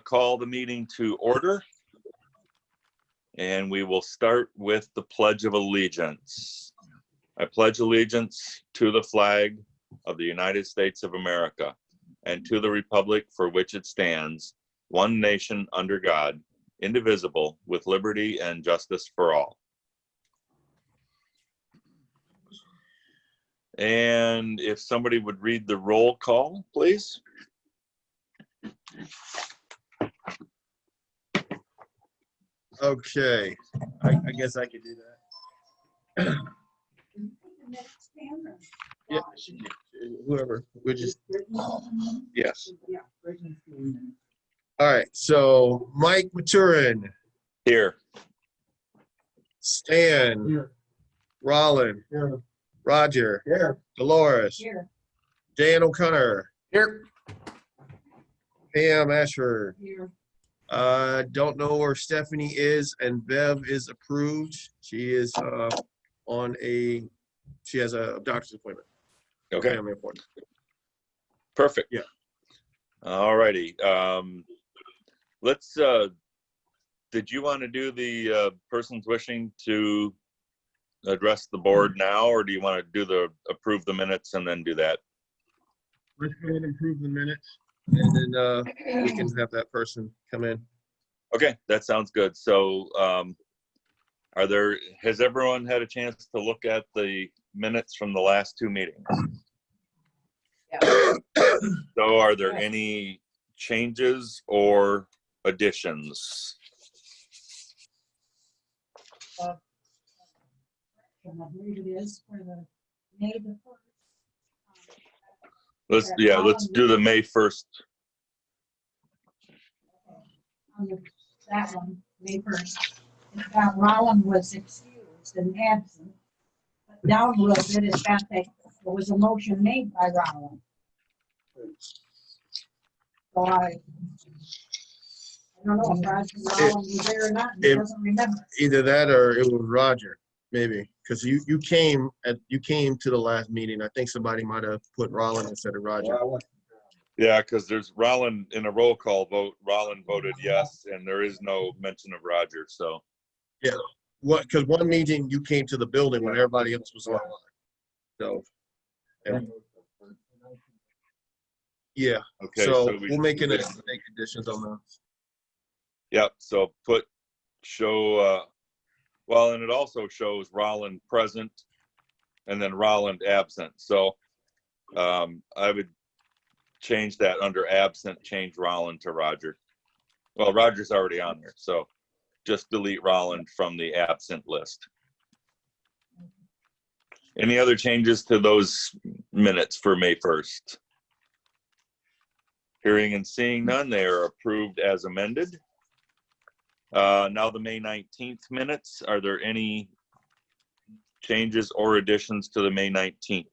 call the meeting to order. And we will start with the Pledge of Allegiance. I pledge allegiance to the flag of the United States of America and to the republic for which it stands, one nation under God, indivisible, with liberty and justice for all. And if somebody would read the roll call, please. Okay, I guess I could do that. Yeah, whoever, we just, yes. All right, so Mike Maturin. Here. Stan. Here. Rollin. Here. Roger. Here. Dolores. Here. Dan O'Connor. Here. Pam Ashford. Here. Don't know where Stephanie is, and Bev is approved. She is she has a doctor's appointment. Okay. Family appointment. Perfect. Yeah. All righty. Let's, did you want to do the persons wishing to address the board now, or do you want to do approve the minutes and then do that? Let's go ahead and approve the minutes, and then we can have that person come in. Okay, that sounds good. So has everyone had a chance to look at the minutes from the last two meetings? Yeah. So are there any changes or additions? I believe it is for the May the 1st. Let's do the May 1st. That one, May 1st. Rollin was excused and absent. But down a little bit, it's got that there was a motion made by Rollin. So I don't know if Rollin was there or not. He doesn't remember. Either that or it was Roger, maybe, because you came to the last meeting. I think somebody might have put Rollin instead of Roger. Yeah, because there's Rollin in a roll call vote. Rollin voted yes, and there is no mention of Roger. So yeah, because one meeting you came to the building when everybody else was online. So yeah. Okay. So we'll make additions on those. Yep. So show. Well, and it also shows Rollin present, and then Rollin absent. So I would change that under absent, change Rollin to Roger. Well, Roger's already on there, so just delete Rollin from the absent list. Any other changes to those minutes for May 1st? Hearing and seeing none, they are approved as amended. Now the May 19th minutes, are there any changes or additions to the May 19th?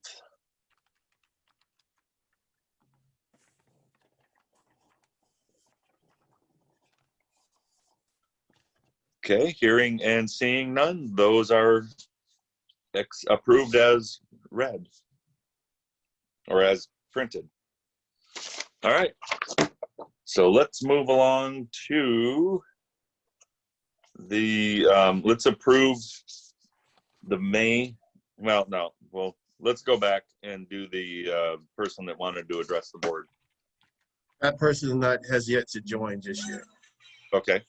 Okay, hearing and seeing none, those are approved as read or as printed. All right, so let's move along to the, let's approve the May, let's go back and do the person that wanted to address the board. That person has yet to join just yet. Okay.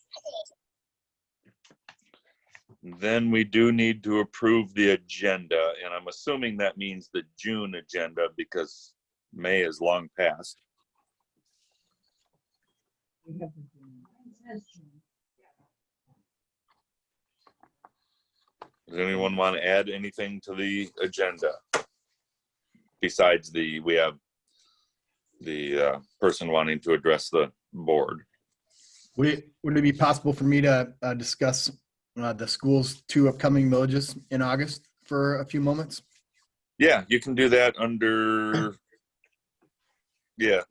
Then we do need to approve the agenda, and I'm assuming that means the June agenda because May is long past. Does anyone want to add anything to the agenda besides we have the person wanting to address the board? Would it be possible for me to discuss the school's 2 upcoming millages in August for a few moments? Yeah, you can do that under, yeah.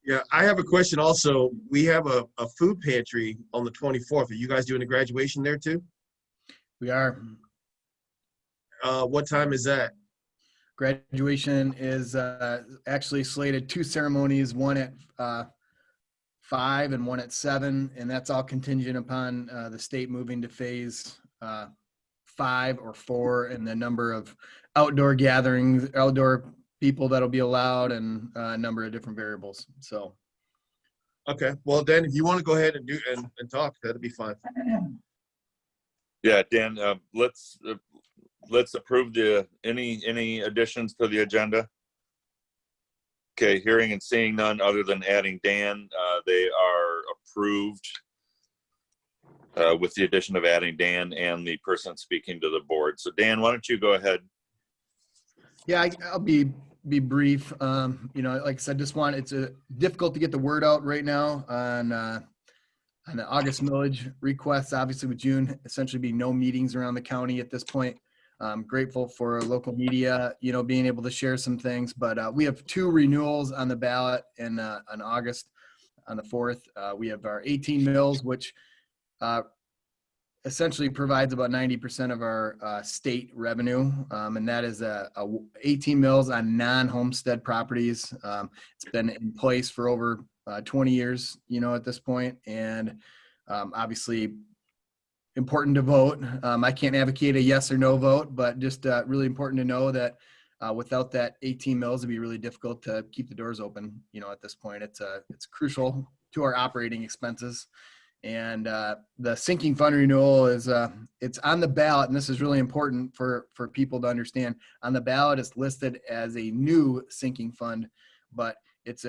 Yeah, I have a question also. We have a food pantry on the 24th. Are you guys doing a graduation there too? We are. What time is that? Graduation is actually slated 2 ceremonies, one at 5 and one at 7, and that's all contingent upon the state moving to phase 5 or 4 and the number of outdoor gatherings, outdoor people that'll be allowed, and a number of different variables. So, Okay, well, Dan, if you want to go ahead and do and talk, that'd be fine. Yeah, Dan, let's approve any additions to the agenda. Okay, hearing and seeing none other than adding Dan, they are approved with the addition of adding Dan and the person speaking to the board. So Dan, why don't you go ahead? yeah, I'll be brief. You know, like I said, it's difficult to get the word out right now on the August millage requests. Obviously, with June essentially be no meetings around the county at this point. I'm grateful for local media, you know, being able to share some things. But we have 2 renewals on the ballot in on August on the 4th. We have our 18 mills, which essentially provides about 90% of our state revenue, and that is 18 mills on non-homestead properties. It's been in place for over 20 years, you know, at this point, and obviously important to vote. I can't advocate a yes or no vote, but just really important to know that without that 18 mills, it'd be really difficult to keep the doors open. You know, at this point, it's crucial to our operating expenses. And the sinking fund renewal is it's on the ballot, and this is really important for people to understand. On the ballot, it's listed as a new sinking fund, but it's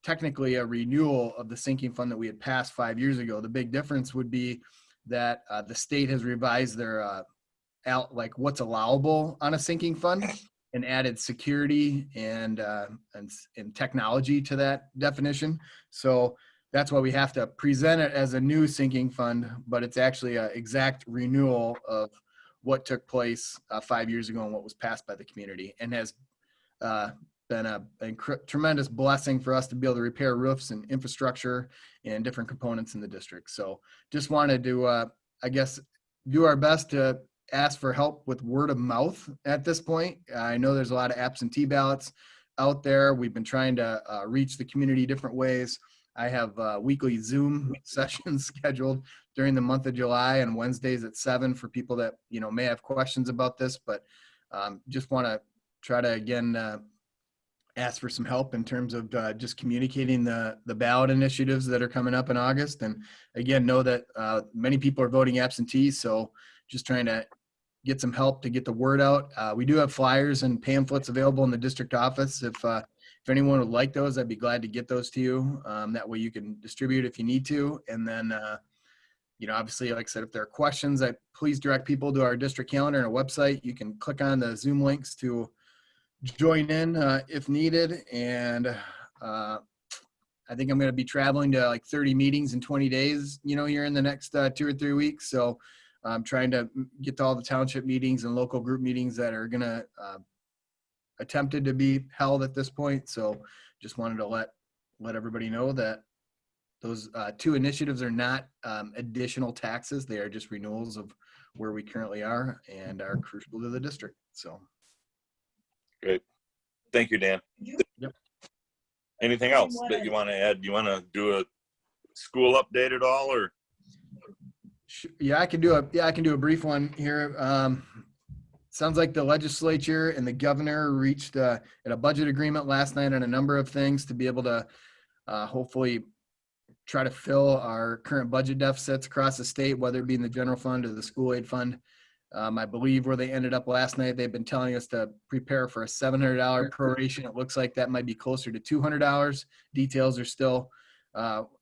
technically a renewal of the sinking fund that we had passed 5 years ago. The big difference would be that the state has revised their like what's allowable on a sinking fund and added security and technology to that definition. So that's why we have to present it as a new sinking fund, but it's actually an exact renewal of what took place 5 years ago and what was passed by the community, and has been a tremendous blessing for us to be able to repair roofs and infrastructure and different components in the district. So just wanted to, I guess, do our best to ask for help with word of mouth at this point. I know there's a lot of absentee ballots out there. We've been trying to reach the community different ways. I have weekly Zoom sessions scheduled during the month of July and Wednesdays at 7 for people that, you know, may have questions about this, but just want to try to, again, ask for some help in terms of just communicating the ballot initiatives that are coming up in August. And again, know that many people are voting absentee, so just trying to get some help to get the word out. We do have flyers and pamphlets available in the district office. If anyone would like those, I'd be glad to get those to you. That way you can distribute if you need to. And then, you know, obviously, like I said, if there are questions, please direct people to our district calendar and our website. You can click on the Zoom links to join in if needed. And I think I'm going to be traveling to like 30 meetings in 20 days, you know, here in the next 2 or 3 weeks. So I'm trying to get to all the township meetings and local group meetings that are going to attempted to be held at this point. So just wanted to let everybody know that those 2 initiatives are not additional taxes. They are just renewals of where we currently are and are crucial to the district. So. Great. Thank you, Dan. Yep. Anything else that you want to add? You want to do a school update at all, or? Yeah, I can do a brief one here. Sounds like the legislature and the governor reached at a budget agreement last night on a number of things to be able to hopefully try to fill our current budget deficits across the state, whether it be in the general fund or the school aid fund. I believe where they ended up last night, they've been telling us to prepare for a $700 proration. It looks like that might be closer to $200. Details are still,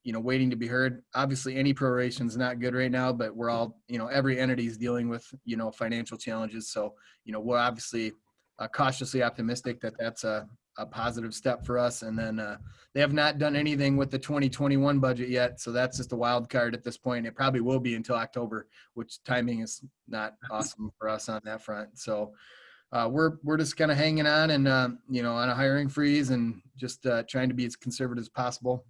you know, waiting to be heard. Obviously, any proration is not good right now, but we're all, you know, every entity is dealing with, you know, financial challenges. So, you know, we're obviously cautiously optimistic that that's a positive step for us. And then they have not done anything with the 2021 budget yet. So that's just a wild card at this point. It probably will be until October, which timing is not awesome for us on that front. So we're just kind of hanging on and, you know, on a hiring freeze and just trying to be as conservative as possible.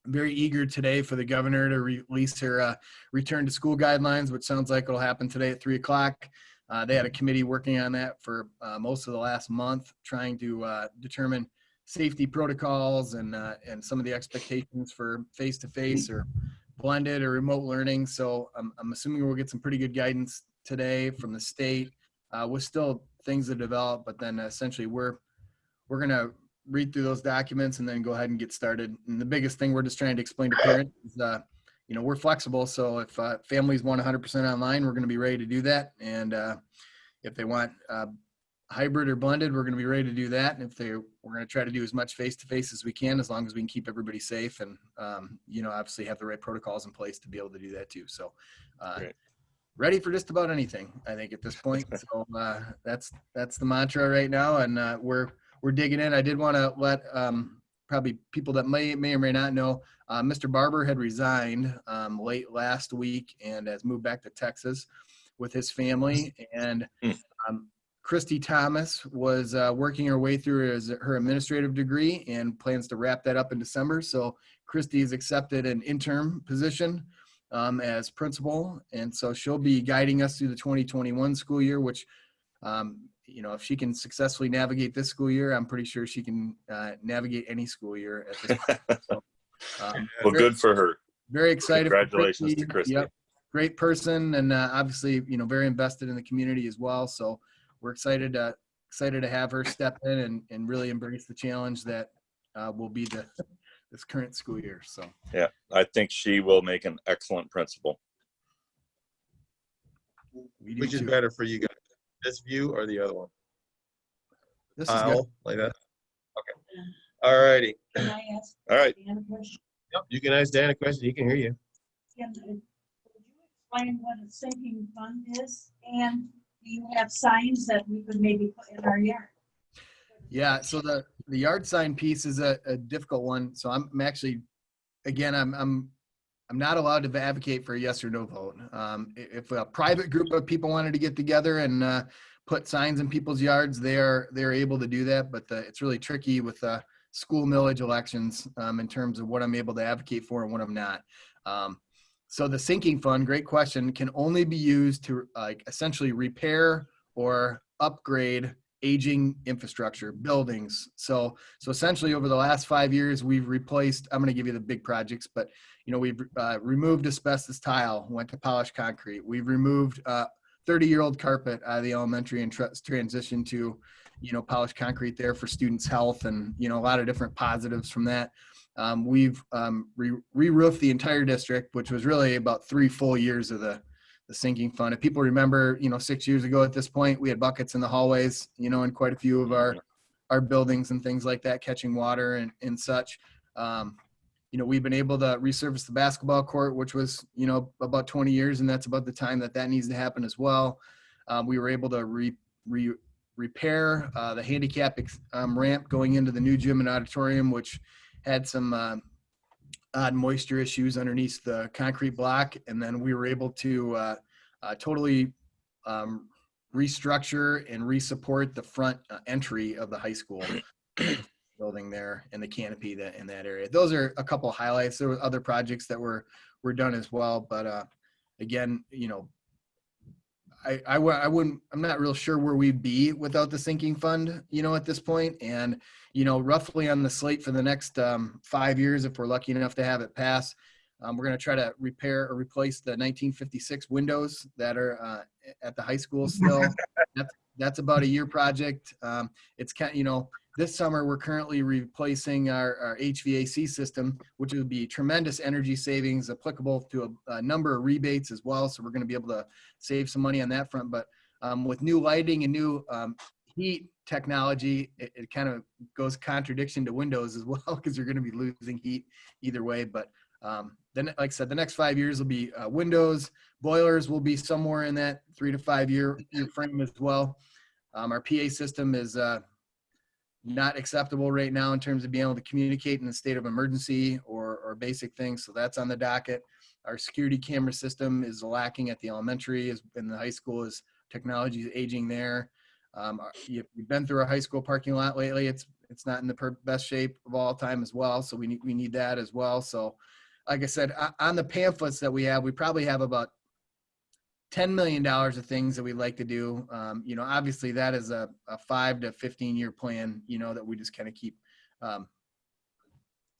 I'm very eager today for the governor to release her return to school guidelines, which sounds like it'll happen today at 3 o'clock. They had a committee working on that for most of the last month, trying to determine safety protocols and some of the expectations for face-to-face or blended or remote learning. So I'm assuming we'll get some pretty good guidance today from the state, with still things to develop, but then essentially we're going to read through those documents and then go ahead and get started. And the biggest thing we're just trying to explain to parents is, we're flexible. So if families want 100% online, we're going to be ready to do that. And if they want hybrid or blended, we're going to be ready to do that. And we're going to try to do as much face-to-face as we can, as long as we can keep everybody safe and, obviously have the right protocols in place to be able to do that too. So ready for just about anything, I think, at this point. So that's the mantra right now. And we're digging in. I did want to let probably people that may or may not know, Mr. Barber had resigned late last week and has moved back to Texas with his family. And Christy Thomas was working her way through her administrative degree and plans to wrap that up in December. So Christy has accepted an interim position as principal. And so she'll be guiding us through the 2021 school year, which, if she can successfully navigate this school year, I'm pretty sure she can navigate any school year at this point. So, well, good for her. Very excited. Congratulations to Christy. Yep. Great person. And obviously, very invested in the community as well. So we're excited to have her step in and really embrace the challenge that will be this current school year. So yeah, I think she will make an excellent principal. Which is better for you guys, this view or the other one? This is good. Like that? Okay. All righty. Can I ask All right. Dan a question? Yep, you can ask Dan a question. He can hear you. Would you explain what a sinking fund is? And do you have signs that we could maybe put in our yard? Yeah, so the yard sign piece is a difficult one. So I'm actually, again, I'm not allowed to advocate for a yes or no vote. If a private group of people wanted to get together and put signs in people's yards, they're able to do that. But it's really tricky with school millage elections in terms of what I'm able to advocate for and what I'm not. So the sinking fund, great question, can only be used to essentially repair or upgrade aging infrastructure, buildings. So essentially over the last 5 years, we've replaced, I'm going to give you the big projects, but we've removed asbestos tile, went to polished concrete. We've removed 30-year-old carpet out of the elementary and transitioned to, polished concrete there for students' health and, a lot of different positives from that. We've re-roofed the entire district, which was really about 3 full years of the sinking fund. If people remember, 6 years ago at this point, we had buckets in the hallways, in quite a few of our buildings and things like that, catching water and such. We've been able to resurface the basketball court, which was, about 20 years, and that's about the time that needs to happen as well. We were able to repair the handicap ramp going into the new gym and auditorium, which had some odd moisture issues underneath the concrete block. And then we were able to totally restructure and resupport the front entry of the high school building there and the canopy in that area. Those are a couple of highlights. There were other projects that were done as well. But again, I'm not real sure where we'd be without the sinking fund, at this point. And, roughly on the slate for the next 5 years, if we're lucky enough to have it pass, we're going to try to repair or replace the 1956 windows that are at the high school still. That's about a year project. It's kind of, this summer we're currently replacing our HVAC system, which would be tremendous energy savings applicable to a number of rebates as well. So we're going to be able to save some money on that front. But with new lighting and new heat technology, it kind of goes contradiction to windows as well, because you're going to be losing heat either way. But then, like I said, the next 5 years will be windows. Boilers will be somewhere in that 3 to 5 year frame as well. Our PA system is not acceptable right now in terms of being able to communicate in a state of emergency or basic things. So that's on the docket. Our security camera system is lacking at the elementary, in the high school, is technology is aging there. If you've been through a high school parking lot lately, it's not in the best shape of all time as well. So we need that as well. So like I said, on the pamphlets that we have, we probably have about $10 million of things that we'd like to do. Obviously that is a 5 to 15 year plan, that we just kind of keep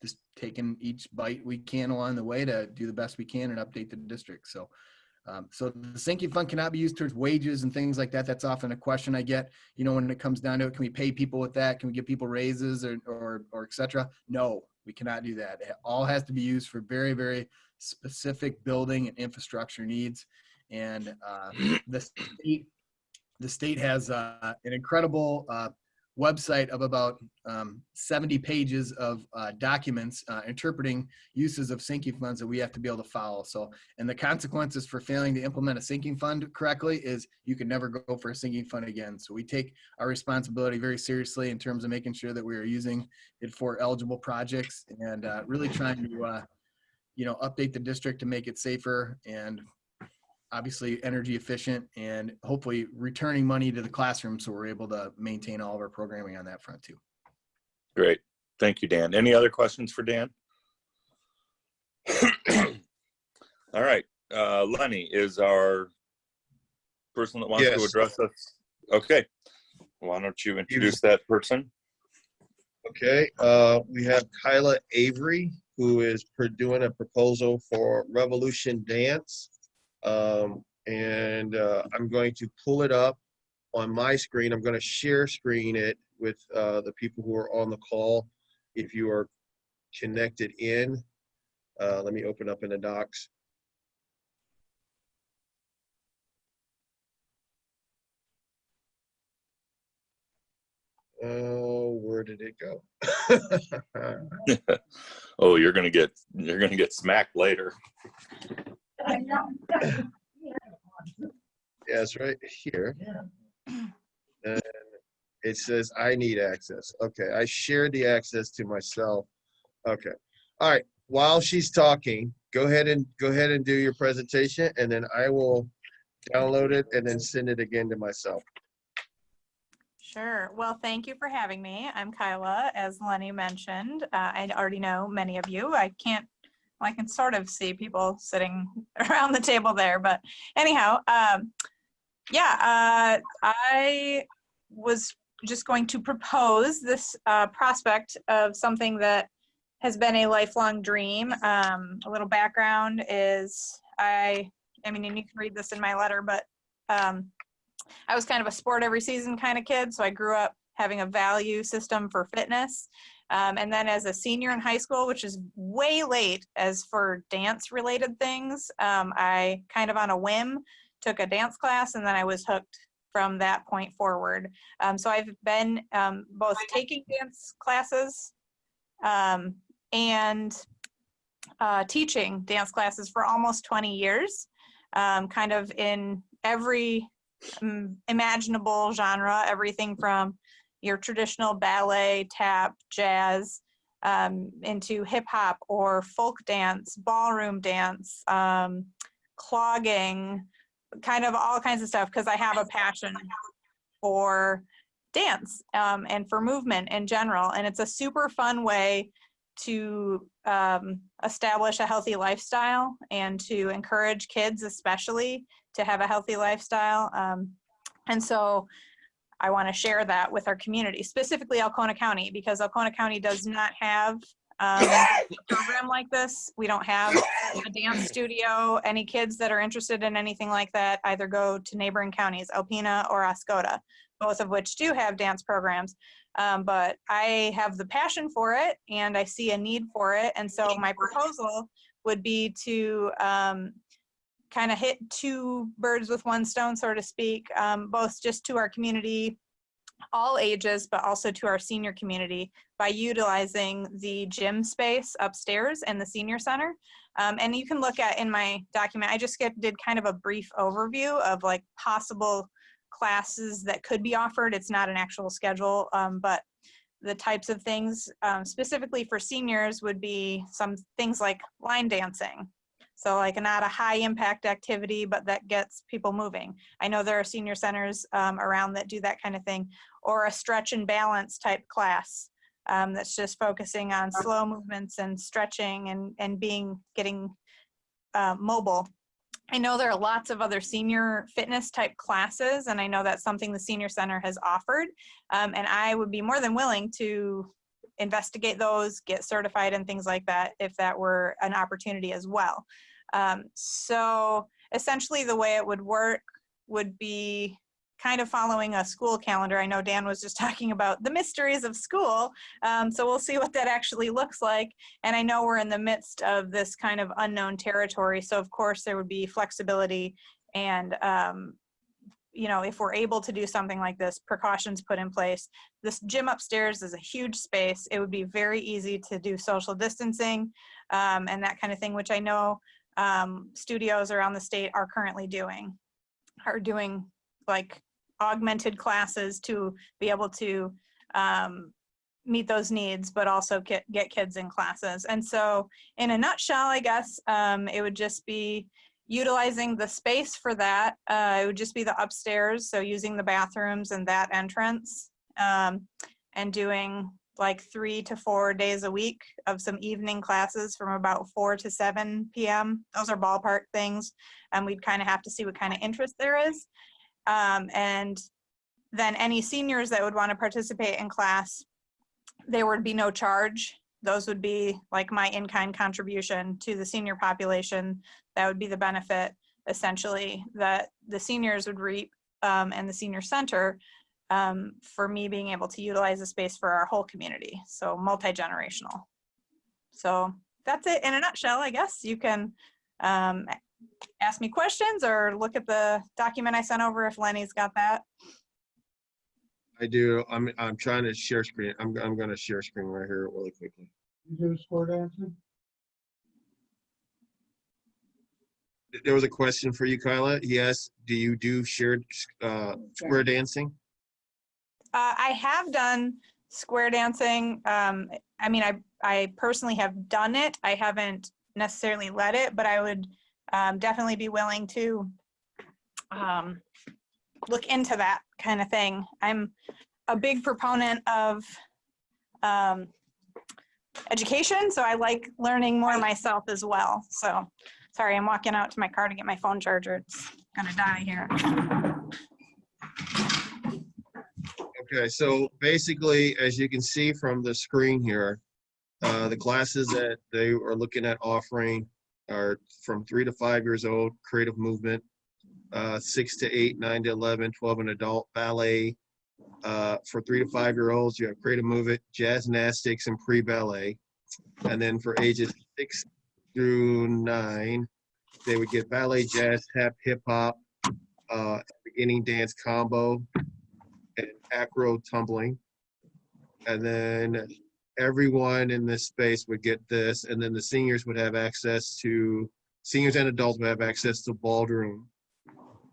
just taking each bite we can along the way to do the best we can and update the district. So the sinking fund cannot be used towards wages and things like that. That's often a question I get, when it comes down to it. Can we pay people with that? Can we give people raises or et cetera? No, we cannot do that. It all has to be used for very, very specific building and infrastructure needs. And the state has an incredible website of about 70 pages of documents interpreting uses of sinking funds that we have to be able to follow. So, and the consequences for failing to implement a sinking fund correctly is you can never go for a sinking fund again. So we take our responsibility very seriously in terms of making sure that we are using it for eligible projects and really trying to, update the district to make it safer and obviously energy efficient, and hopefully returning money to the classroom so we're able to maintain all of our programming on that front too. Great. Thank you, Dan. Any other questions for Dan? All right. Lenny is our person that wants to address us. Okay. Why don't you introduce that person? Okay. We have Kyla Avery, who is doing a proposal for Revolution Dance. I'm going to pull it up on my screen. I'm going to share screen it with the people who are on the call. If you are connected in, let me open up in the docs. Oh, where did it go? Oh, you're gonna get smacked later. I know. Yeah, it's right here. And it says I need access. Okay, I shared the access to myself. Okay. All right. While she's talking, go ahead and do your presentation, and then I will download it and then send it again to myself. Sure. Well, thank you for having me. I'm Kyla, as Lenny mentioned. I already know many of you. I can sort of see people sitting around the table there, but anyhow, I was just going to propose this prospect of something that has been a lifelong dream. A little background is and you can read this in my letter, but I was kind of a sport every season kind of kid. So I grew up having a value system for fitness. And then as a senior in high school, which is way late as for dance related things, I kind of on a whim took a dance class, and then I was hooked from that point forward. So I've been both taking dance classes and teaching dance classes for almost 20 years, kind of in every imaginable genre, everything from your traditional ballet, tap, jazz, into hip hop or folk dance, ballroom dance, clogging, kind of all kinds of stuff, because I have a passion for dance and for movement in general. And it's a super fun way to establish a healthy lifestyle and to encourage kids especially to have a healthy lifestyle. And so I want to share that with our community, specifically Alcona County, because Alcona County does not have a program like this. We don't have a dance studio. Any kids that are interested in anything like that either go to neighboring counties, Alpena or Oscoda, both of which do have dance programs. But I have the passion for it and I see a need for it. And so my proposal would be to kind of hit two birds with one stone, so to speak, both just to our community, all ages, but also to our senior community by utilizing the gym space upstairs in the senior center. And you can look at in my document, I just did kind of a brief overview of like possible classes that could be offered. It's not an actual schedule, but the types of things specifically for seniors would be some things like line dancing. So like not a high impact activity, but that gets people moving. I know there are senior centers around that do that kind of thing, or a stretch and balance type class that's just focusing on slow movements and stretching and getting mobile. I know there are lots of other senior fitness type classes, and I know that's something the senior center has offered. And I would be more than willing to investigate those, get certified and things like that, if that were an opportunity as well. So essentially the way it would work would be kind of following a school calendar. I know Dan was just talking about the mysteries of school. So we'll see what that actually looks like. And I know we're in the midst of this kind of unknown territory. So of course there would be flexibility and, you know, if we're able to do something like this, precautions put in place. This gym upstairs is a huge space. It would be very easy to do social distancing and that kind of thing, which I know studios around the state are currently doing like augmented classes to be able to meet those needs, but also get kids in classes. And so in a nutshell, I guess, it would just be utilizing the space for that. It would just be the upstairs, so using the bathrooms and that entrance, and doing like 3 to 4 days a week of some evening classes from about 4 to 7 p.m. Those are ballpark things, and we'd kind of have to see what kind of interest there is. And then any seniors that would want to participate in class, there would be no charge. Those would be like my in-kind contribution to the senior population. That would be the benefit, essentially, that the seniors would reap and the senior center for me being able to utilize the space for our whole community. So multi-generational. So that's it in a nutshell, I guess. You can ask me questions or look at the document I sent over if Lenny's got that. I do. I'm trying to share screen. I'm going to share screen right here really quickly. You do square dancing? There was a question for you, Kyla. He asked, do you do shared square dancing? I have done square dancing. I mean, I personally have done it. I haven't necessarily led it, but I would definitely be willing to look into that kind of thing. I'm a big proponent of education, so I like learning more myself as well. So, sorry, I'm walking out to my car to get my phone charger. It's gonna die here. Okay, so basically, as you can see from the screen here, the classes that they are looking at offering are from 3 to 5 years old, creative movement, 6 to 8, 9 to 11, 12 and adult, ballet. For 3 to 5-year-olds, you have creative movement, jazz gymnastics, and pre-ballet. And then for ages 6 through 9, they would get ballet, jazz, tap, hip hop, beginning dance combo, and acro tumbling. And then everyone in this space would get this, and then the seniors would have access to, seniors and adults would have access to ballroom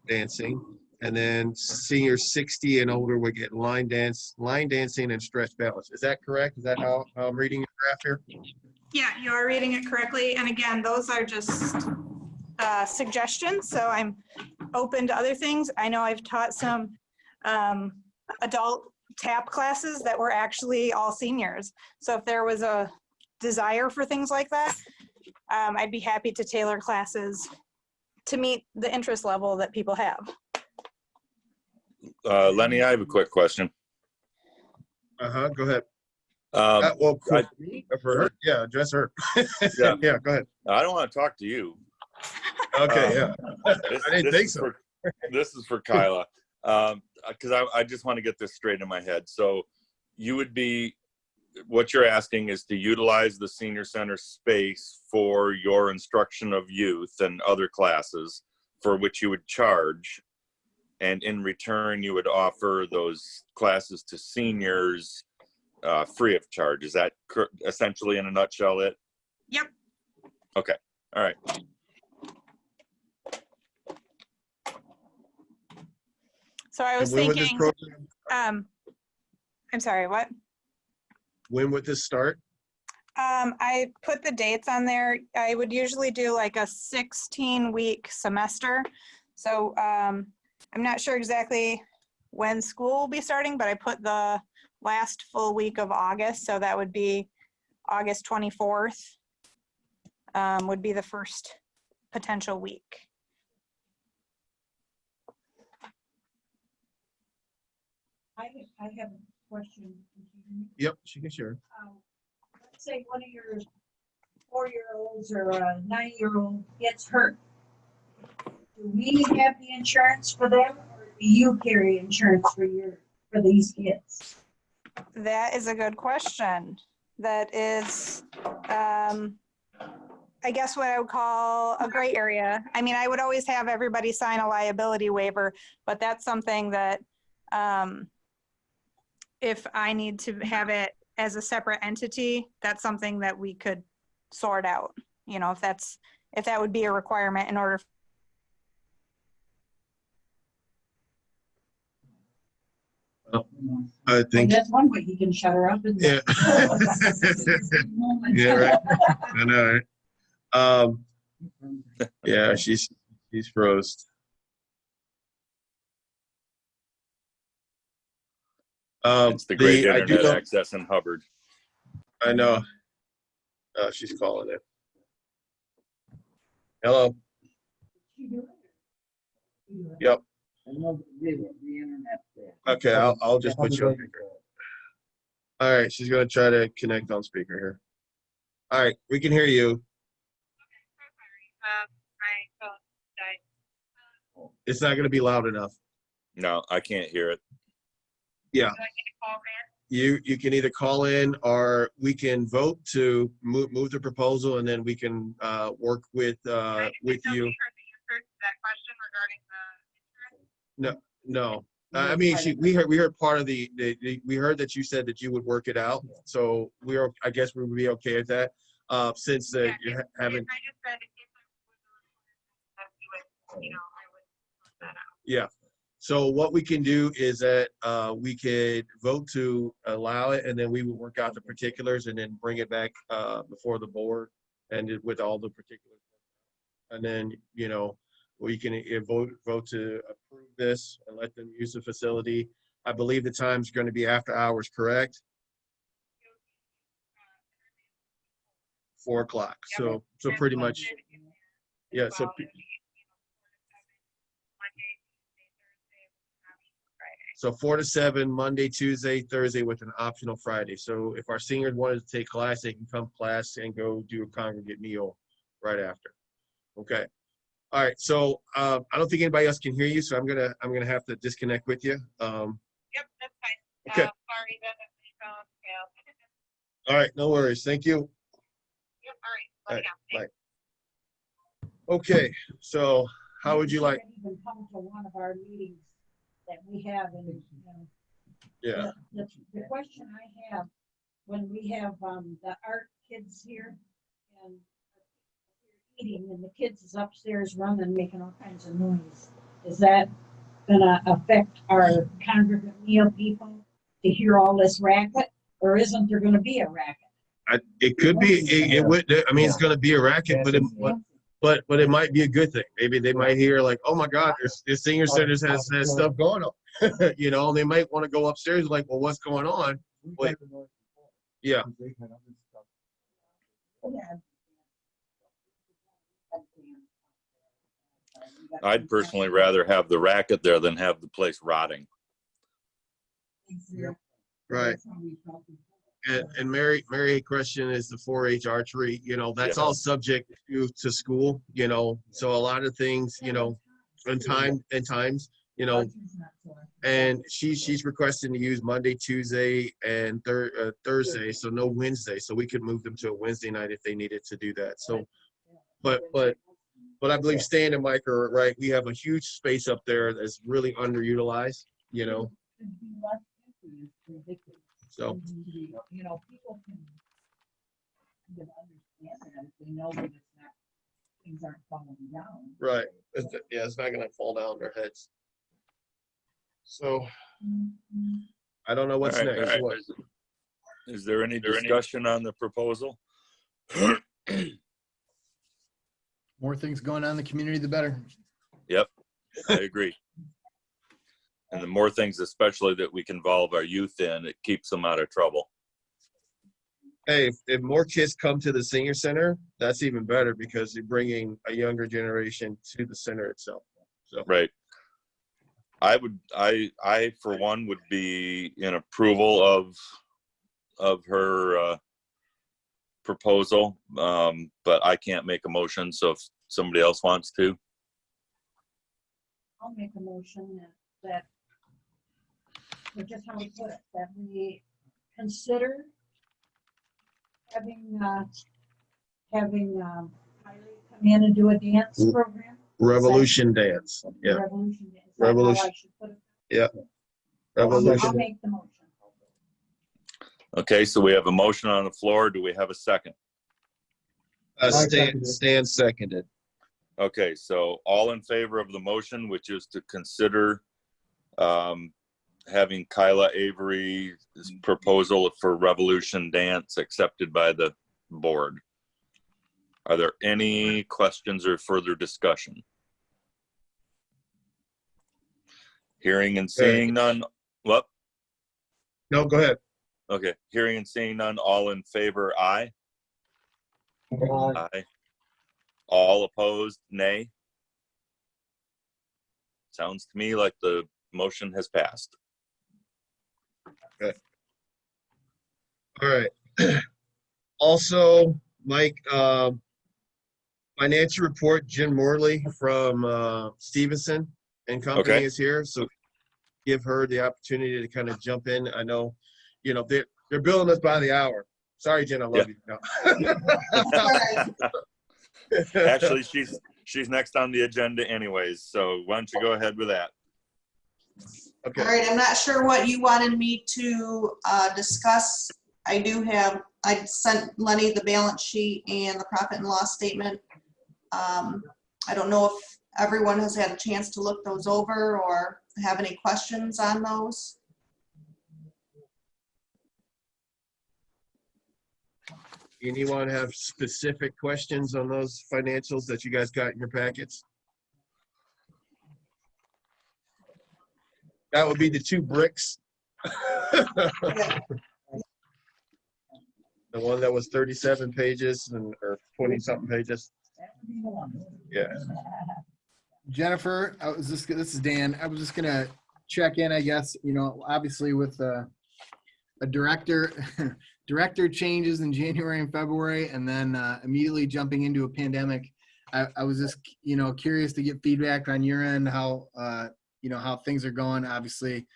dancing. And then seniors 60 and older would get line dancing, and stretch balance. Is that correct? Is that how I'm reading your graph here? Yeah, you are reading it correctly. And again, those are just suggestions. So I'm open to other things. I know I've taught some adult tap classes that were actually all seniors. So if there was a desire for things like that, I'd be happy to tailor classes to meet the interest level that people have. Lenny, I have a quick question. Go ahead. Well, for me or for her? Yeah, address her. Yeah. Yeah, go ahead. I don't want to talk to you. Okay, yeah. I didn't think so. This is for Kyla, because I just want to get this straight in my head. So you would be, what you're asking is to utilize the senior center space for your instruction of youth and other classes for which you would charge. And in return, you would offer those classes to seniors free of charge. Is that essentially in a nutshell it? Yep. Okay. All right. So I was And when would this thinking, program, I'm sorry, what? when would this start? I put the dates on there. I would usually do like a 16-week semester. So I'm not sure exactly when school will be starting, but I put the last full week of August. So that would be August 24th would be the first potential week. I have a question. Yep, she can share. Let's say one of your 4-year-olds or a 9-year-old gets hurt. Do we have the insurance for them, or do you carry insurance for these kids? That is a good question. That is, I guess what I would call a gray area. I mean, I would always have everybody sign a liability waiver, but that's something that if I need to have it as a separate entity, that's something that we could sort out. You know, if that would be a requirement in order. I think. That's one way you can shut her up. Yeah. Yeah, right. I know. Right? Yeah, she's froze. It's the great I do internet know, access in Hubbard. I know. She's calling it. Hello. Yep. Okay, I'll just put you on speaker. All right, she's gonna try to connect on speaker here. All right, we can hear you. It's not gonna be loud enough. No, I can't hear it. Yeah. You can either call in or we can vote to move the proposal, and then we can work with you. No. I mean, we heard part of we heard that you said that you would work it out. So I guess we would be okay with that. Since you haven't. I just said yeah. So what we can do is that we could vote to allow it, and then we would work out the particulars and then bring it back before the board and with all the particulars. And then, you know, we can vote to approve this and let them use the facility. I believe the time's going to be after hours, correct? 4 o'clock. So pretty much, yeah. So 4 to 7, Monday, Tuesday, Thursday, with an optional Friday. So if our seniors wanted to take class, they can come class and go do a congregate meal right after. Okay. All right. So I don't think anybody else can hear you, so I'm gonna have to disconnect with you. Yep, that's fine. Okay. Sorry, that All right. No worries. Thank you. Yep. All right. All right. Bye. Okay. So how would you like? Even come to one of our meetings that we have, and Yeah. the question I have, when we have the art kids here and eating, and the kids is upstairs running, making all kinds of noise, is that gonna affect our congregate meal people to hear all this racket, or isn't there gonna be a racket? It could be. It would. I mean, it's gonna be a racket, but it might be a good thing. Maybe they might hear like, oh my God, this senior centers has stuff going on. You know, they might want to go upstairs like, well, what's going on? Wait. Yeah. I'd personally rather have the racket there than have the place rotting. Right. And Mary question is the 4-H archery, you know, that's all subject to school, you know, so a lot of things, you know, and times, you know, and she's requesting to use Monday, Tuesday, and Thursday, so no Wednesday, so we could move them to a Wednesday night if they needed to do that. So, but I believe Stan and Mike are right. We have a huge space up there that's really underutilized, you know. So, you know, people can understand that if they know that it's not, things aren't falling down. right. It's not gonna fall down on their heads. So, I don't know what's All right, next. all right. What? Is there any discussion on the proposal? More things going on in the community, the better. Yep, I agree. And the more things, especially that we can involve our youth in, it keeps them out of trouble. Hey, if more kids come to the senior center, that's even better because you're bringing a younger generation to the center itself. So, Right. I for one would be in approval of her proposal, but I can't make a motion, so if somebody else wants to. I'll make a motion that, or just how we put it, that we consider having Kylie come in and do a dance program. Revolution dance. Yeah. Revolution dance. Is that how Revolution. I should put it? Yeah. I'll Revolution. make the motion. Okay, so we have a motion on the floor. Do we have a second? Stan seconded. Okay, so all in favor of the motion, which is to consider having Kyla Avery's proposal for Revolution Dance accepted by the board. Are there any questions or further discussion? Hearing and seeing none. What? No, go ahead. Okay, hearing and seeing none. All in favor, aye. Aye. All opposed, nay. Sounds to me like the motion has passed. All right. Also, Mike, financial report, Jim Morley from Stevenson and Company Okay. is here, so give her the opportunity to kind of jump in. I know, they're billing us by the hour. Sorry, Jen, I love you. No. Actually, she's next on the agenda anyways, so why don't you go ahead with that? Okay. All right, I'm not sure what you wanted me to discuss. I sent Lenny the balance sheet and the profit and loss statement. I don't know if everyone has had a chance to look those over or have any questions on those. Anyone have specific questions on those financials that you guys got in your packets? That would be the two bricks. Yeah. The one that was 37 pages or 20 something pages. Yeah. Jennifer, this is Dan. I was just gonna check in, I guess, obviously with a director changes in January and February, and then immediately jumping into a pandemic. I was just, curious to get feedback on your end, how things are going. Obviously,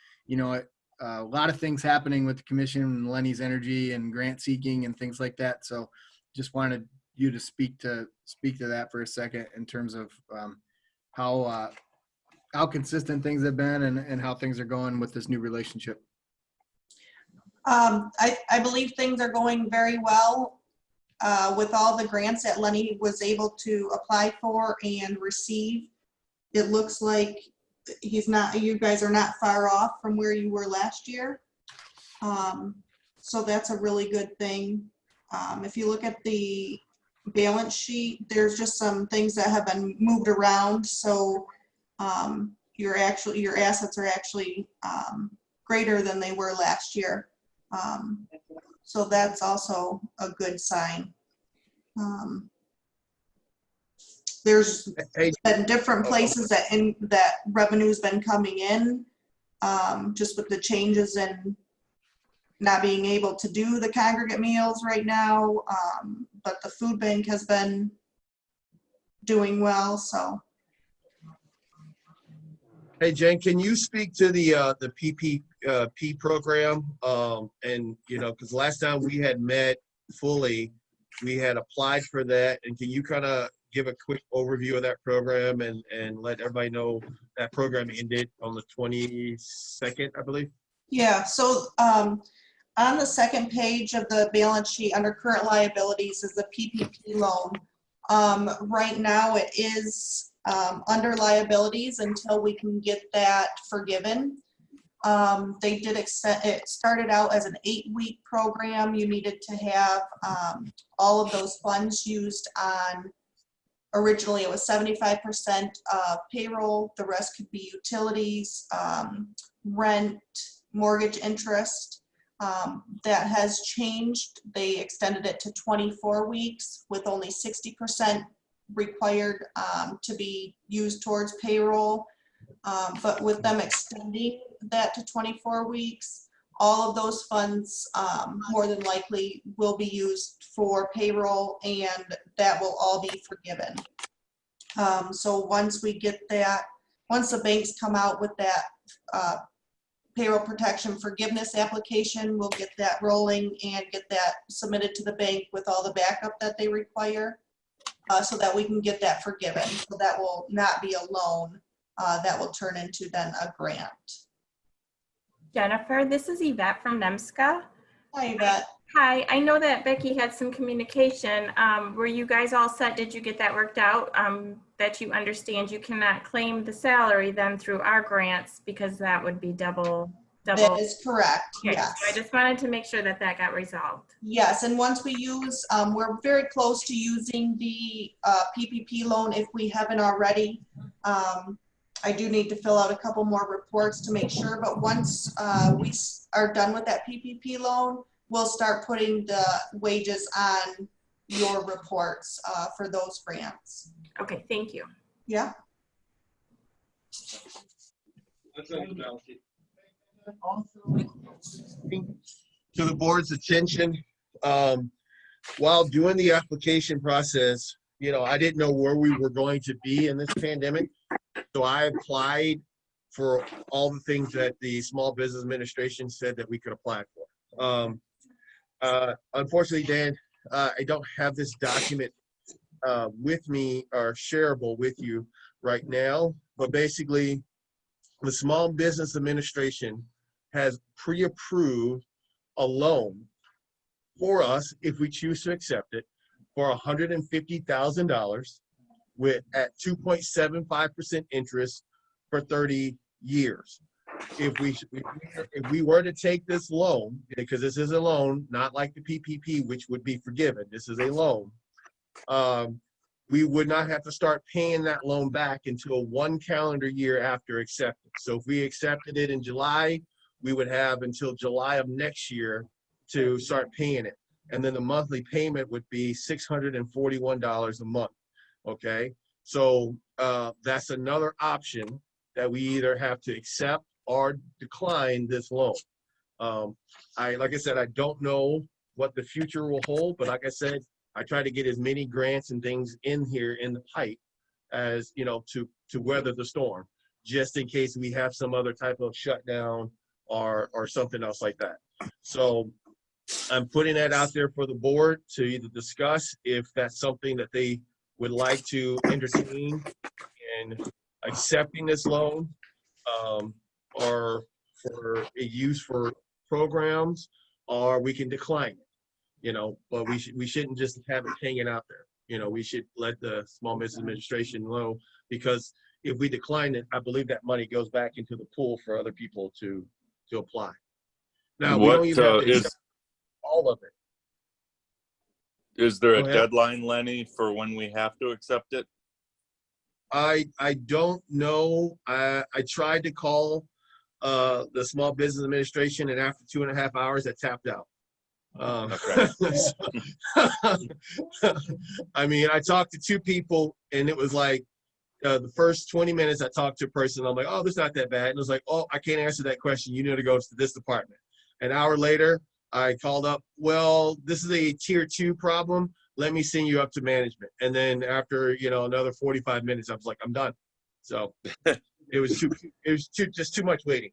a lot of things happening with the commission and Lenny's energy and grant seeking and things like that. So just wanted you to speak to that for a second in terms of how consistent things have been and how things are going with this new relationship. I believe things are going very well with all the grants that Lenny was able to apply for and receive. It looks like you guys are not far off from where you were last year. So that's a really good thing. If you look at the balance sheet, there's just some things that have been moved around. So your assets are actually greater than they were last year. So that's also a good sign. There's been different places that revenue's been coming in, just with the changes in not being able to do the congregate meals right now. But the food bank has been doing well, so. Hey, Jen, can you speak to the PPP program? And, because last time we had met fully, we had applied for that. And can you kind of give a quick overview of that program and let everybody know that program ended on the 22nd, I believe? Yeah, so on the second page of the balance sheet under current liabilities is the PPP loan. Right now it is under liabilities until we can get that forgiven. They did extend, it started out as an 8-week program. You needed to have all of those funds used on, originally it was 75% payroll, the rest could be utilities, rent, mortgage interest. That has changed. They extended it to 24 weeks with only 60% required to be used towards payroll. But with them extending that to 24 weeks, all of those funds more than likely will be used for payroll, and that will all be forgiven. So once we get that, once the banks come out with that payroll protection forgiveness application, we'll get that rolling and get that submitted to the bank with all the backup that they require, so that we can get that forgiven. So that will not be a loan, that will turn into then a grant. Jennifer, this is Yvette from NEMSCA. Hi, Yvette. Hi, I know that Becky had some communication. Were you guys all set? Did you get that worked out? That you understand you cannot claim the salary then through our grants, because that would be double. That is correct, Okay, yes. so I just wanted to make sure that that got resolved. Yes, and once we use, we're very close to using the PPP loan if we haven't already. I do need to fill out a couple more reports to make sure, but once we are done with that PPP loan, we'll start putting the wages on your reports for those grants. Okay, thank you. Yeah. To the board's attention, while doing the application process, you know, I didn't know where we were going to be in this pandemic. So I applied for all the things that the Small Business Administration said that we could apply for. Unfortunately, Dan, I don't have this document with me or shareable with you right now, but basically the Small Business Administration has pre-approved a loan for us if we choose to accept it for $150,000 with at 2.75% interest for 30 years. If we were to take this loan, because this is a loan, not like the PPP, which would be forgiven, this is a loan, we would not have to start paying that loan back until 1 calendar year after acceptance. So if we accepted it in July, we would have until July of next year to start paying it. And then the monthly payment would be $641 a month, okay? So that's another option that we either have to accept or decline this loan. Like I said, I don't know what the future will hold, but like I said, I try to get as many grants and things in here in the pipe as, you know, to weather the storm, just in case we have some other type of shutdown or something else like that. So I'm putting that out there for the board to either discuss if that's something that they would like to entertain in accepting this loan, or for a use for programs, or we can decline it, you know, but we shouldn't just have it hanging out there. You know, we should let the Small Business Administration know, because if we decline it, I believe that money goes back into the pool for other people to apply. Now, we don't even have to accept all of it. Is there a Go ahead. deadline, Lenny, for when we have to accept it? I don't know. I tried to call the Small Business Administration, and after 2.5 hours, I tapped out. Okay. I mean, I talked to 2 people, and it was like the first 20 minutes I talked to a person. I'm like, oh, this is not that bad. And it was like, oh, I can't answer that question. You need to go to this department. An hour later, I called up, well, this is a tier 2 problem. Let me send you up to management. And then after, you know, another 45 minutes, I was like, I'm done. So it was just too much waiting.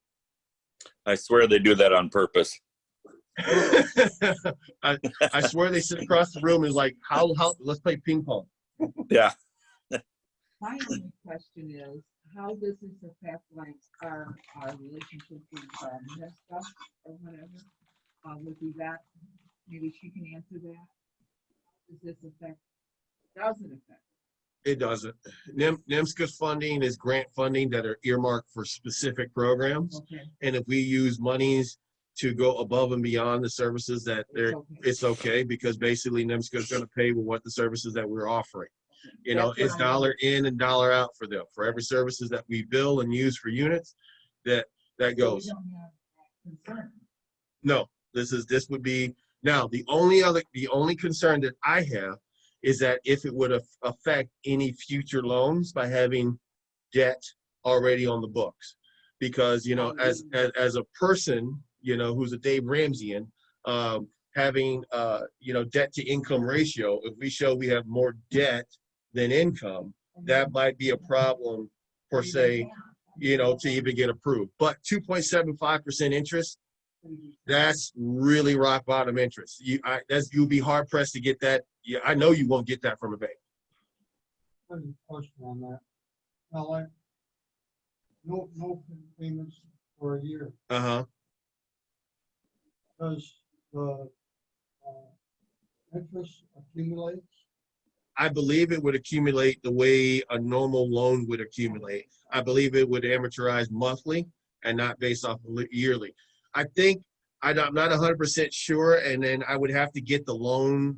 I swear they do that on purpose. I swear they sit across the room and is like, how, let's play ping pong. Yeah. My only question is, how does this affect like our relationship with NESCA or whatever? With Yvette, maybe she can answer that. Does this affect? Does it affect? It doesn't. NEMSCA's funding is grant funding that are earmarked for specific programs. Okay. And if we use monies to go above and beyond the services that it's okay, because basically NEMSCA is going to pay with what the services that we're offering. You know, it's dollar in and dollar out for them. For every services that we bill and use for units, that goes. We don't have that concern. No, this would be, now the only concern that I have is that if it would affect any future loans by having debt already on the books. Because, you know, as a person, you know, who's a Dave Ramseyan, having, you know, debt to income ratio, if we show we have more debt than income, that might be a problem per se, you know, to even get approved. But 2.75% interest, that's really rock bottom interest. You'll be hard pressed to get that. Yeah, I know you won't get that from a bank. I have a question on that. Now, like, no payments for a year. Does the interest accumulate? I believe it would accumulate the way a normal loan would accumulate. I believe it would amortize monthly and not based off yearly. I think I'm not 100% sure, and then I would have to get the loan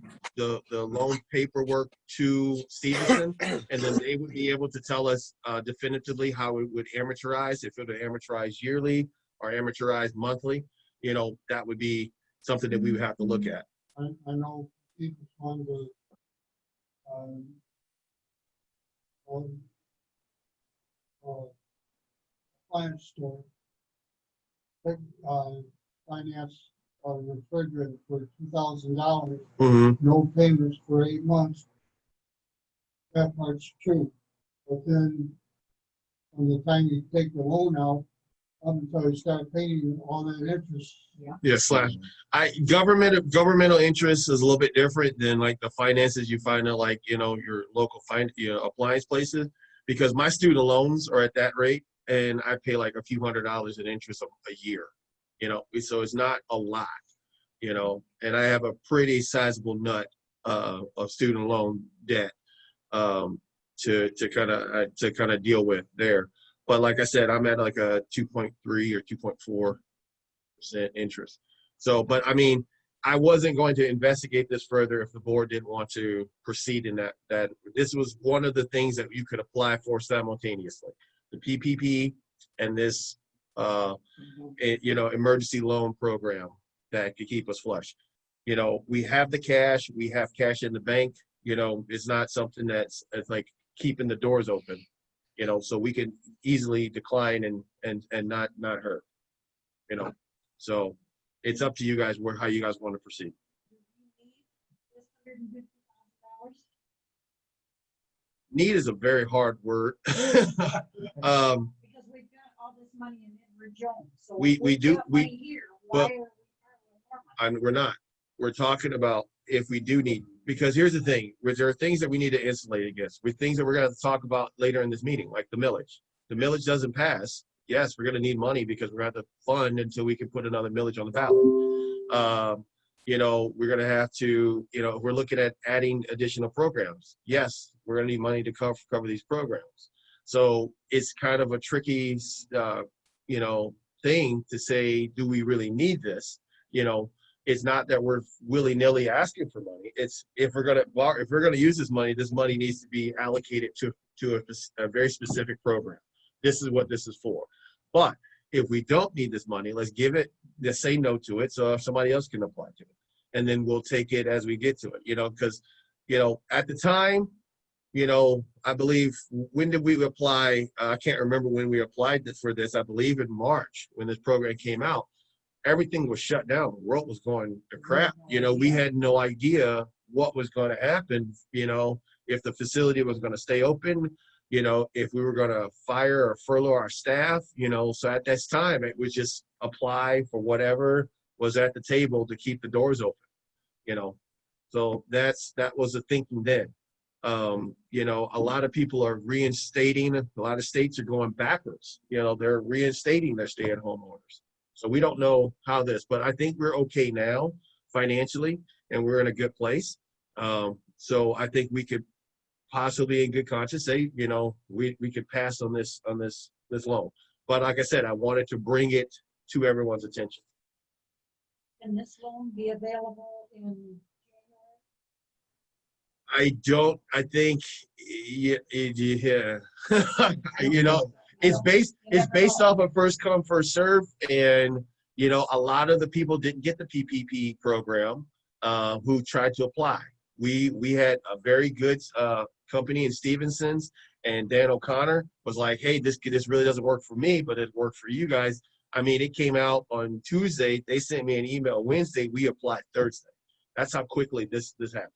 paperwork to Stevenson, and then they would be able to tell us definitively how it would amortize, if it would amortize yearly or amortize monthly. You know, that would be something that we would have to look at. I know people on the appliance store finance a refrigerator for $2,000, no payments for 8 months. That part's true. But then from the time you take the loan out, up until you start paying all that interest. Governmental interest is a little bit different than like the finances you find at, like, you know, your local appliance places, because my student loans are at that rate and I pay like a few $100s in interest a year, you know, so it's not a lot, you know, and I have a pretty sizable nut of student loan debt to kind of deal with there. But like I said, I'm at like a 2.3 or 2.4% interest. So, but I mean, I wasn't going to investigate this further if the board didn't want to proceed in that this was one of the things that you could apply for simultaneously, the PPP and this, you know, emergency loan program that could keep us flush. You know, we have the cash, we have cash in the bank, you know, it's not something it's like keeping the doors open. You know, so we can easily decline and not hurt, you know. So it's up to you guys how you guys want to proceed. Need is a very hard word. Because we've got all this money in Edward Jones. So we do here, but we're not. We're talking about if we do need, because here's the thing, there are things that we need to insulate against, with things that we're going to talk about later in this meeting, like the millage. The millage doesn't pass. Yes, we're going to need money because we're going to have to fund until we can put another millage on the ballot. You know, we're going to have to, you know, we're looking at adding additional programs. Yes, we're going to need money to cover these programs. So it's kind of a tricky, you know, thing to say, do we really need this? You know, it's not that we're willy-nilly asking for money. It's if we're gonna use this money needs to be allocated to a very specific program. This is what this is for. But if we don't need this money, let's say no to it, so if somebody else can apply to it, and then we'll take it as we get to it. You know, because, you know, at the time, you know, I believe, when did we apply? I can't remember when we applied for this. I believe in March when this program came out. Everything was shut down. The world was going to crap. You know, we had no idea what was going to happen, you know, if the facility was going to stay open, you know, if we were going to fire or furlough our staff, you know. So at this time, it was just apply for whatever was at the table to keep the doors open, you know. So that was the thinking then. You know, a lot of people are reinstating, a lot of states are going backwards. You know, they're reinstating their stay-at-home orders. So we don't know how this, but I think we're okay now financially, and we're in a good place. So I think we could possibly, in good conscience, say, you know, we could pass on this loan. But like I said, I wanted to bring it to everyone's attention. Can this loan be available in January? I think, yeah. You know, it's based off of first come, first serve. And, you know, a lot of the people didn't get the PPP program who tried to apply. We had a very good company in Stevenson's, And Dan O'Connor was like, hey, this really doesn't work for me, but it worked for you guys. I mean, it came out on Tuesday. They sent me an email Wednesday. We applied Thursday. That's how quickly this happened.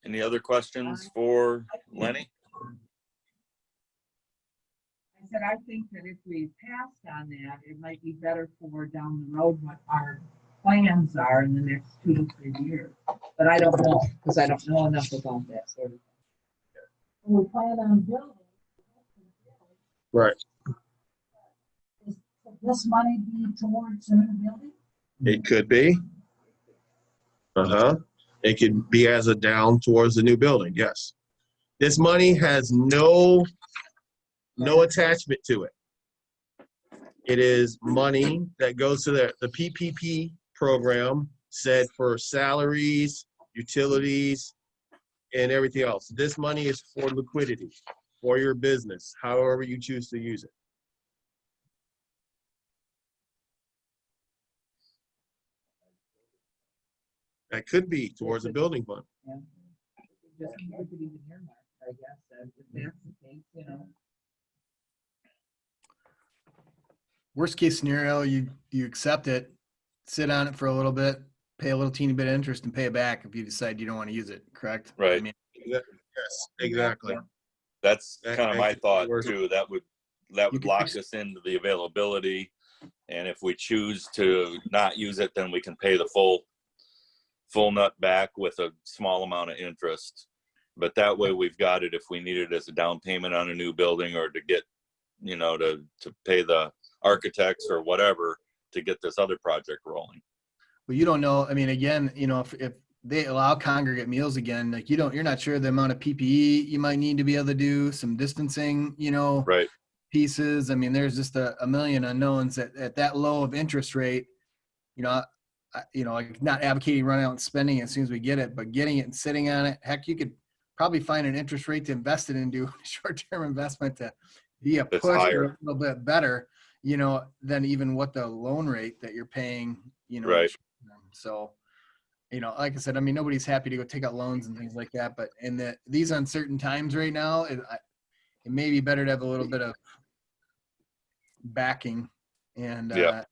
Any other questions for Lenny? I said, I think that if we passed on that, it might be better for down the road what our plans are in the next 2 to 3 years. But I don't know, because I don't know enough about that sort of thing. We plan on building. Right. Is this money be towards the new building? It could be. It could be as a down towards the new building. Yes. This money has no attachment to it. It is money that goes to the PPP program said for salaries, utilities, and everything else. This money is for liquidity, for your business, however you choose to use it. That could be towards a building fund. Yeah. Just keep it even earmarked, I guess, if that's the case, you know. Worst case scenario, you accept it, sit on it for a little bit, pay a little teeny bit of interest and pay it back if you decide you don't want to use it, correct? Right. I mean, Yes, exactly. That's That- kind of my that thought works. too. That would could lock fix- us into the availability. And if we choose to not use it, then we can pay the full nut back with a small amount of interest. But that way we've got it if we need it as a down payment on a new building or to get, you know, to pay the architects or whatever to get this other project rolling. well, you don't know. I mean, again, you know, if they allow congregate meals again, like you're not sure the amount of PPE you might need to be able to do, some distancing, you know, Right. pieces. I mean, there's just a million unknowns at that low of interest rate. You know, like not advocating running out and spending it as soon as we get it, but getting it and sitting on it. Heck, you could probably find an interest rate to invest it into short-term investment to be a That's push higher. or a little bit better, you know, than even what the loan rate that you're paying, you know. Right. So, you know, like I said, I mean, nobody's happy to go take out loans and things like that, but in these uncertain times right now, it may be better to have a little bit of backing and Yeah.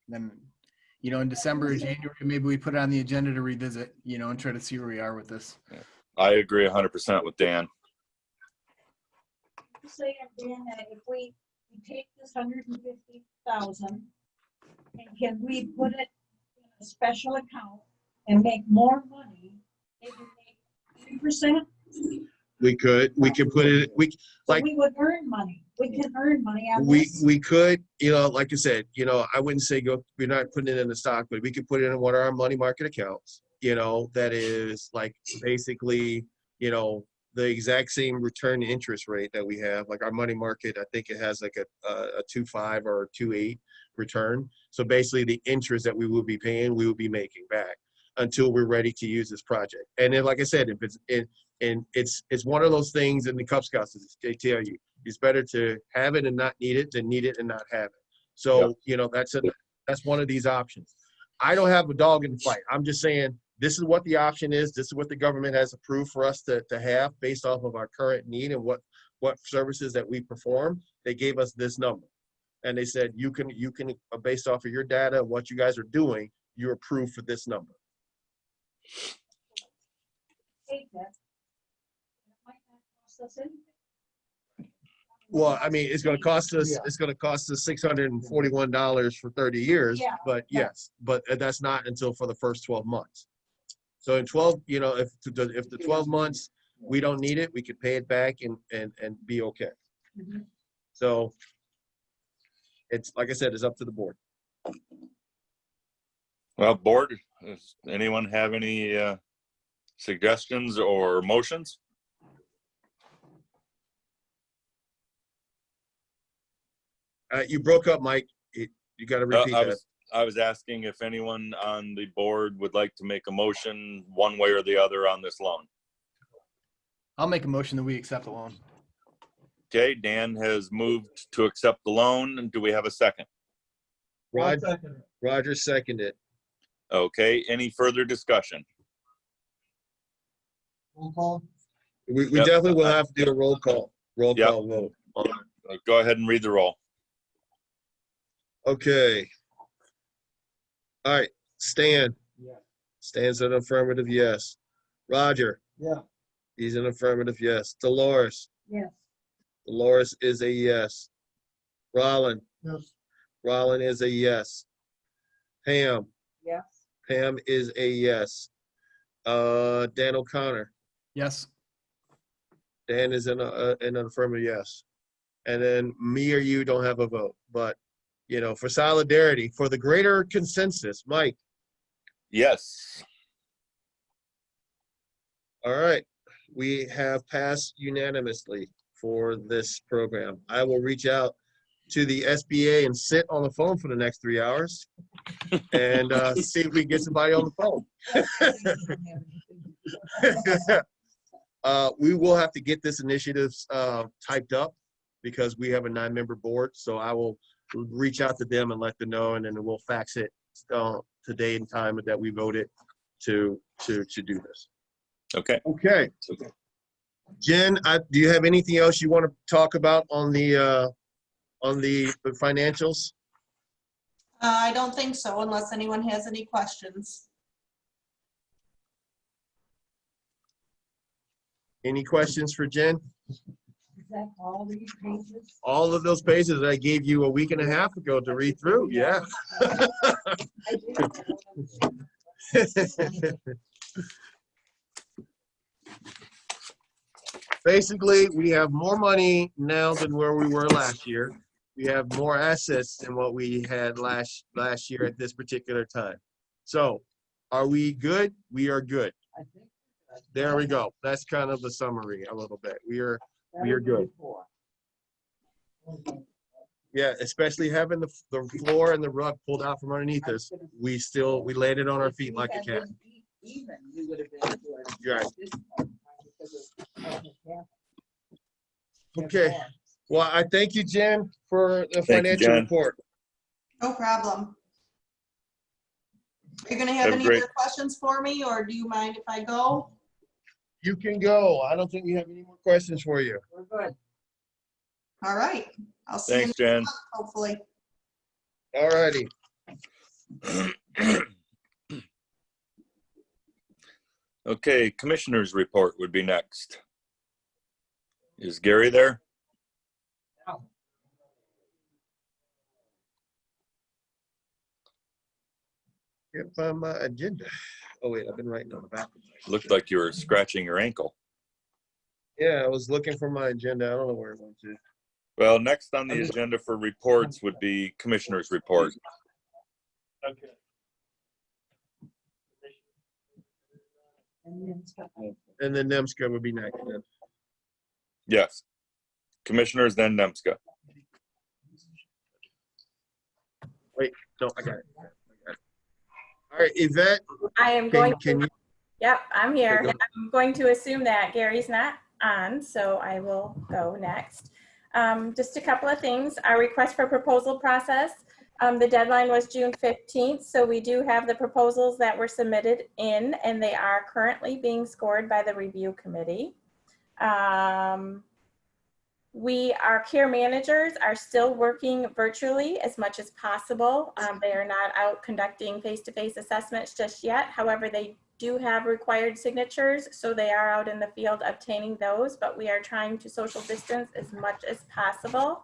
then, you know, in December or January, maybe we put it on the agenda to revisit, you know, and try to see where we are with this. I agree 100% with Dan. Say, Dan, that if we take this 150,000, and can we put it in a special account and make more money, maybe make 3%? We could put it, So like, we would earn money. We can earn money on we this. could, you know, like I said, you know, I wouldn't say we're not putting it in the stock, but we could put it in one of our money market accounts, you know, that is like basically, you know, the exact same return interest rate that we have. Like our money market, I think it has like a 2.5 or 2.8 return. So basically the interest that we will be paying, we will be making back until we're ready to use this project. And then, like I said, if it's one of those things in the Cub Scouts, they tell you, it's better to have it and not need it than need it and not have it. So, Yep. you know, that's one of these options. I don't have a dog in the fight. I'm just saying, this is what the option is. This is what the government has approved for us to have based off of our current need and what services that we perform. They gave us this number. And they said, you can, based off of your data and what you guys are doing, you're approved for this number. Take that. It might not cost us anything. Well, I mean, it's going to cost us $641 for 30 years, Yeah. but yes, but that's not until for the first 12 months. So in 12, you know, if the 12 months we don't need it, we could pay it back and be okay. Mhm. So it's, like I said, it's up to the board. Well, board, does anyone have any suggestions or motions? You broke up, Mike. You got to repeat that. I was asking if anyone on the board would like to make a motion one way or the other on this loan. I'll make a motion that we accept the loan. Okay, Dan has moved to accept the loan. Do we have a second? Roger seconded. Okay, any further discussion? Roll call. We Yep. definitely will have to do a roll call Yep. vote. Go ahead and read the roll. Okay. All right, Stan. Yeah. Stan's an affirmative yes. Roger. Yeah. He's an affirmative yes. Dolores. Yes. Dolores is a yes. Rollin. Yes. Rollin is a yes. Pam. Yes. Pam is a yes. Dan O'Connor. Yes. Dan is an affirmative yes. And then me or you don't have a vote, but you know, for solidarity, for the greater consensus, Mike. Yes. All right, we have passed unanimously for this program. I will reach out to the SBA and sit on the phone for the next 3 hours and see if we can get somebody on the phone. We will have to get this initiative typed up because we have a 9-member board. So I will reach out to them and let them know, and then we'll fax it to date and time that we voted to do this. Okay. Okay. Jen, do you have anything else you want to talk about on the financials? I don't think so, unless anyone has any questions. Any questions for Jen? Is that all these pages? All of those pages that I gave you a week and a half ago to read through, yeah. I do. Basically, we have more money now than where we were last year. We have more assets than what we had last year at this particular time. So, are we good? We are good. I think. There we go. That's kind of the summary a little bit. We are good. Yeah, especially having the floor and the rug pulled out from underneath us. We landed on our feet like a cat. Even, you would have been good. You're right. This part, because of what Okay. Well, I thank you, Jen, for the Thank you, financial Jen. report. No problem. Are you gonna have Have a any great- other questions for me, or do you mind if I go? You can go. I don't think we have any more questions for you. We're good. All right. I'll see you Thanks, next Jen. month, hopefully. All righty. Okay, commissioners report would be next. Is Gary there? Can't find my agenda. Oh wait, I've been writing on the back. Looked like you were scratching your ankle. Yeah, I was looking for my agenda. I don't know where it went to. Well, next on the agenda for reports would be commissioners report. Okay. And then NEMSCO would be next then. Yes. Commissioners, then NEMSCA. Wait, no, I got it. All right, Yvette, I am going, can you? yep, I'm here. Okay, go. I'm going to assume that Gary's not on, so I will go next. Just a couple of things. Our request for proposal process. The deadline was June 15th, so we do have the proposals that were submitted in, and they are currently being scored by the review committee. Our care managers are still working virtually as much as possible. They are not out conducting face-to-face assessments just yet. However, they do have required signatures, so they are out in the field obtaining those, but we are trying to social distance as much as possible.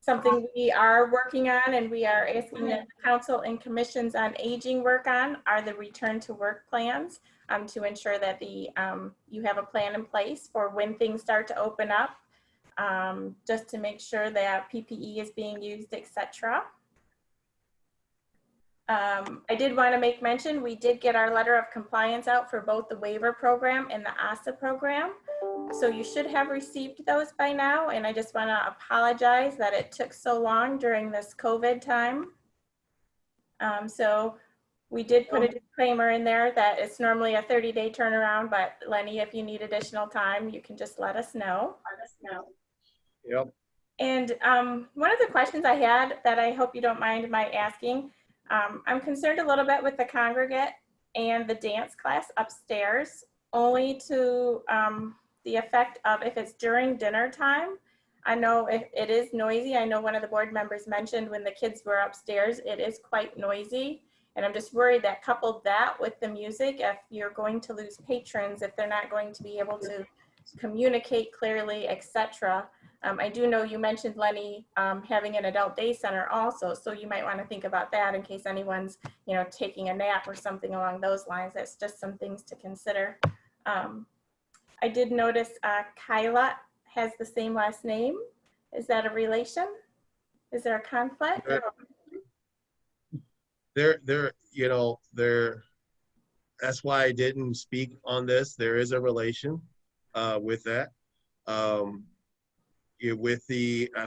Something we are working on and we are asking that the council and commissions on aging work on are the return to work plans to ensure that you have a plan in place for when things start to open up, just to make sure that PPE is being used, etc. I did want to make mention, we did get our letter of compliance out for both the waiver program and the ASA program. So you should have received those by now. And I just want to apologize that it took so long during this COVID time. So we did put a disclaimer in there that it's normally a 30-day turnaround, but Lenny, if you need additional time, you can just let us know. Yep. And one of the questions I had that I hope you don't mind my asking, I'm concerned a little bit with the congregate and the dance class upstairs, only to the effect of if it's during dinner time. I know if it is noisy. I know one of the board members mentioned when the kids were upstairs, it is quite noisy. And I'm just worried that coupled that with the music, if you're going to lose patrons, if they're not going to be able to communicate clearly, etc. I do know you mentioned, Lenny, having an adult day center also, so you might want to think about that in case anyone's, taking a nap or something along those lines. That's just some things to consider. I did notice Kyla has the same last name. Is that a relation? Is there a conflict? That's why I didn't speak on this. There is a relation with that. As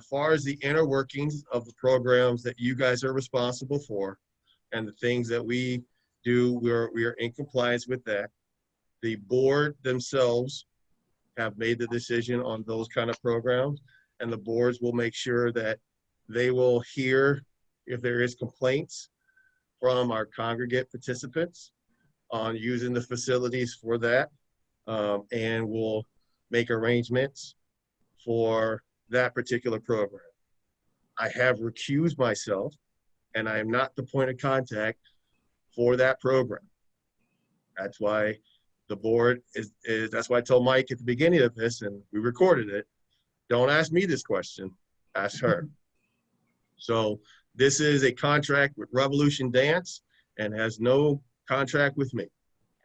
far as the inner workings of the programs that you guys are responsible for and the things that we do, we are in compliance with that. The board themselves have made the decision on those kind of programs, and the boards will make sure that they will hear if there is complaints from our congregate participants on using the facilities for that, and will make arrangements for that particular program. I have recused myself, and I am not the point of contact for that program. That's why the board that's why I told Mike at the beginning of this, and we recorded it, don't ask me this question, ask her. So this is a contract with Revolution Dance and has no contract with me.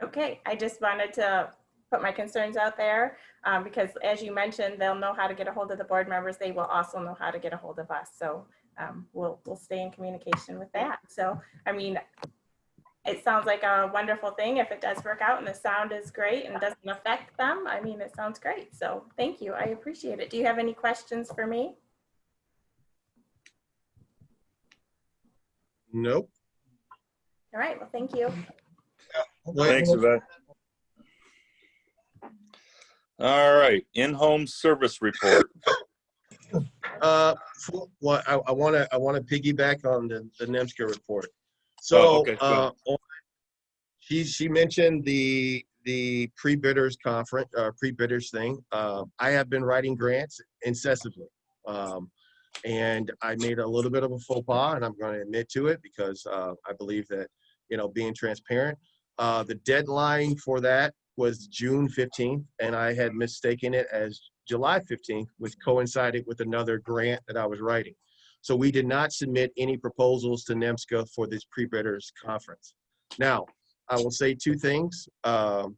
Okay, I just wanted to put my concerns out there because as you mentioned, they'll know how to get a hold of the board members. They will also know how to get a hold of us. So we'll stay in communication with that. So, I mean, it sounds like a wonderful thing if it does work out and the sound is great and doesn't affect them. I mean, it sounds great. So thank you. I appreciate it. Do you have any questions for me? Nope. All right. Well, thank you. Thanks, Yvette. All right, in-home service report. I want to piggyback on the NEMSCA report. So Okay, she mentioned the pre-bidders conference, pre-bidders thing. I have been writing grants incessantly, and I made a little bit of a faux pas, and I'm going to admit to it because I believe that being transparent. The deadline for that was June 15th, and I had mistaken it as July 15th, which coincided with another grant that I was writing. So we did not submit any proposals to NEMSCA for this pre-bidders conference. Now, I will say two things. I'm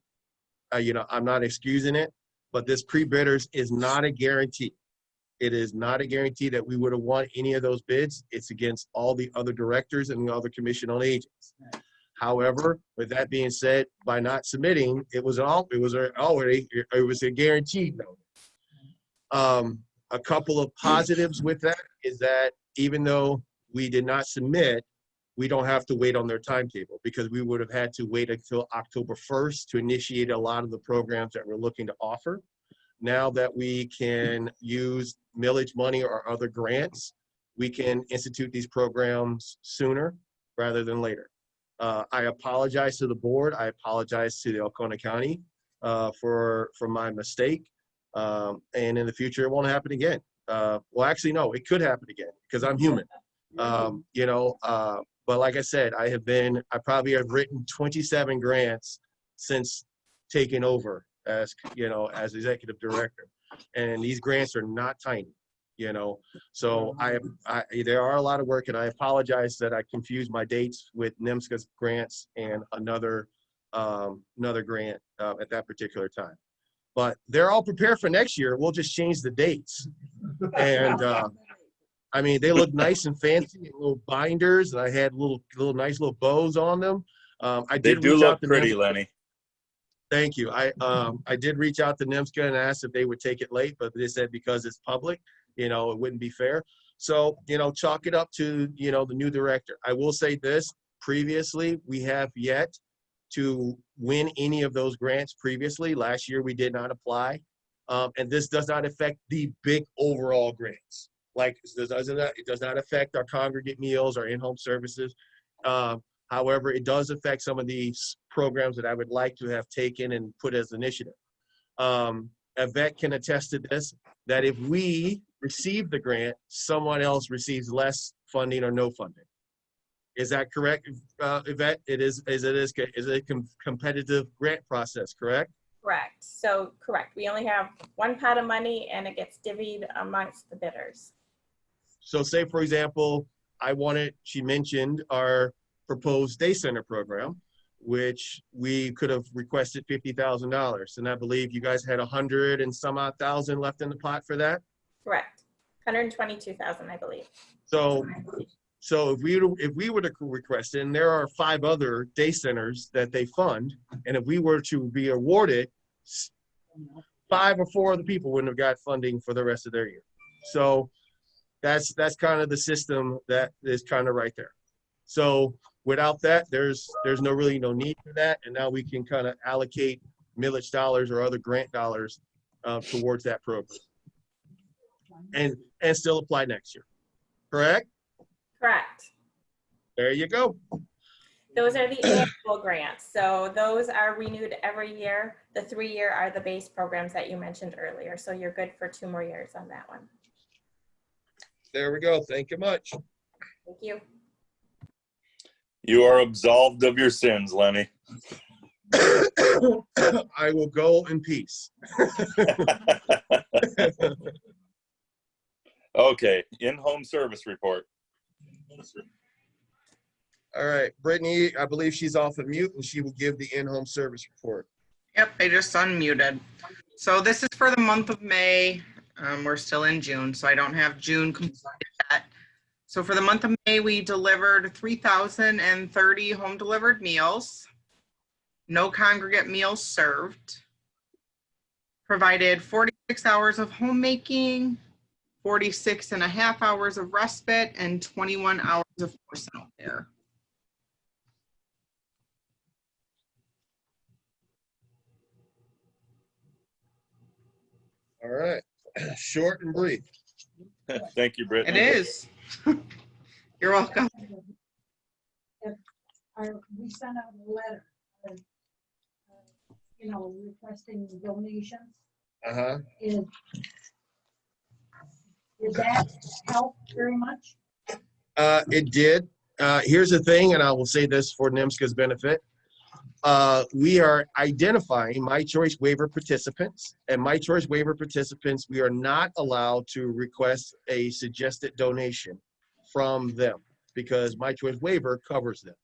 not excusing it, but this pre-bidders is not a guarantee. It is not a guarantee that we would have won any of those bids. It's against all the other directors and the other commission on agents. However, with that being said, by not submitting, it was a guaranteed no. A couple of positives with that is that even though we did not submit, we don't have to wait on their timetable because we would have had to wait until October 1st to initiate a lot of the programs that we're looking to offer. Now that we can use millage money or other grants, we can institute these programs sooner rather than later. I apologize to the board. I apologize to the Alcona County for my mistake. And in the future, it won't happen again. Well, actually, no, it could happen again because I'm human. But like I said, I probably have written 27 grants since taking over as executive director. And these grants are not tiny. So there are a lot of work, and I apologize that I confused my dates with NEMSCA's grants and another grant at that particular time. But they're all prepared for next year. We'll just change the dates. And I mean, they look nice and fancy, and little binders, and I had little nice little bows on them. They do look pretty, Lenny. Thank you. I did reach out to NEMSCA and asked if they would take it late, but they said because it's public, it wouldn't be fair. So, chalk it up to, the new director. I will say this, previously, we have yet to win any of those grants previously. Last year, we did not apply. And this does not affect the big overall grants. Like, it does not affect our Congregate Meals, our in-home services. However, it does affect some of these programs that I would like to have taken and put as initiative. Yvette can attest to this, that if we receive the grant, someone else receives less funding or no funding. Is that correct, Yvette? It is a competitive grant process, correct? Correct. So correct. We only have one pot of money and it gets divvied amongst the bidders. So say, for example, she mentioned our proposed day center program, which we could have requested $50,000. And I believe you guys had 100 and some odd thousand left in the pot for that? Correct. 122,000, I believe. So if we were to request it, and there are 5 other day centers that they fund, and if we were to be awarded, 5 or 4 other people wouldn't have got funding for the rest of their year. So that's kind of the system that is kind of right there. So without that, there's really no need for that, and now we can kind of allocate millage dollars or other grant dollars towards that program, and still apply next year. Correct? Correct. There you go. Those are the annual grants. So those are renewed every year. The 3-year are the base programs that you mentioned earlier. So you're good for 2 more years on that one. There we go. Thank you much. Thank you. You are absolved of your sins, Lenny. I will go in peace. Okay, in-home service report. All right, Brittany, I believe she's off of mute, and she will give the in-home service report. Yep, I just unmuted. So this is for the month of May. We're still in June, so I don't have June completed yet. So for the month of May, we delivered 3,030 home delivered meals. No congregate meals served. Provided 46 hours of homemaking, 46 and a half hours of respite, and 21 hours of personal care. All right, short and brief. Thank you, Brittany. It is. You're welcome. We sent out a letter, requesting donations. Uh-huh. Did that help very much? It did. Here's the thing, and I will say this for NIMSCA's benefit. We are identifying My Choice Waiver participants, and My Choice Waiver participants, we are not allowed to request a suggested donation from them because My Choice Waiver covers them.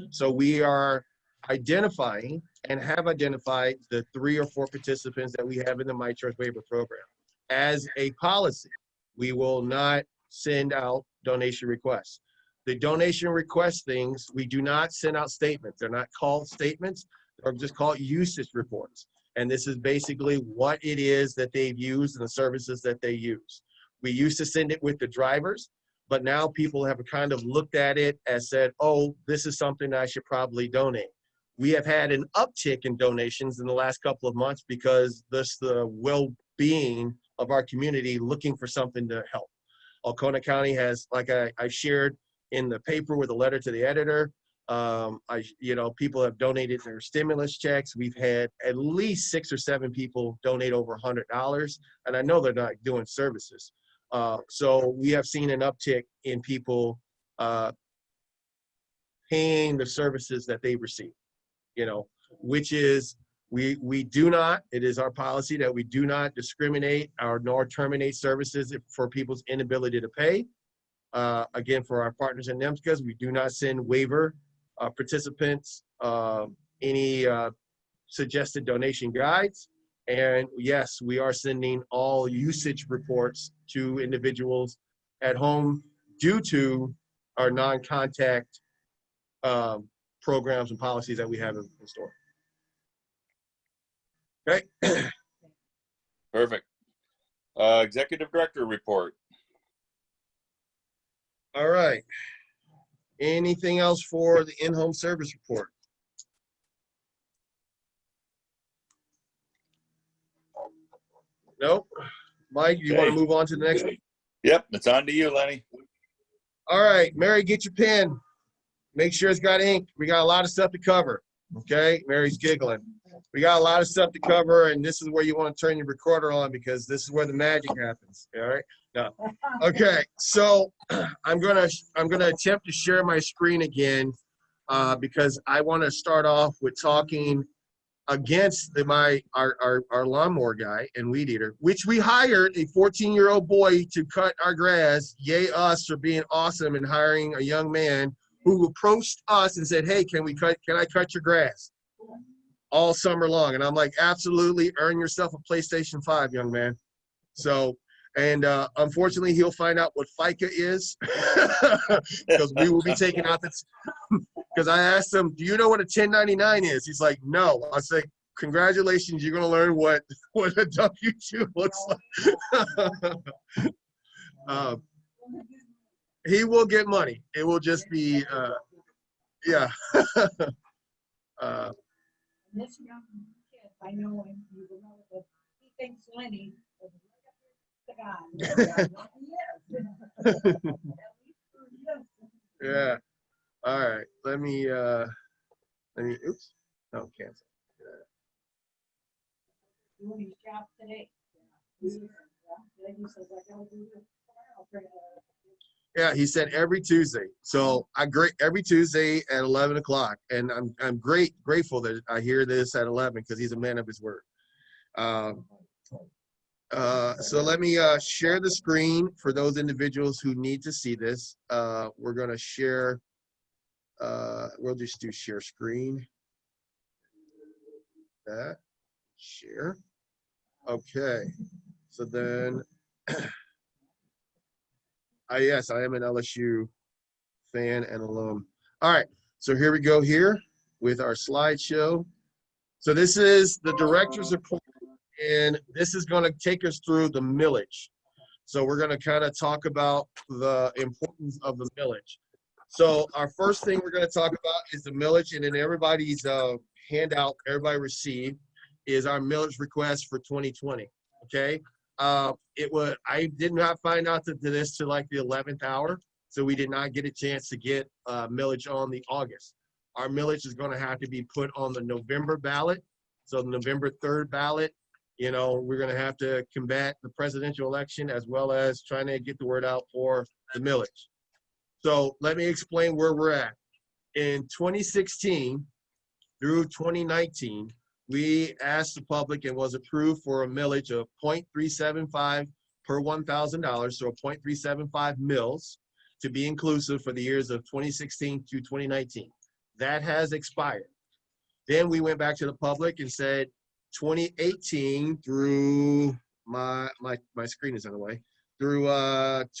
So we are identifying and have identified the 3 or 4 participants that we have in the My Choice Waiver program. As a policy, we will not send out donation requests. The donation request things, we do not send out statements. They're not called statements, or just called usage reports. And this is basically what it is that they've used and the services that they use. We used to send it with the drivers, but now people have kind of looked at it and said, oh, this is something I should probably donate. We have had an uptick in donations in the last couple of months because this the well-being of our community looking for something to help. Alcona County has, like I shared in the paper with a letter to the editor, people have donated their stimulus checks. We've had at least 6 or 7 people donate over $100, and I know they're not doing services. So we have seen an uptick in people paying the services that they receive, which is, we do not, it is our policy that we do not discriminate nor terminate services for people's inability to pay. Again, for our partners in NIMSCAs, we do not send waiver participants any suggested donation guides. And yes, we are sending all usage reports to individuals at home due to our non-contact programs and policies that we have in store. Okay. Perfect. Executive Director report. All right. Anything else for the in-home service report? Nope. Mike, you want to move on to the next one? Yep, it's on to you, Lenny. All right, Mary, get your pen. make sure it's got ink. We got a lot of stuff to cover. Okay, Mary's giggling. We got a lot of stuff to cover, and this is where you want to turn your recorder on because this is where the magic happens. All right. No. Okay. So I'm gonna attempt to share my screen again because I want to start off with talking against our lawnmower guy and weed eater, which we hired a 14-year-old boy to cut our grass. Yay us for being awesome and hiring a young man who approached us and said, "Hey, can I cut your grass?" All summer long. And I'm like, absolutely, earn yourself a PlayStation 5, young man. So, and unfortunately, he'll find out what FICA is because we will be taking out this. Because I asked him, "Do you know what a 1099 is?" He's like, "No." I say, "Congratulations, you're going to learn what a W-2 looks like." He will get money. It will just be, yeah. This young kid, I know him, you know that he thinks Lenny is the guy. Yeah. All right. Let me, oops. No, cancel. Doing his job today. He says, I gotta do this tomorrow. Yeah, he said every Tuesday. So every Tuesday at 11 o'clock. And I'm grateful that I hear this at 11 because he's a man of his word. So let me share the screen for those individuals who need to see this. We're going to share, we'll just do share screen. That, share. Okay, so then, yes, I am an LSU fan and alum. All right, so here we go here with our slideshow. So this is the director's report. And this is going to take us through the millage. So we're going to kind of talk about the importance of the millage. So our first thing we're going to talk about is the millage, and in everybody's handout, everybody received, is our millage request for 2020. Okay, I did not find out to this till like the 11th hour, so we did not get a chance to get millage on the August. Our millage is going to have to be put on the November ballot. So the November 3rd ballot. You know, we're going to have to combat the presidential election as well as trying to get the word out for the millage. So let me explain where we're at. In 2016 through 2019, we asked the public and was approved for a millage of 0.375 per $1,000, so 0.375 mills to be inclusive for the years of 2016 to 2019. That has expired. Then we went back to the public and said, 2018 through my screen is in the way, through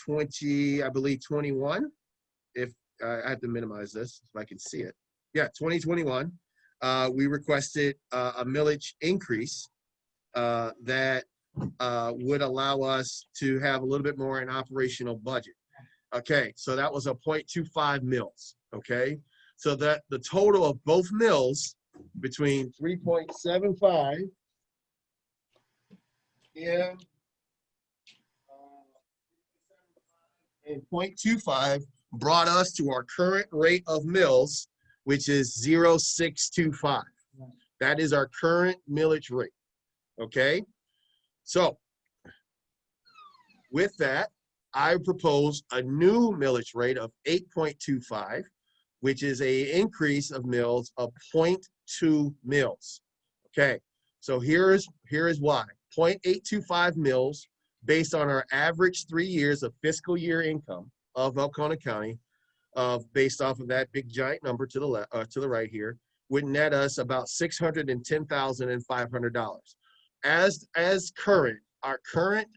21, if I have to minimize this if I can see it. Yeah, 2021, we requested a millage increase that would allow us to have a little bit more in operational budget. Okay, so that was a 0.25 mills. Okay, so that the total of both mills between 3.75 and 0.25 brought us to our current rate of mills, which is 0.625. That is our current millage rate. Okay, so with that, I propose a new millage rate of 8.25, which is an increase of mills of 0.2 mills. Okay, so here is why. 0.825 mills based on our average 3 years of fiscal year income of Elkona County, based off of that big giant number to the right here, would net us about $610,500. As current, our current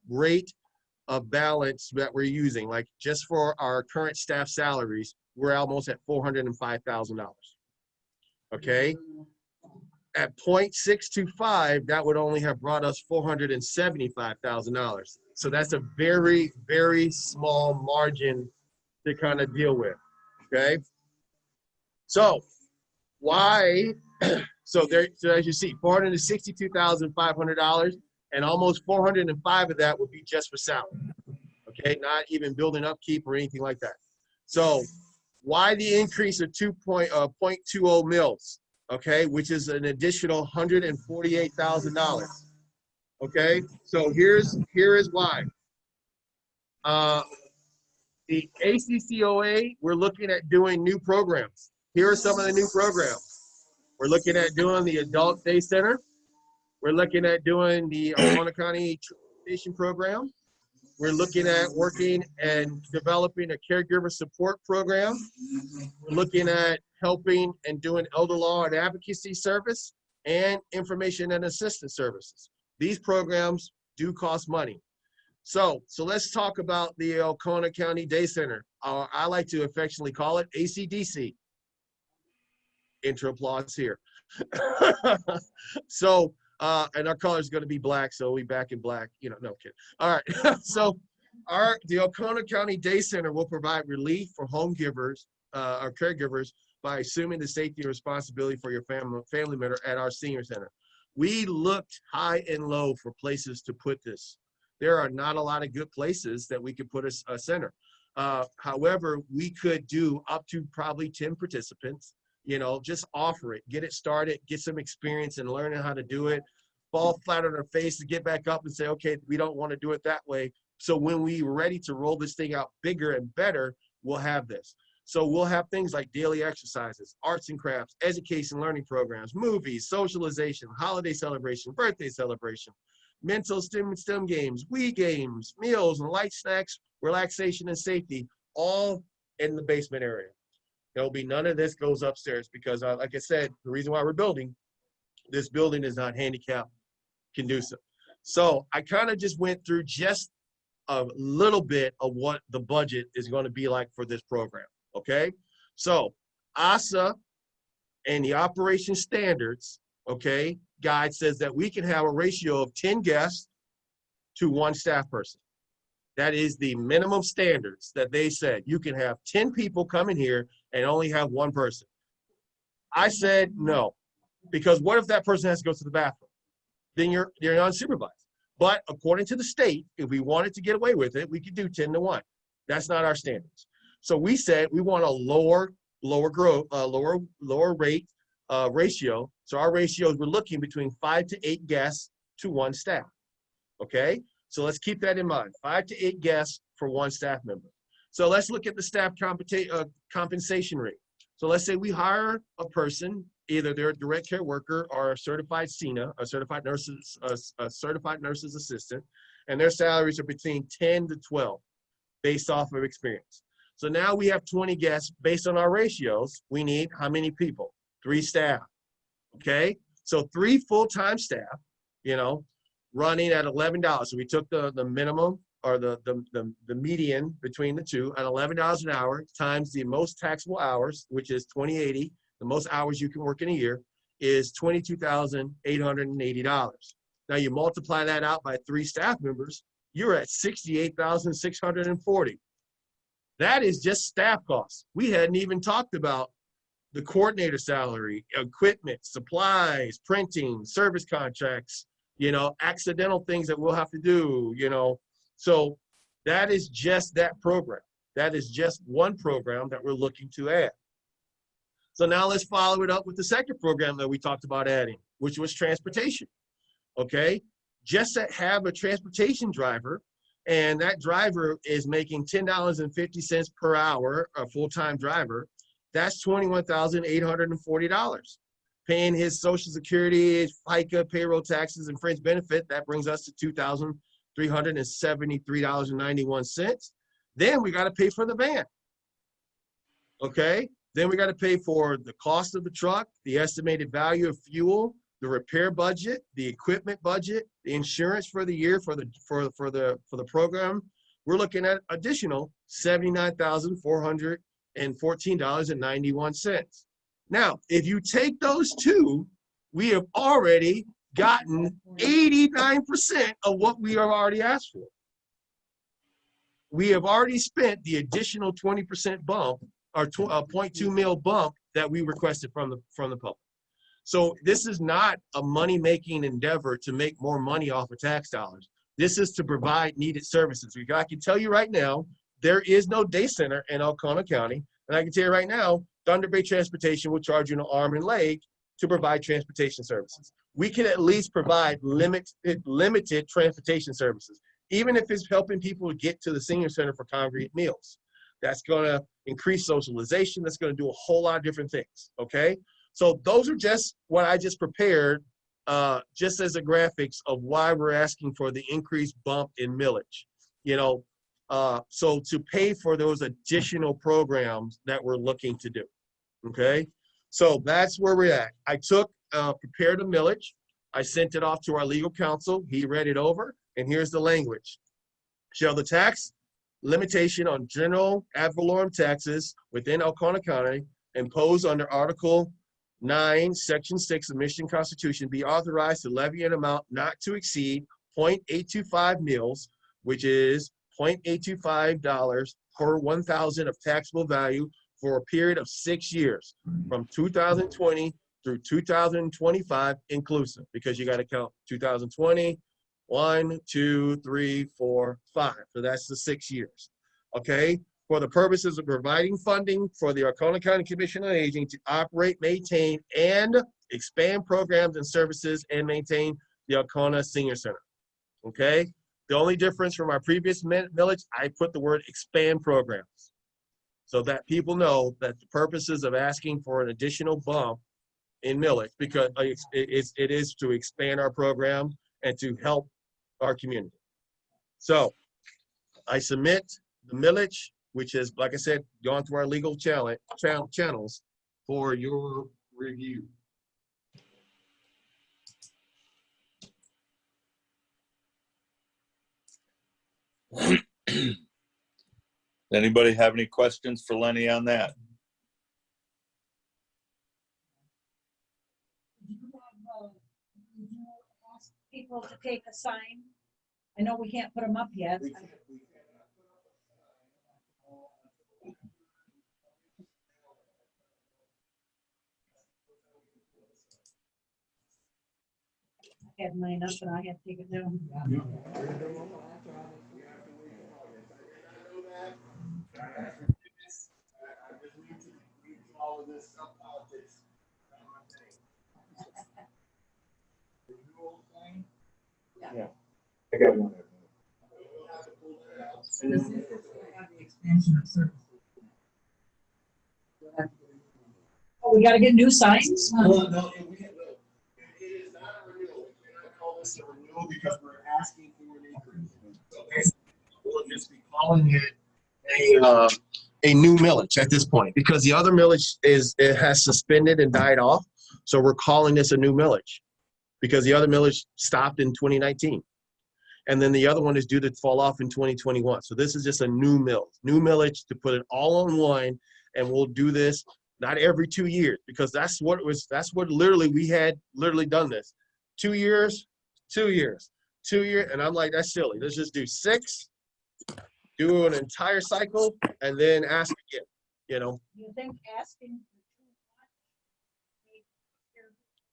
rate of balance that we're using, like just for our current staff salaries, we're almost at $405,000. Okay, at 0.625, that would only have brought us $475,000. So that's a very, very small margin to kind of deal with. Okay, so why? So as you see, $462,500, and almost 405 of that would be just for salary. Okay, not even building upkeep or anything like that. So why the increase of 2.20 mils? Okay, which is an additional $148,000. Okay, so here is why. The ACCOA, we're looking at doing new programs. Here are some of the new programs. We're looking at doing the Adult Day Center. We're looking at doing the Oconee County Transportation Program. We're looking at working and developing a caregiver support program. We're looking at helping and doing elder law and advocacy service and information and assistance services. These programs do cost money. So let's talk about the Oconee County Day Center. I like to affectionately call it ACDC. Intro applause here. So, and our color is going to be black, so we back in black. You know, no kidding. All right. So, the Oconee County Day Center will provide relief for home givers or caregivers by assuming the safety and responsibility for your family member at our senior center. We looked high and low for places to put this. There are not a lot of good places that we could put a center. However, we could do up to probably 10 participants, you know, just offer it, get it started, get some experience in learning how to do it, fall flat on our face to get back up and say, okay, we don't want to do it that way. So when we're ready to roll this thing out bigger and better, we'll have this. So we'll have things like daily exercises, arts and crafts, education, learning programs, movies, socialization, holiday celebration, birthday celebration, mental STEM games, Wii games, meals and light snacks, relaxation and safety, all in the basement area. There'll be none of this goes upstairs because, like I said, the reason why we're building, this building is not handicap conducive. So I kind of just went through just a little bit of what the budget is going to be like for this program, okay? So ASA and the operation standards, okay, guide says that we can have a ratio of 10 guests to 1 staff person. That is the minimum standards that they said. You can have 10 people come in here and only have 1 person. I said no, because what if that person has to go to the bathroom? Then you're unsupervised. But according to the state, if we wanted to get away with it, we could do 10 to 1. That's not our standards. So we said we want a lower rate ratio. So our ratios, we're looking between 5 to 8 guests to 1 staff. Okay, so let's keep that in mind. 5 to 8 guests for 1 staff member. So let's look at the staff compensation rate. So let's say we hire a person, either they're a direct care worker or a certified CNA, a certified nurse's assistant, and their salaries are between 10 to 12 based off of experience. So now we have 20 guests. Based on our ratios, we need how many people? 3 staff, okay? So 3 full-time staff, you know, running at $11. So we took the minimum or the median between the two at $11 an hour times the most taxable hours, which is 2080. The most hours you can work in a year is $22,880. Now you multiply that out by 3 staff members, you're at $68,640. That is just staff costs. We hadn't even talked about the coordinator salary, equipment, supplies, printing, service contracts, you know, accidental things that we'll have to do, you know. So that is just that program. That is just one program that we're looking to add. So now let's follow it up with the second program that we talked about adding, which was transportation, okay? Just to have a transportation driver, and that driver is making $10.50 per hour, a full-time driver, that's $21,840. Paying his Social Security, his FICA, payroll taxes, and fringe benefit, that brings us to $2,373.91. Then we got to pay for the van, okay? Then we got to pay for the cost of the truck, the estimated value of fuel, the repair budget, the equipment budget, the insurance for the year for the program. We're looking at additional $79,414.91. Now, if you take those two, we have already gotten 89% of what we have already asked for. We have already spent the additional 20% bump or 0.2 mil bump that we requested from the public. So this is not a money-making endeavor to make more money off of tax dollars. This is to provide needed services. I can tell you right now, there is no day center in Alcona County. And I can tell you right now, Thunder Bay Transportation will charge you an arm and leg to provide transportation services. We can at least provide limited transportation services, even if it's helping people get to the senior center for Congregate Meals. That's gonna increase socialization. That's gonna do a whole lot of different things, okay? So those are just what I just prepared, just as a graphics of why we're asking for the increased bump in millage. You know, so to pay for those additional programs that we're looking to do, okay? So that's where we're at. I prepared a millage. I sent it off to our legal counsel. He read it over, and here's the language. Shall the tax limitation on general ad valorem taxes within Alcona County imposed under Article 9, Section 6 of Michigan Constitution be authorized to levy an amount not to exceed 0.825 mils, which is $0.825 per 1,000 of taxable value for a period of 6 years, from 2020 through 2025 inclusive, because you got to count 2020, 1, 2, 3, 4, 5. So that's the 6 years. Okay. For the purposes of providing funding for the Alcona County Commission on Aging to operate, maintain, and expand programs and services and maintain the Alcona Senior Center. Okay. The only difference from our previous millage, I put the word expand programs, so that people know that the purposes of asking for an additional bump in millage, because it is to expand our program and to help our community. So I submit the millage, which is, like I said, gone through our legal channels for your review. Anybody have any questions for Lenny on that? Did you ask people to take a sign? I know we can't put them up yet. I had mine up and I had to take it down. Yeah. I got one. And this is the expansion of services. Oh, we gotta get new signs? No, it is not a renewal. We cannot call this a renewal because we're asking for an increase. Okay, so we'll just be calling it a new millage at this point, because the other millage has suspended and died off. So we're calling this a new millage because the other millage stopped in 2019. And then the other one is due to fall off in 2021. So this is just a new millage to put it all on one, and we'll do this not every 2 years, because that's what literally we had done this. 2 years, 2 years, 2 years. And I'm like, that's silly. Let's just do 6, do an entire cycle, and then ask again, you know? You think asking for too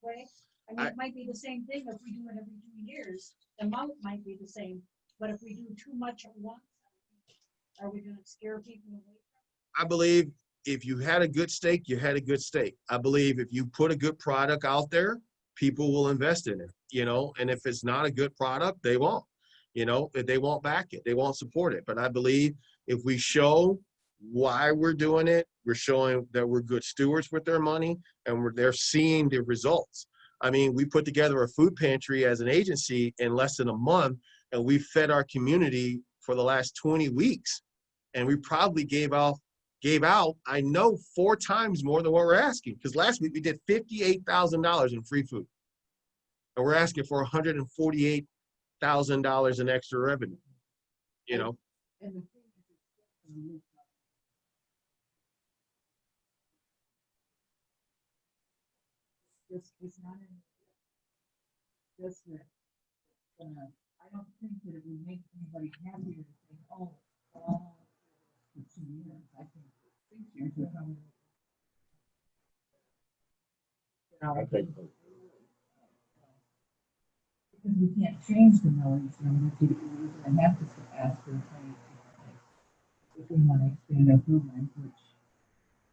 much way? I mean, it might be the same thing if we do it every 2 years. The amount might be the same, but if we do too much at once, are we gonna scare people away? I believe if you had a good steak, you had a good steak. I believe if you put a good product out there, people will invest in it, you know? And if it's not a good product, they won't, you know? They won't back it, they won't support it. But I believe if we show why we're doing it, we're showing that we're good stewards with their money, and they're seeing the results. I mean, we put together a food pantry as an agency in less than a month, and we fed our community for the last 20 weeks. And we probably gave out, I know, 4 times more than what we're asking. Because last week we did $58,000 in free food. And we're asking for $148,000 in extra revenue, you know? It's not in this that I don't think that it would make anybody happier to think, oh, for 2 years. I think 6 years would come. Because we can't change the millage number, we're gonna have to ask for a 22. we want to expand improvement, which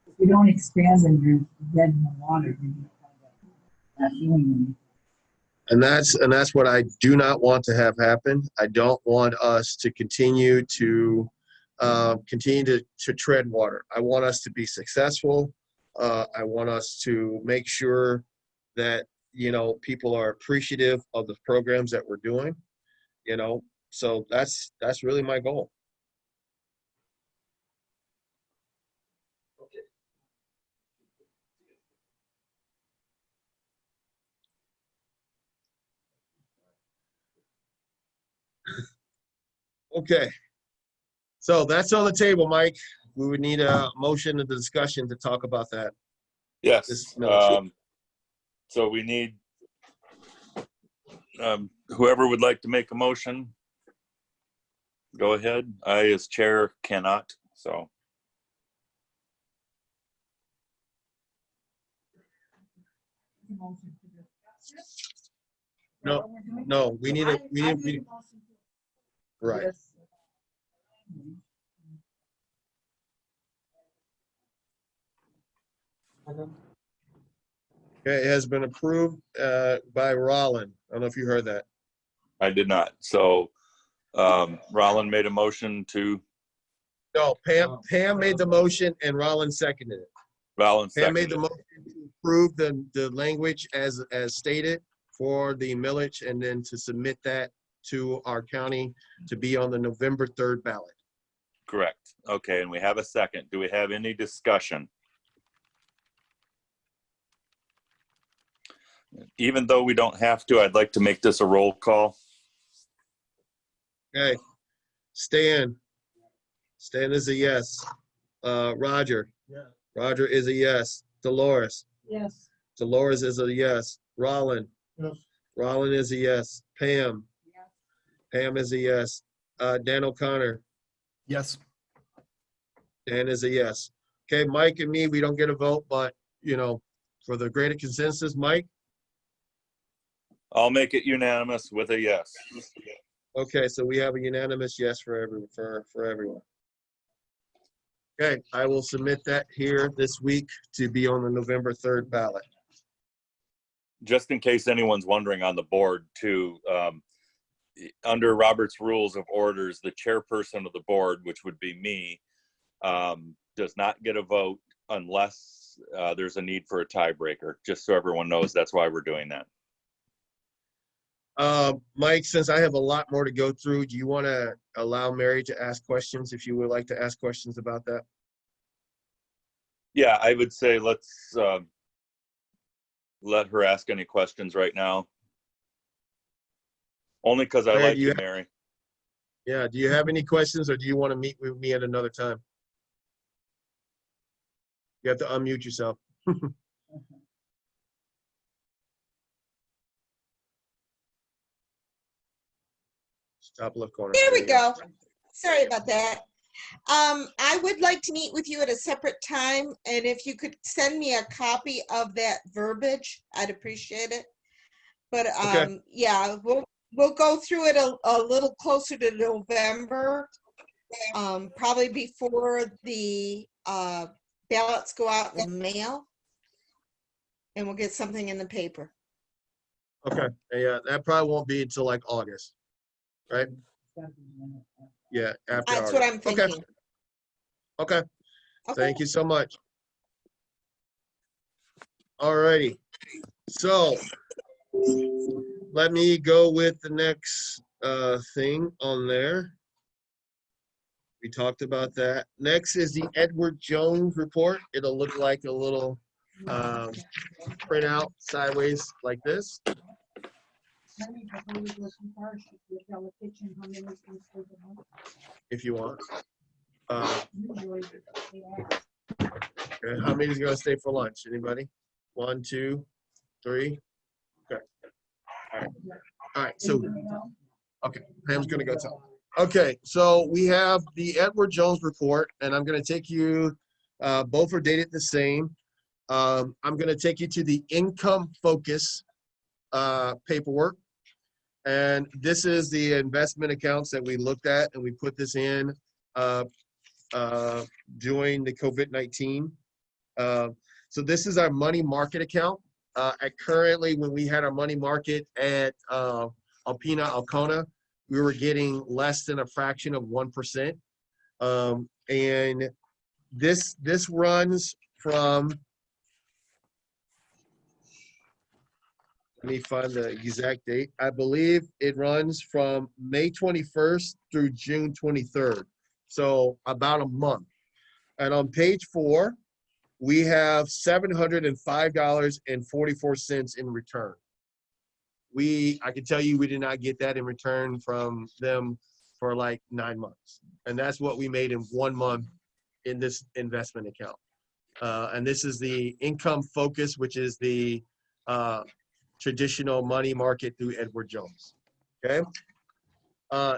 if we don't expand, then you're dead in the water. You're just kind of not doing anything. And that's what I do not want to have happen. I don't want us to continue to tread water. I want us to be successful. I want us to make sure that, you know, people are appreciative of the programs that we're doing, you know, so that's really my goal. Okay, so that's on the table, Mike. We would need a motion and a discussion to talk about that. Yes. This millage. So we need whoever would like to make a motion. Go ahead. I, as chair, cannot. So No, we need right. Okay, it has been approved by Rollin. I don't know if you heard that. I did not. So Roland made a motion to. No, Pam made the motion and Rollin seconded it. Roland Pam made seconded. the motion to approve the language as stated for the millage, and then to submit that to our county to be on the November 3rd ballot. Correct. Okay, and we have a second. Do we have any discussion? Even though we don't have to, I'd like to make this a roll call. Okay, Stan is a yes. Roger. Yeah. Roger is a yes. Dolores. Yes. Dolores is a yes. Rollin. Yes. Rollin is a yes. Pam. Yes. Pam is a yes. Dan O'Connor. Yes. Dan is a yes. Okay, Mike and me, we don't get a vote, but, you know, for the greater consensus, Mike? I'll make it unanimous with a yes. Okay, so we have a unanimous yes for everyone. Okay, I will submit that here this week to be on the November 3rd ballot. Just in case anyone's wondering on the board too, under Robert's Rules of Orders, the chairperson of the board, which would be me, does not get a vote unless there's a need for a tiebreaker, just so everyone knows that's why we're doing that. Mike, since I have a lot more to go through, do you want to allow Mary to ask questions if you would like to ask questions about that? Yeah, I would say let's let her ask any questions right now. Only because I Mary, like you, Mary. Yeah, do you have any questions, or do you want to meet with me at another time? You have to unmute yourself. Top left corner. There we go. Sorry about that. I would like to meet with you at a separate time, and if you could send me a copy of that verbiage, I'd appreciate it. But Okay. yeah, we'll go through it a little closer to November, probably before the ballots go out in the mail, and we'll get something in the paper. Okay, yeah, that probably won't be until like August, right? Yeah, after That's what I'm August. thinking. Okay, Okay. thank you so much. All righty, so let me go with the next thing on there. We talked about that. Next is the Edward Jones report. It'll look like a little printout sideways like this. If you want. Okay, how many is gonna stay for lunch? Anybody? 1, 2, 3. Okay. All right. So, okay, Pam's gonna go tell. Okay, so we have the Edward Jones report, and I'm gonna take you. Both are dated the same. I'm gonna take you to the income focus paperwork. And this is the investment accounts that we looked at, and we put this in during the COVID-19. So this is our money market account. Currently, when we had our money market at Alpena, Alcona, we were getting less than a fraction of 1%. And this runs from, let me find the exact date. I believe it runs from May 21st through June 23rd. So about a month. And on page 4, we have $705.44 in return. I can tell you we did not get that in return from them for like 9 months. And that's what we made in 1 month in this investment account. And this is the income focus, which is the traditional money market through Edward Jones. Okay.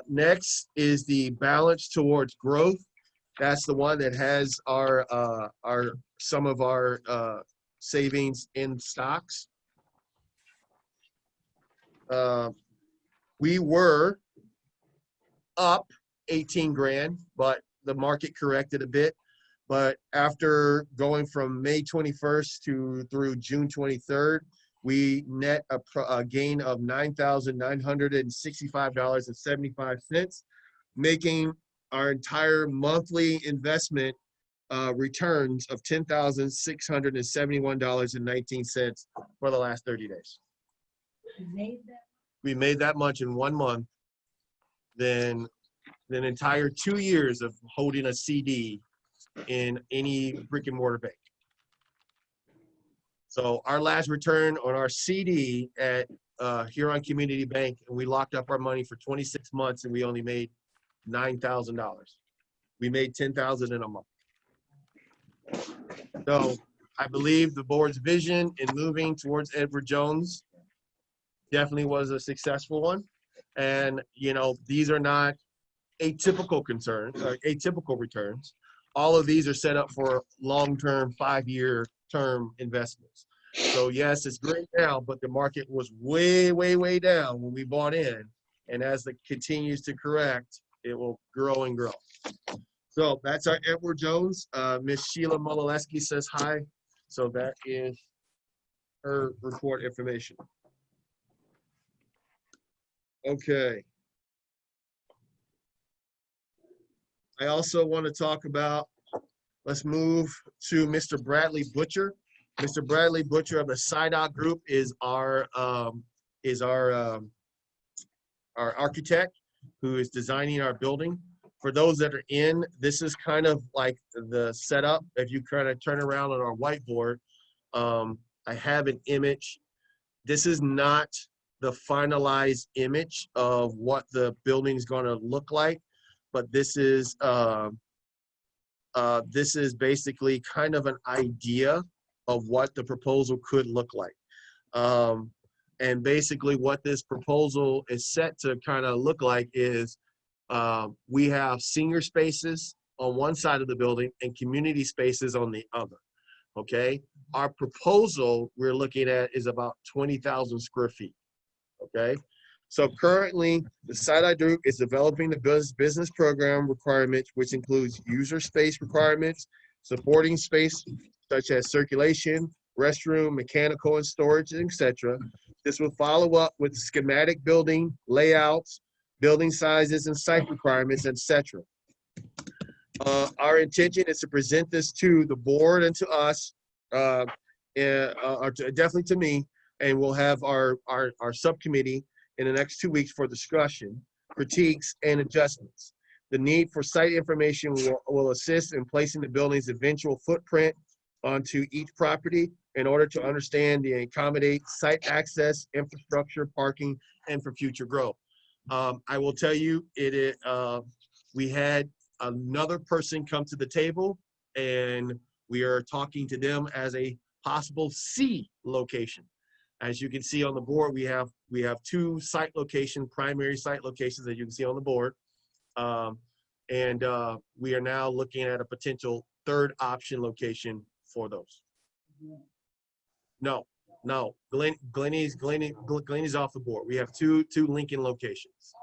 Next is the balance towards growth. That's the one that has some of our savings in stocks. We were up 18 grand, but the market corrected a bit. But after going from May 21st through June 23rd, we net a gain of $9,965.75, making our entire monthly investment returns of $10,671.19 for the last 30 days. We made that much in 1 month than an entire 2 years of holding a CD in any brick and mortar bank. So our last return on our CD at Huron Community Bank, and we locked up our money for 26 months, and we only made $9,000. We made $10,000 in a month. So I believe the board's vision in moving towards Edward Jones definitely was a successful one. And, you know, these are not atypical atypical returns. All of these are set up for long-term, 5-year term investments. So yes, it's great now, but the market was way, way, way down when we bought in. And as it continues to correct, it will grow and grow. So that's our Edward Jones. Miss Sheila Mololeski says hi. So that is her report information. Okay. I also want to talk about, let's move to Mr. Bradley Butcher. Mr. Bradley Butcher of the SIDOC Group is our architect who is designing our building. For those that are in, this is kind of like the setup. If you kind of turn around on our whiteboard, I have an image. This is not the finalized image of what the building is going to look like, but this is basically kind of an idea of what the proposal could look like. And basically what this proposal is set to kind of look like is we have senior spaces on one side of the building and community spaces on the other, okay? Our proposal we're looking at is about 20,000 square feet, okay? So currently, the SIDOC Group is developing the business program requirements, which includes user space requirements, supporting space such as circulation, restroom, mechanical and storage, etc. This will follow up with schematic building layouts, building sizes and site requirements, etc. Our intention is to present this to the board and to us, definitely to me, and we'll have our subcommittee in the next 2 weeks for discussion, critiques, and adjustments. The need for site information will assist in placing the building's eventual footprint onto each property in order to understand and accommodate site access, infrastructure, parking, and for future growth. I will tell you, we had another person come to the table, and we are talking to them as a possible C location. As you can see on the board, we have 2 site location, primary site locations that you can see on the board. And we are now looking at a potential 3rd option location for those. No, Glenny's off the board. We have two Lincoln locations.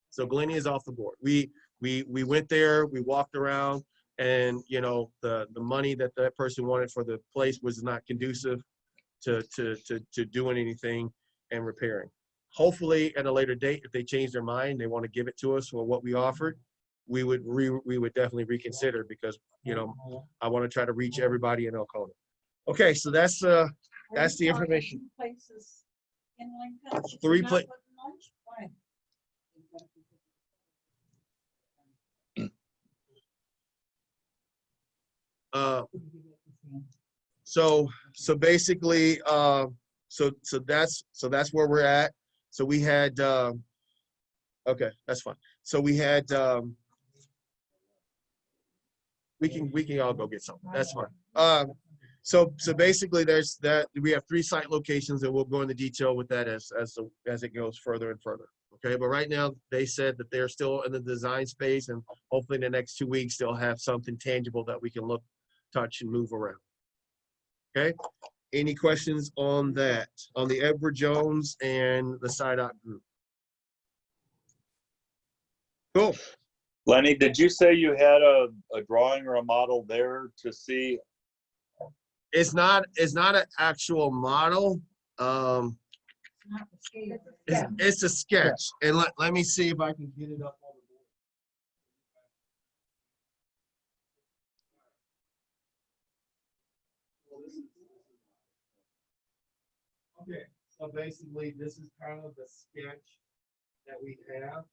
So Glenny is off the board. We went there, we walked around. and you know the money that that person wanted for the place was not conducive to doing anything and repairing. Hopefully at a later date, if they change their mind, they want to give it to us for what we offered, we would definitely reconsider, because you know I want to try to reach everybody in Elkona. Okay, so that's the information. Places in Lincoln. Three Not pla- putting lunch? Why? So basically, so that's where we're at. So we had, okay, that's fine. So we had, we can all go get something. That's fine. So basically there's that, we have 3 site locations, and we'll go into detail with that as it goes further and further. Okay, but right now they said that they're still in the design space, and hopefully in the next 2 weeks they'll have something tangible that we can look, touch, and move around. Okay, any questions on that, on the Edward Jones and the SIDOC group? Cool. Lenny, did you say you had a drawing or a model there to see? It's not an actual model. Not the scale. It's a sketch. And let me see if I can get it up on the board. Okay, so basically this is kind of the sketch that we have.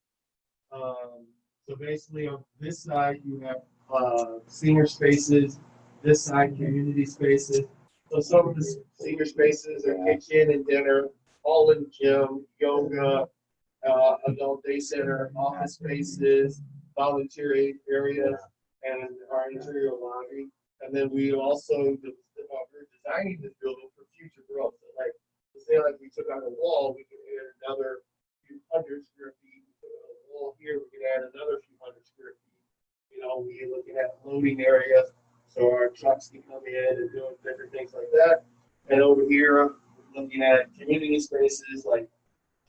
So basically on this side you have senior spaces, this side community spaces. So some of the senior spaces are kitchen and dinner, all in gym, yoga, adult day center, office spaces, volunteer areas, and our interior lobby. And then we also we're designing this building for future growth. So like, say like we took out a wall, we could add another few hundred square feet. We took out a wall here, we could add another few hundred square feet. You know, we're looking at loading areas so our trucks can come in and do different things like that. And over here, we're looking at community spaces like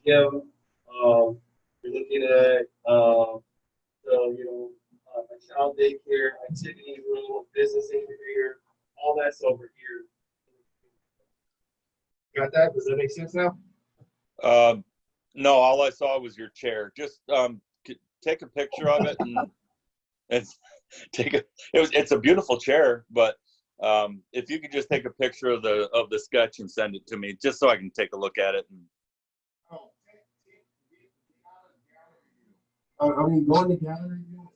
gym. We're looking at a child daycare, activity room, business incubator, all that's over here. Got that? Does that make sense now? No, all I saw was your chair. Just take a picture of it and it's a beautiful chair, but if you could just take a picture of the sketch and send it to me, just so I can take a look at it. Are we going to gallery view?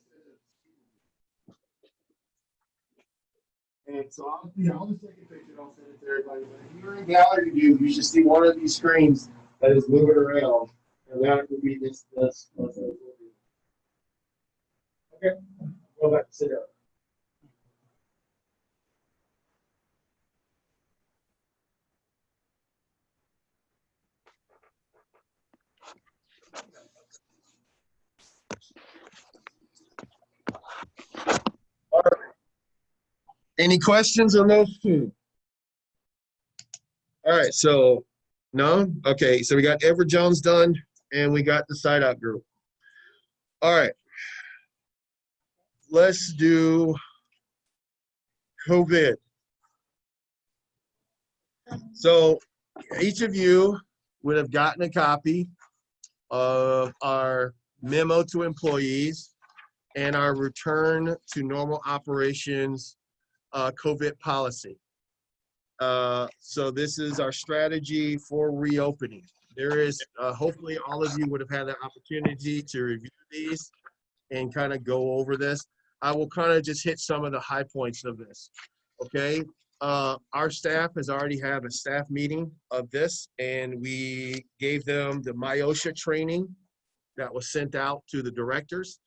And so I'll just take a picture and I'll send it to everybody. But if you're in gallery view, you should see one of these screens that is moving around. And that would be this. Okay, go back to sit down. All right. Any questions on those two? All right, so no? Okay, so we got Edward Jones done and we got the SIDOC group. All right. Let's do COVID. So each of you would have gotten a copy of our memo to employees and our return to normal operations COVID policy. So this is our strategy for reopening. There is, hopefully all of you would have had the opportunity to review these and kind of go over this. I will kind of just hit some of the high points of this, okay? Our staff has already had a staff meeting of this, and we gave them the MIOSHA training that was sent out to the directors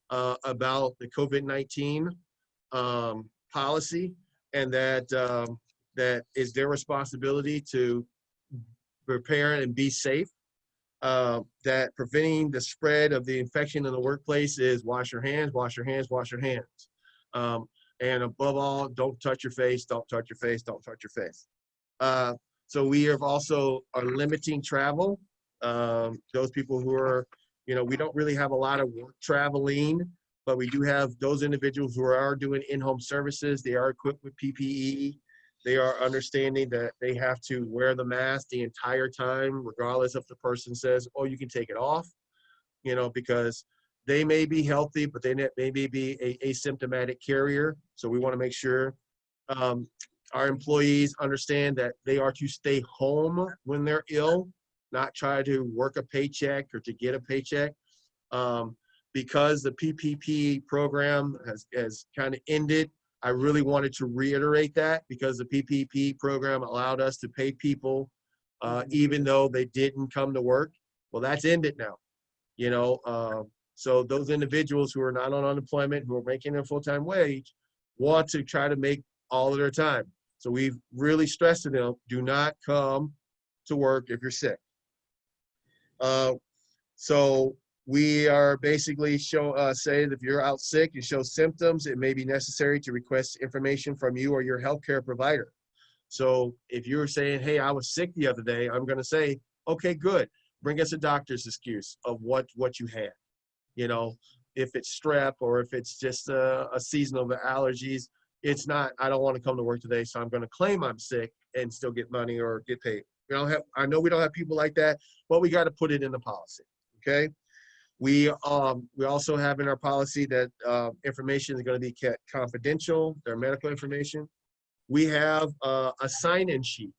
about the COVID-19 policy, and that is their responsibility to prepare and be safe. That preventing the spread of the infection in the workplace is wash your hands, wash your hands, wash your hands. And above all, don't touch your face, don't touch your face, don't touch your face. So we have also are limiting travel. Those people who are, we don't really have a lot of work traveling. but we do have those individuals who are doing in-home services. They are equipped with PPE. They are understanding that they have to wear the mask the entire time, regardless if the person says, oh, you can take it off, you know, because they may be healthy, but they may be a asymptomatic carrier. So we want to make sure our employees understand that they are to stay home when they're ill, not try to work a paycheck or to get a paycheck. Because the PPP program has kind of ended, I really wanted to reiterate that, because the PPP program allowed us to pay people even though they didn't come to work. Well, that's ended now, you know. So those individuals who are not on unemployment, who are making a full-time wage, want to try to make all of their time. So we've really stressed to them, do not come to work if you're sick. So we are basically say that if you're out sick, you show symptoms, it may be necessary to request information from you or your healthcare provider. So if you're saying, hey, I was sick the other day, I'm going to say, okay, good. Bring us a doctor's excuse of what you had. You know, if it's strep or if it's just a seasonal allergies, it's not, I don't want to come to work today, so I'm going to claim I'm sick and still get money or get paid. I know we don't have people like that, but we got to put it in the policy, okay? We also have in our policy that information is going to be kept confidential, their medical information. We have a sign-in sheet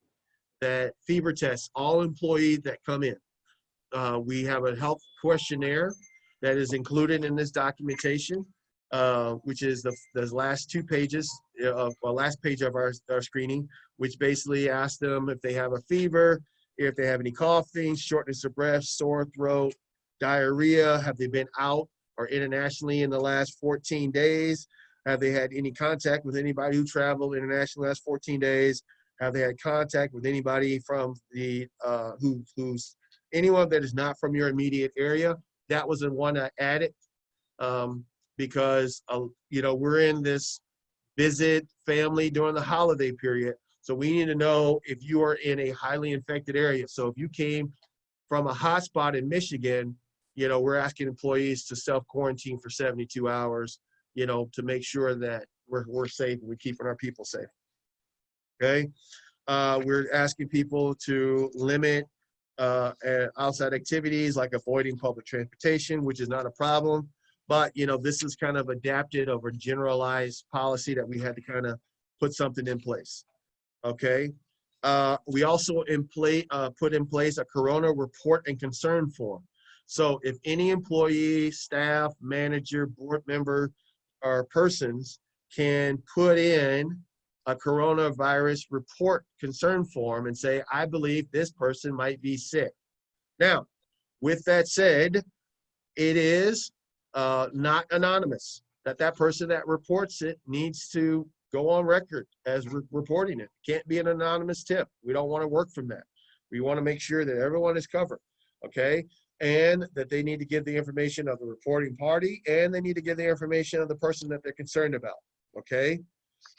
that fever tests all employees that come in. We have a health questionnaire that is included in this documentation, which is the last 2 pages, last page of our screening, which basically asks them if they have a fever, if they have any coughing, shortness of breath, sore throat, diarrhea, have they been out or internationally in the last 14 days? Have they had any contact with anybody who traveled internationally in the last 14 days? Have they had contact with anybody from the who's anyone that is not from your immediate area? That was the one I added because you know, we're in this visit family during the holiday period, so we need to know if you are in a highly infected area. So if you came from a hotspot in Michigan, you know, we're asking employees to self-quarantine for 72 hours, you know, to make sure that we're safe and we're keeping our people safe. Okay. We're asking people to limit outside activities like avoiding public transportation, which is not a problem. But, you know, this is kind of adapted over generalized policy that we had to kind of put something in place. Okay. We also put in place a Corona report and concern form. So if any employee, staff, manager, board member, or persons can put in a coronavirus report concern form and say, I believe this person might be sick. Now, with that said, it is not anonymous. That person that reports it needs to go on record as reporting it. Can't be an anonymous tip. We don't want to work from that. We want to make sure that everyone is covered, okay? And that they need to give the information of the reporting party, and they need to give the information of the person that they're concerned about, okay?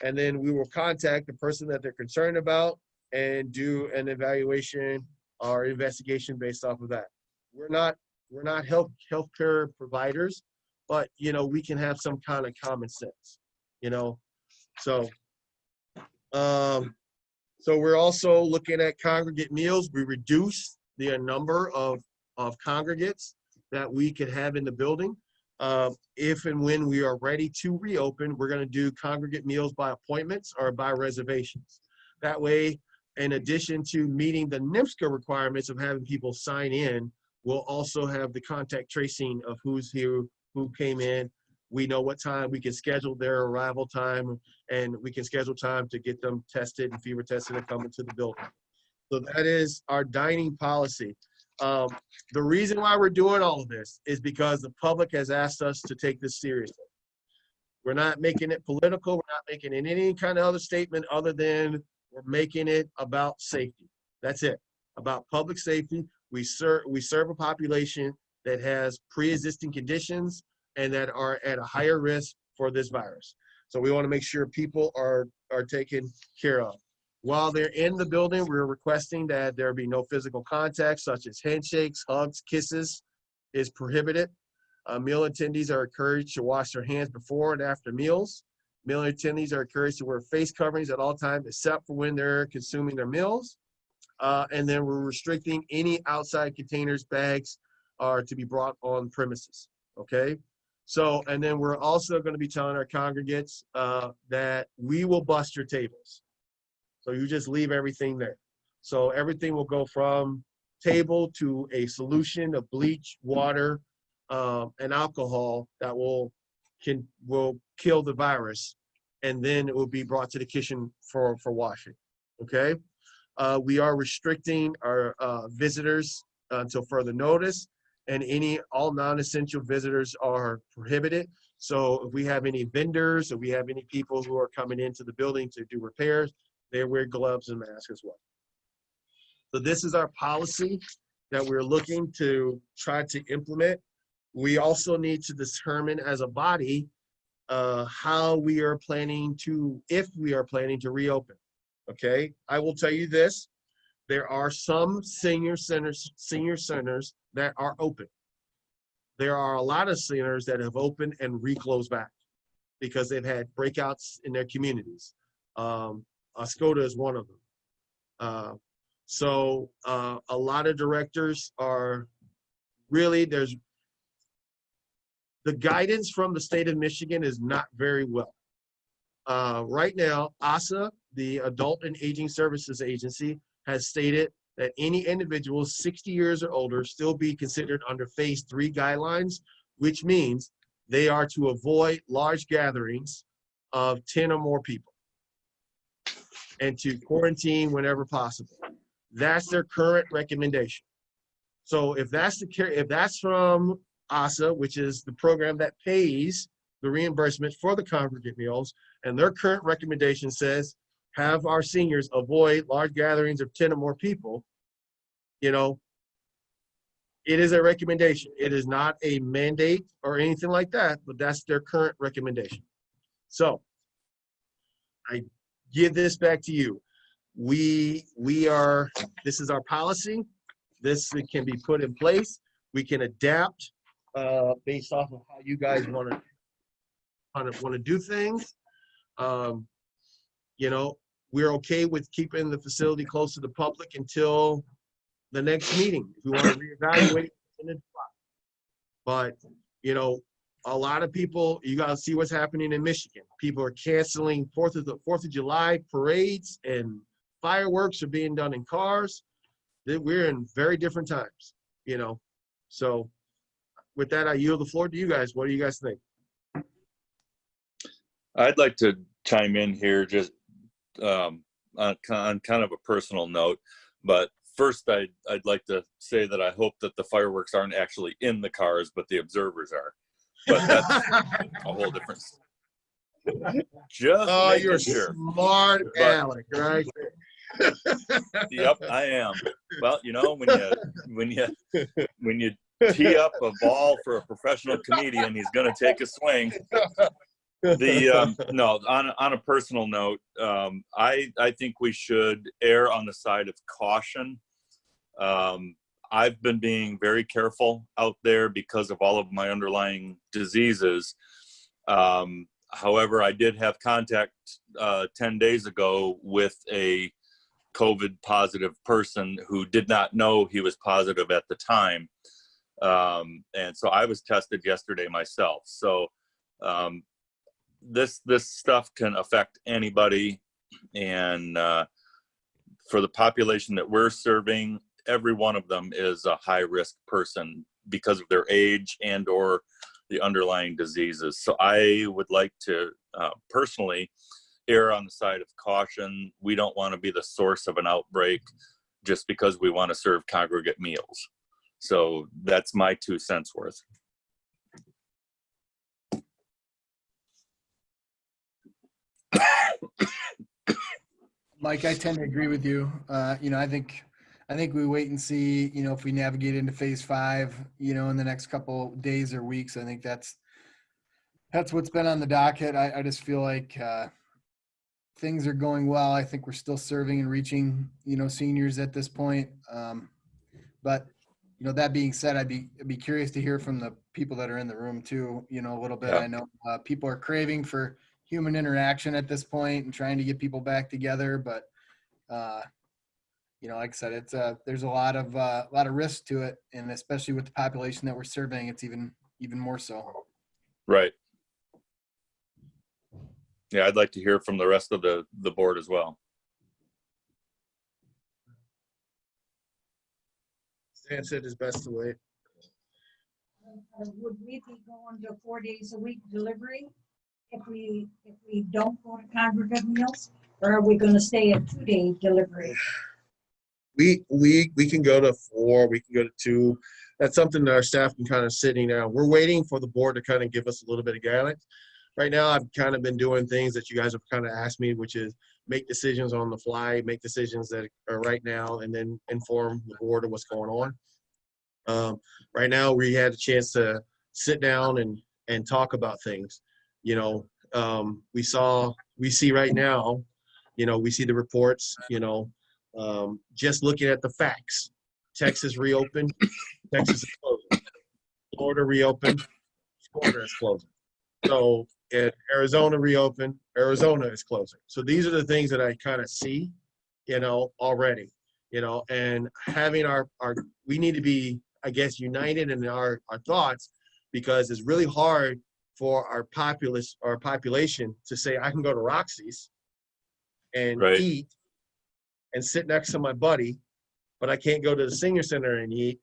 And then we will contact the person that they're concerned about and do an evaluation or investigation based off of that. We're not healthcare providers, but you know, we can have some kind of common sense, you know. So we're also looking at congregate meals. We reduce the number of congregates that we could have in the building. If and when we are ready to reopen, we're going to do congregate meals by appointments or by reservations. That way, in addition to meeting the NIPSCA requirements of having people sign in, we'll also have the contact tracing of who's here, who came in. We know what time we can schedule their arrival time, and we can schedule time to get them tested and fever tested and come into the building. So that is our dining policy. The reason why we're doing all of this is because the public has asked us to take this seriously. We're not making it political. We're not making it any kind of other statement other than we're making it about safety. That's it, about public safety. We serve a population that has pre-existing conditions and that are at a higher risk for this virus. So we want to make sure people are taken care of. While they're in the building, we're requesting that there be no physical contact, such as handshakes, hugs, kisses is prohibited. Meal attendees are encouraged to wash their hands before and after meals. Meal attendees are encouraged to wear face coverings at all times except for when they're consuming their meals. And then we're restricting any outside containers, bags are to be brought on premises, okay? So, and then we're also gonna be telling our congregates that we will bust your tables. So you just leave everything there. So everything will go from table to a solution of bleach, water, and alcohol that will kill the virus, and then it will be brought to the kitchen for washing, okay? We are restricting our visitors until further notice, and all non-essential visitors are prohibited. So if we have any vendors, or we have any people who are coming into the building to do repairs, they wear gloves and masks as well. So this is our policy that we're looking to try to implement. We also need to determine as a body how we are planning to, if we are planning to reopen. Okay, I will tell you this, there are some senior centers that are open. There are a lot of centers that have opened and reclosed back because they've had breakouts in their communities. ACCOA is one of them. So a lot of directors are really, the guidance from the state of Michigan is not very well. Right now, ACCOA, the Adult and Aging Services Agency, has stated that any individuals 60 years or older still be considered under phase 3 guidelines, which means they are to avoid large gatherings of 10 or more people and to quarantine whenever possible. That's their current recommendation. So if that's from ACCOA, which is the program that pays the reimbursement for the congregate meals, and their current recommendation says have our seniors avoid large gatherings of 10 or more people, you know, it is a recommendation. It is not a mandate or anything like that, but that's their current recommendation. So I give this back to you. This is our policy. This can be put in place. We can adapt based off of how you guys want to do things. You know, we're okay with keeping the facility close to the public until the next meeting. If we want to reevaluate, but you know, a lot of people, you got to see what's happening in Michigan. People are canceling 4th of July parades, and fireworks are being done in cars. We're in very different times, you know. So with that, I yield the floor to you guys. What do you guys think? I'd like to chime in here just on kind of a personal note, but first I'd like to say that I hope that the fireworks aren't actually in the cars, but the observers are. But that's a whole different. Just oh, you're sure. Smart, Alec, right? Yep, I am. Well, you know, when you tee up a ball for a professional comedian, he's going to take a swing. No, on a personal note, I think we should err on the side of caution. I've been being very careful out there because of all of my underlying diseases. However, I did have contact 10 days ago with a COVID positive person who did not know he was positive at the time. And so I was tested yesterday myself. So this stuff can affect anybody. And for the population that we're serving, every one of them is a high risk person because of their age and or the underlying diseases. So I would like to personally err on the side of caution. We don't want to be the source of an outbreak just because we want to serve congregate meals. So that's my 2 cents worth. Mike, I tend to agree with you. You know, I think we wait and see, you know, if we navigate into phase 5, you know, in the next couple days or weeks. I think that's what's been on the docket. I just feel like things are going well. I think we're still serving and reaching, you know, seniors at this point. But That being said, I'd be curious to hear from the people that are in the room too, a little bit. Yeah. I know people are craving for human interaction at this point and trying to get people back together, but like I said, it's there's a lot of risk to it, and especially with the population that we're surveying, it's even more so. Right. Yeah, I'd like to hear from the rest of the board as well. Stan said it's best to wait. Would we be going to 4 days a week delivery if we don't go to Congregate Meals? Or are we gonna stay at 2-day delivery? We can go to 4, we can go to 2. That's something that our staff can kind of sitting down. We're waiting for the board to kind of give us a little bit of guidance. Right now, I've kind of been doing things that you guys have kind of asked me, which is make decisions on the fly, make decisions that are right now, and then inform the board of what's going on. Right now, we had a chance to sit down and talk about things. We see right now, we see the reports, just looking at the facts. Texas reopened, Texas is closing. Florida reopened, Florida is closing. So if Arizona reopened, Arizona is closing. So these are the things that I kind of see, already, and having we need to be, I guess, united in our thoughts, because it's really hard for our population to say, I can go to Roxy's and Right. eat and sit next to my buddy, but I can't go to the senior center and eat.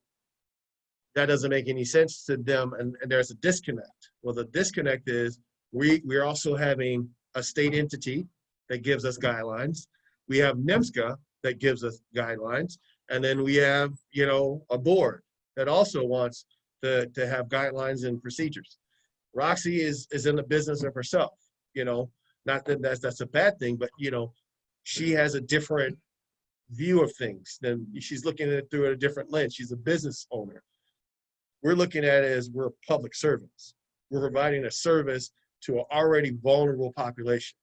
That doesn't make any sense to them, and there's a disconnect. Well, the disconnect is we're also having a state entity that gives us guidelines. We have NIMSCA that gives us guidelines, and then we have, a board that also wants to have guidelines and procedures. Roxy is in the business of herself, not that that's a bad thing, but she has a different view of things. Then she's looking at it through a different lens. She's a business owner. We're looking at it as we're public servants. We're providing a service to an already vulnerable population.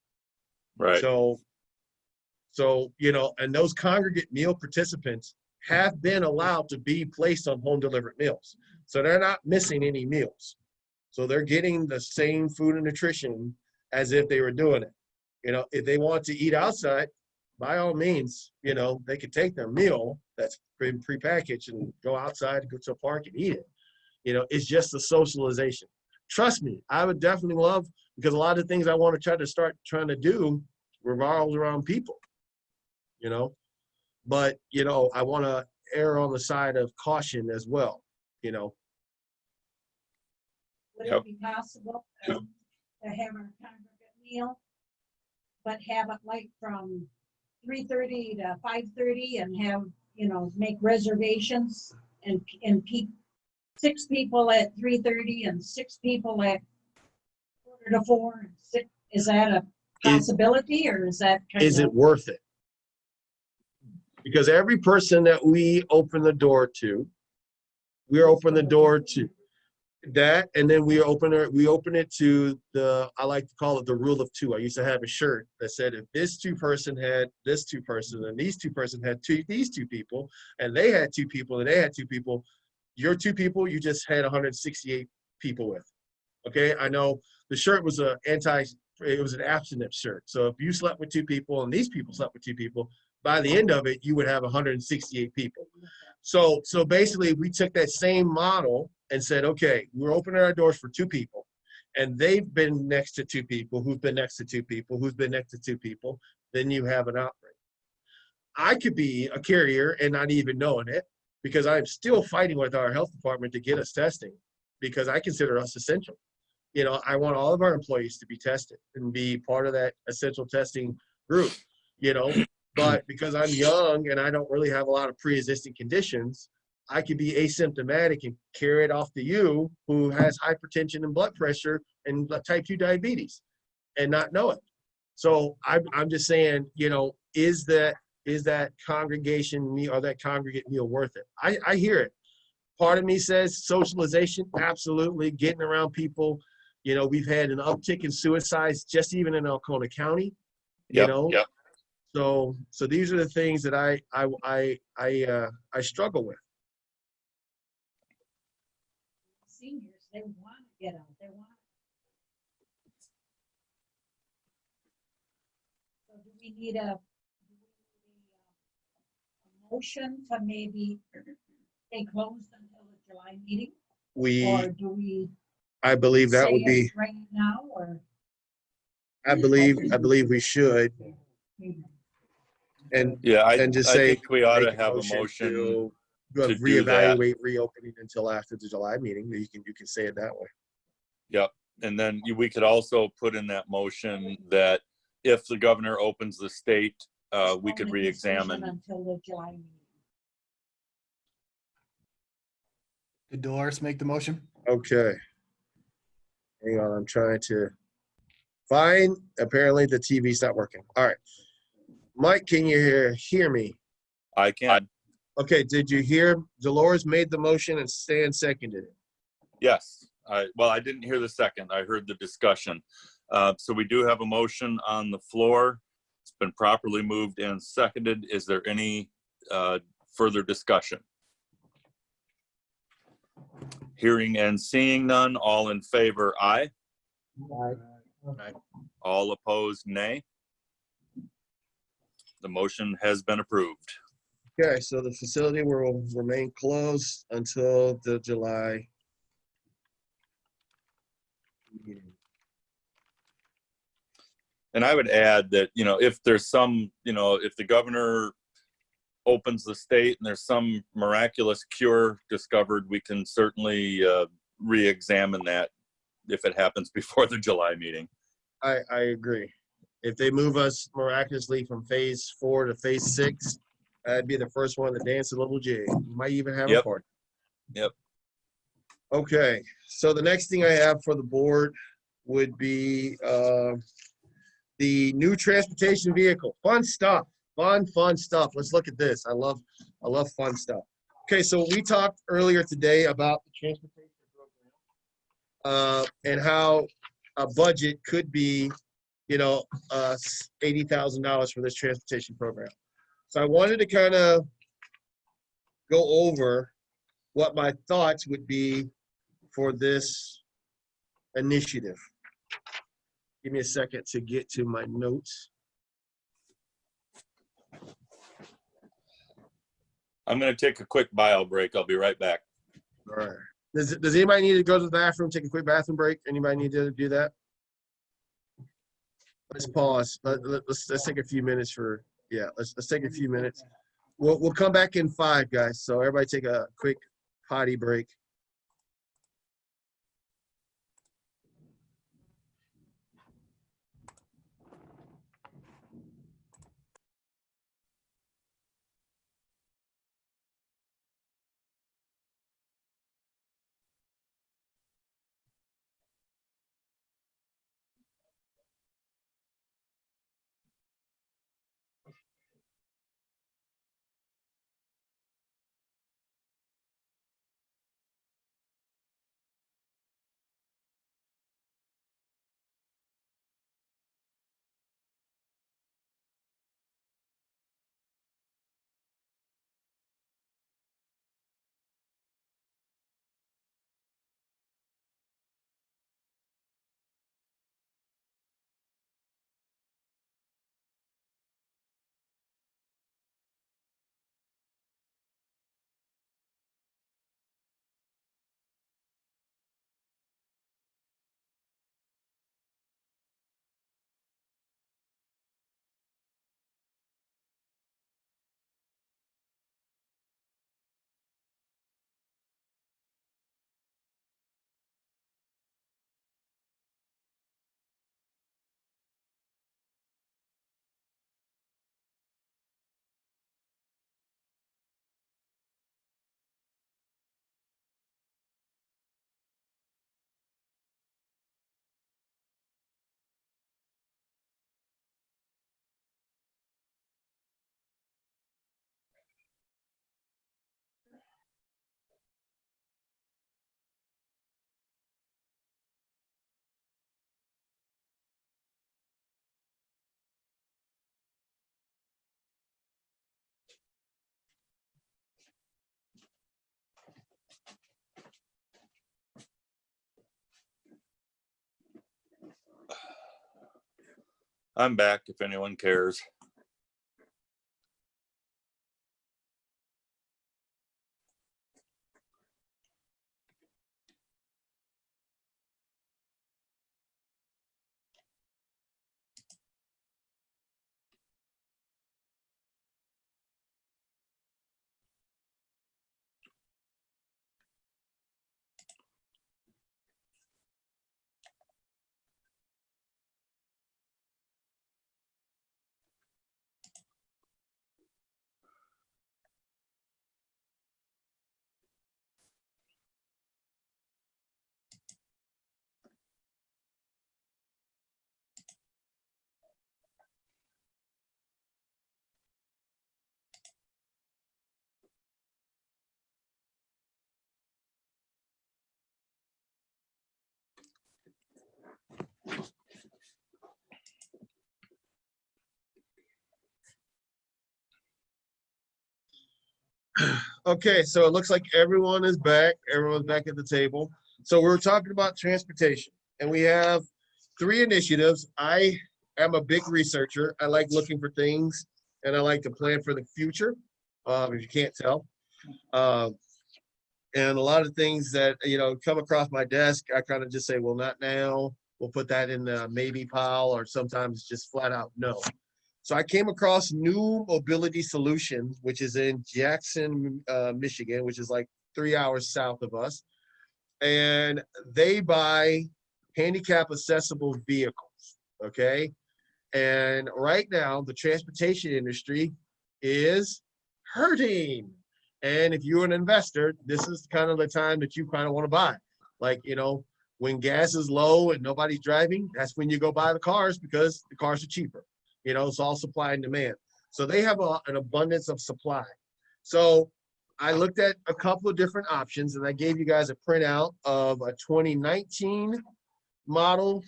Right. So, and those congregate meal participants have been allowed to be placed on home delivered meals. So they're not missing any meals. So they're getting the same food and nutrition as if they were doing it. If they want to eat outside, by all means, they could take their meal that's been prepackaged and go outside, go to a park and eat it. It's just a socialization. Trust me, I would definitely love, because a lot of things I want to start trying to do revolves around people, but, I want to err on the side of caution as well, Would Yep. it be possible to have our congregate meal, but have it like from 3:30 to 5:30 and have, make reservations and 6 people at 3:30 and 6 people at 3:45 and 6? Is that a possibility, or is that kind is of? it worth it? Because every person that we open the door to, we open the door to that, and then we open it to I like to call it the rule of 2. I used to have a shirt that said, if this 2 person had this 2 person, and these 2 person had these 2 people, and they had 2 people, and they had 2 people, your 2 people, you just had 168 people with. Okay, I know the shirt was it was an abstinence shirt. So if you slept with 2 people and these people slept with 2 people, by the end of it, you would have 168 people. So basically, we took that same model and said, okay, we're opening our doors for 2 people, and they've been next to 2 people, who've been next to 2 people, who's been next to 2 people, then you have an outbreak. I could be a carrier and not even knowing it, because I'm still fighting with our health department to get us testing, because I consider us essential. I want all of our employees to be tested and be part of that essential testing group, but because I'm young and I don't really have a lot of pre-existing conditions, I could be asymptomatic and carry it off to you, who has hypertension and blood pressure and type 2 diabetes, and not know it. So I'm just saying, is that congregation meal or that congregate meal worth it? I hear it. Part of me says socialization, absolutely. Getting around people. We've had an uptick in suicides just even in Alcona County. Yep. So these are the things that I struggle with. they want to get out, they want. So do we need a motion to maybe stay closed until the July meeting? Or do we I believe that say would be, it right now, or? I believe we should. And, Yeah, and just I say. think we ought to make have a motion to to do that. reevaluate reopening until after the July meeting. You can say it that way. Yep. And then we could also put in that motion that if the governor opens the state, we could Postpone the decision re-examine. Until the July meeting. Did Dolores make the motion? Okay. Hang on, I'm trying to find, apparently the TV's not working. All right. Mike, can you hear me? I can. Okay, did you hear Dolores made the motion and Stan seconded it? Yes. Well, I didn't hear the second. I heard the discussion. So we do have a motion on the floor. It's been properly moved and seconded. Is there any further discussion? Hearing and seeing none, all in favor, aye. Aye. All opposed, nay. The motion has been approved. Okay, so the facility will remain closed until the July meeting. And I would add that, if there's some, if the governor opens the state and there's some miraculous cure discovered, we can certainly re-examine that if it happens before the July meeting. I agree. If they move us miraculously from phase 4 to phase 6, I'd be the first one to dance a little jig. We might even have a Yep. party. Yep. Okay, so the next thing I have for the board would be the new transportation vehicle. Fun stuff. Fun stuff. Let's look at this. I love fun stuff. Okay, so we talked earlier today about the transportation program and how a budget could be, $80,000 for this transportation program. So I wanted to kind of go over what my thoughts would be for this initiative. Give me a second to get to my notes. I'm going to take a quick bio break. I'll be right back. All right. Does anybody need to go to the bathroom, take a quick bathroom break? Anybody need to do that? Let's pause. Let's take a few minutes for, let's take a few minutes. We'll come back in 5, guys. So everybody take a quick potty break. I'm back if anyone cares. Okay, so it looks like everyone is back. Everyone's back at the table. So we're talking about transportation, and we have 3 initiatives. I am a big researcher. I like looking for things, and I like to plan for the future, if you can't tell. And a lot of things that, come across my desk, I kind of just say, well, not now. We'll put that in the maybe pile, or sometimes just flat out no. So I came across New Mobility Solutions, which is in Jackson, Michigan, which is like 3 hours south of us. And they buy handicap accessible vehicles, okay? And right now, the transportation industry is hurting. And if you're an investor, this is kind of the time that you kind of want to buy. Like, when gas is low and nobody's driving, that's when you go buy the cars, because the cars are cheaper. It's all supply and demand. So they have an abundance of supply. So I looked at a couple of different options, and I gave you guys a printout of a 2019 model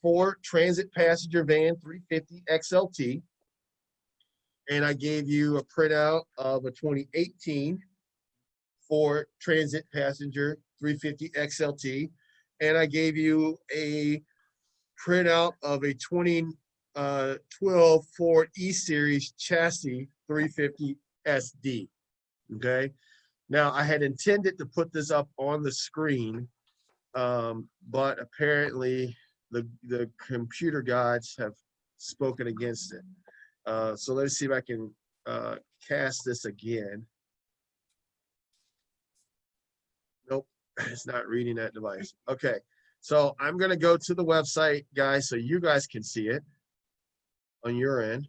Ford Transit passenger van 350 XLT. And I gave you a printout of a 2018 Ford Transit passenger 350 XLT. And I gave you a printout of a 2012 Ford E-Series chassis 350 SD. Okay. Now I had intended to put this up on the screen, but apparently the computer gods have spoken against it. So let's see if I can cast this again. Nope, it's not reading that device. Okay, so I'm gonna go to the website, guys, so you guys can see it on your end.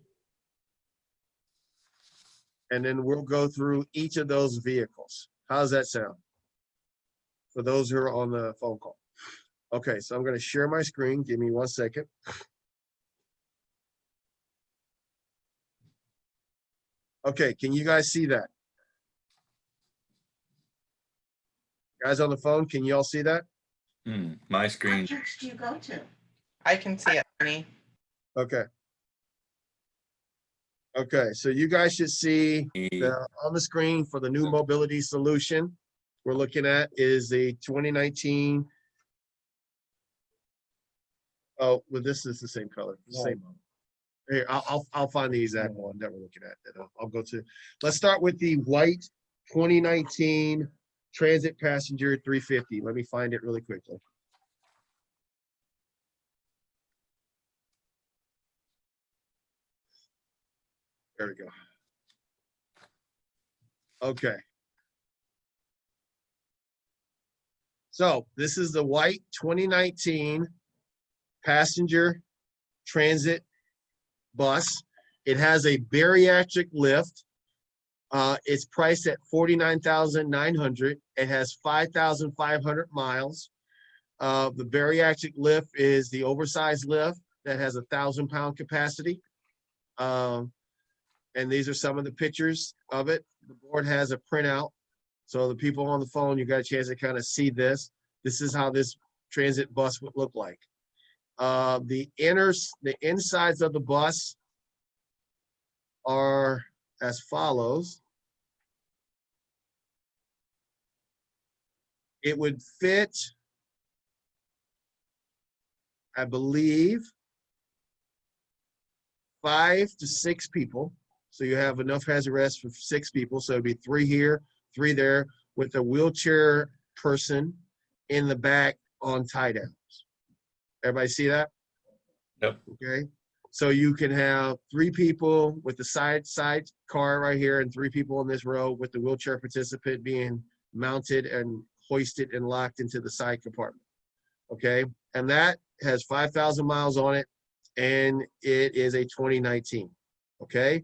And then we'll go through each of those vehicles. How's that sound? For those who are on the phone call. Okay, so I'm gonna share my screen. Give me 1 second. Okay, can you guys see that? Guys on the phone, can you all see that? My screen. What church do you go to? I can see it, Ernie. Okay. Okay, so you guys should see on the screen for the new mobility solution we're looking at is the 2019. Oh, well, this is the same color. Same. Here, I'll find the exact one that we're looking at. I'll go to. Let's start with the white 2019 Transit Passenger 350. Let me find it really quickly. There we go. Okay. So this is the white 2019 passenger transit bus. It has a bariatric lift. It's priced at $49,900. It has 5,500 miles. The bariatric lift is the oversized lift that has 1,000-pound capacity. And these are some of the pictures of it. The board has a printout. So the people on the phone, you got a chance to kind of see this. This is how this transit bus would look like. The insides of the bus are as follows. It would fit, I believe, 5 to 6 people. So you have enough hazard rests for 6 people. So it'd be 3 here, 3 there, with a wheelchair person in the back on tie downs. Everybody see that? Yep. Okay. So you can have 3 people with the side car right here and 3 people in this row with the wheelchair participant being mounted and hoisted and locked into the side compartment. Okay. And that has 5,000 miles on it, and it is a 2019. Okay.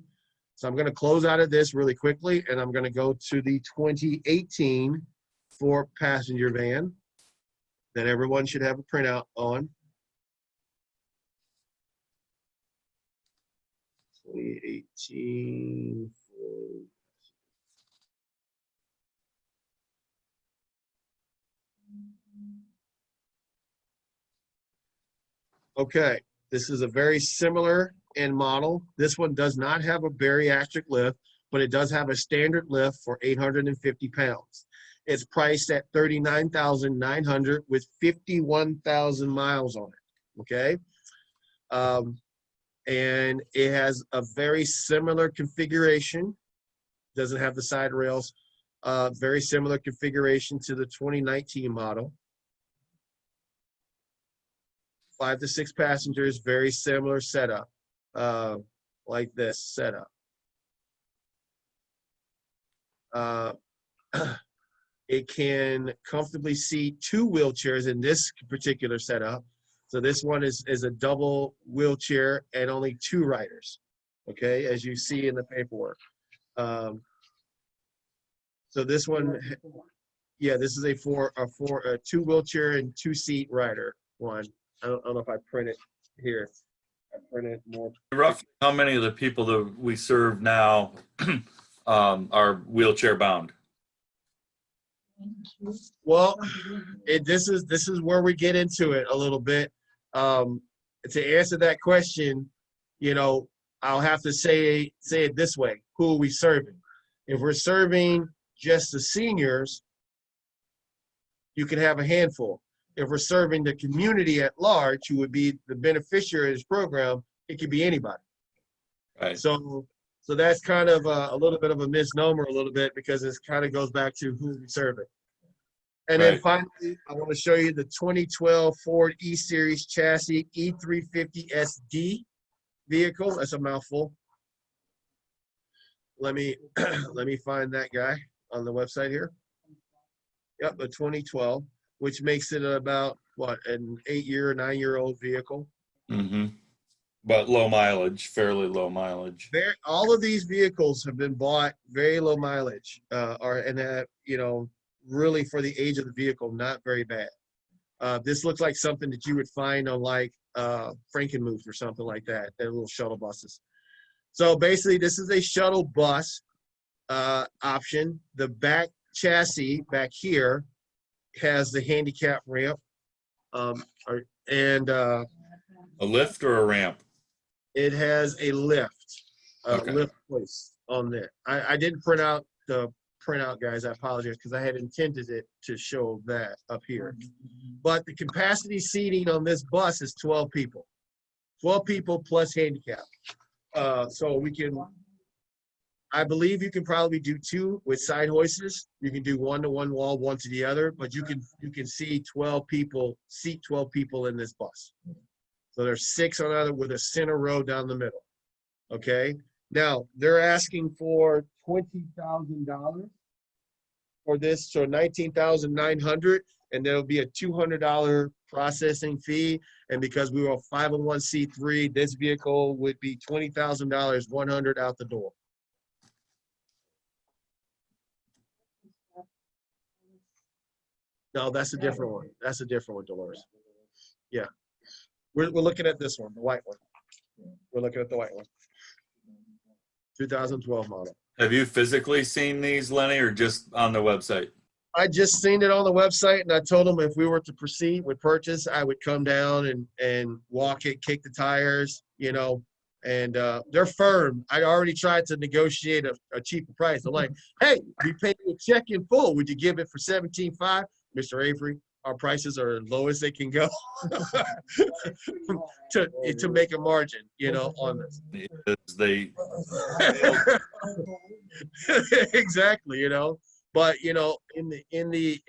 So I'm going to close out of this really quickly, and I'm going to go to the 2018 for passenger van that everyone should have a printout on. 2018 for okay, this is a very similar in model. This one does not have a bariatric lift, but it does have a standard lift for 850 pounds. It's priced at $39,900 with 51,000 miles on it. Okay. And it has a very similar configuration. Doesn't have the side rails. Very similar configuration to the 2019 model. 5 to 6 passengers, very similar setup, like this setup. It can comfortably seat 2 wheelchairs in this particular setup. So this one is a double wheelchair and only 2 riders, okay, as you see in the paperwork. So this one, yeah, this is a 2 wheelchair and 2 seat rider one. I don't know if I print it here. I print it more. Roughly how many of the people that we serve now are wheelchair bound? Well, this is where we get into it a little bit. To answer that question, you know, I'll have to say it this way: who are we serving? If we're serving just the seniors, you can have a handful. If we're serving the community at large, who would be the beneficiary of this program, it could be anybody. Right. So that's kind of a little bit of a misnomer, a little bit, because it kind of goes back to who we serve it. And then finally, I want to show you the 2012 Ford E-Series chassis E350 SD vehicle. That's a mouthful. Let me find that guy on the website here. Yep, the 2012, which makes it about what, an 8-year, 9-year-old vehicle. Mm-hmm. But low mileage, fairly low mileage. All of these vehicles have been bought very low mileage, and that, you know, really for the age of the vehicle, not very bad. This looks like something that you would find on like Frankenmuth or something like that. They're little shuttle buses. So basically, this is a shuttle bus option. The back chassis back here has the handicap ramp, and a lift or a ramp. It has a lift, Okay. lift place on there. I didn't print out the printout, guys. I apologize, because I had intended it to show that up here. But the capacity seating on this bus is 12 people. 12 people plus handicap. So we can, I believe you can probably do 2 with side hoists. You can do 1 to one wall, 1 to the other, but you can seat 12 people in this bus. So there's 6 on either with a center row down the middle. Okay. Now they're asking for $20,000 for this, so $19,900, and there'll be a $200 processing fee. And because we were a 501c3, this vehicle would be $20,000, $100 out the door. No, that's a different one. That's a different one, Dolores. Yeah. We're looking at this one, the white one. We're looking at the white one. 2012 model. Have you physically seen these, Lenny, or just on the website? I just seen it on the website, and I told them if we were to proceed with purchase, I would come down and walk it, kick the tires, you know, and they're firm. I already tried to negotiate a cheaper price. I'm like, hey, we paid you a check in full. Would you give it for $17,500? Mr. Avery, our prices are as low as they can go to make a margin, you know, on this. They Exactly, you know. But you know, in the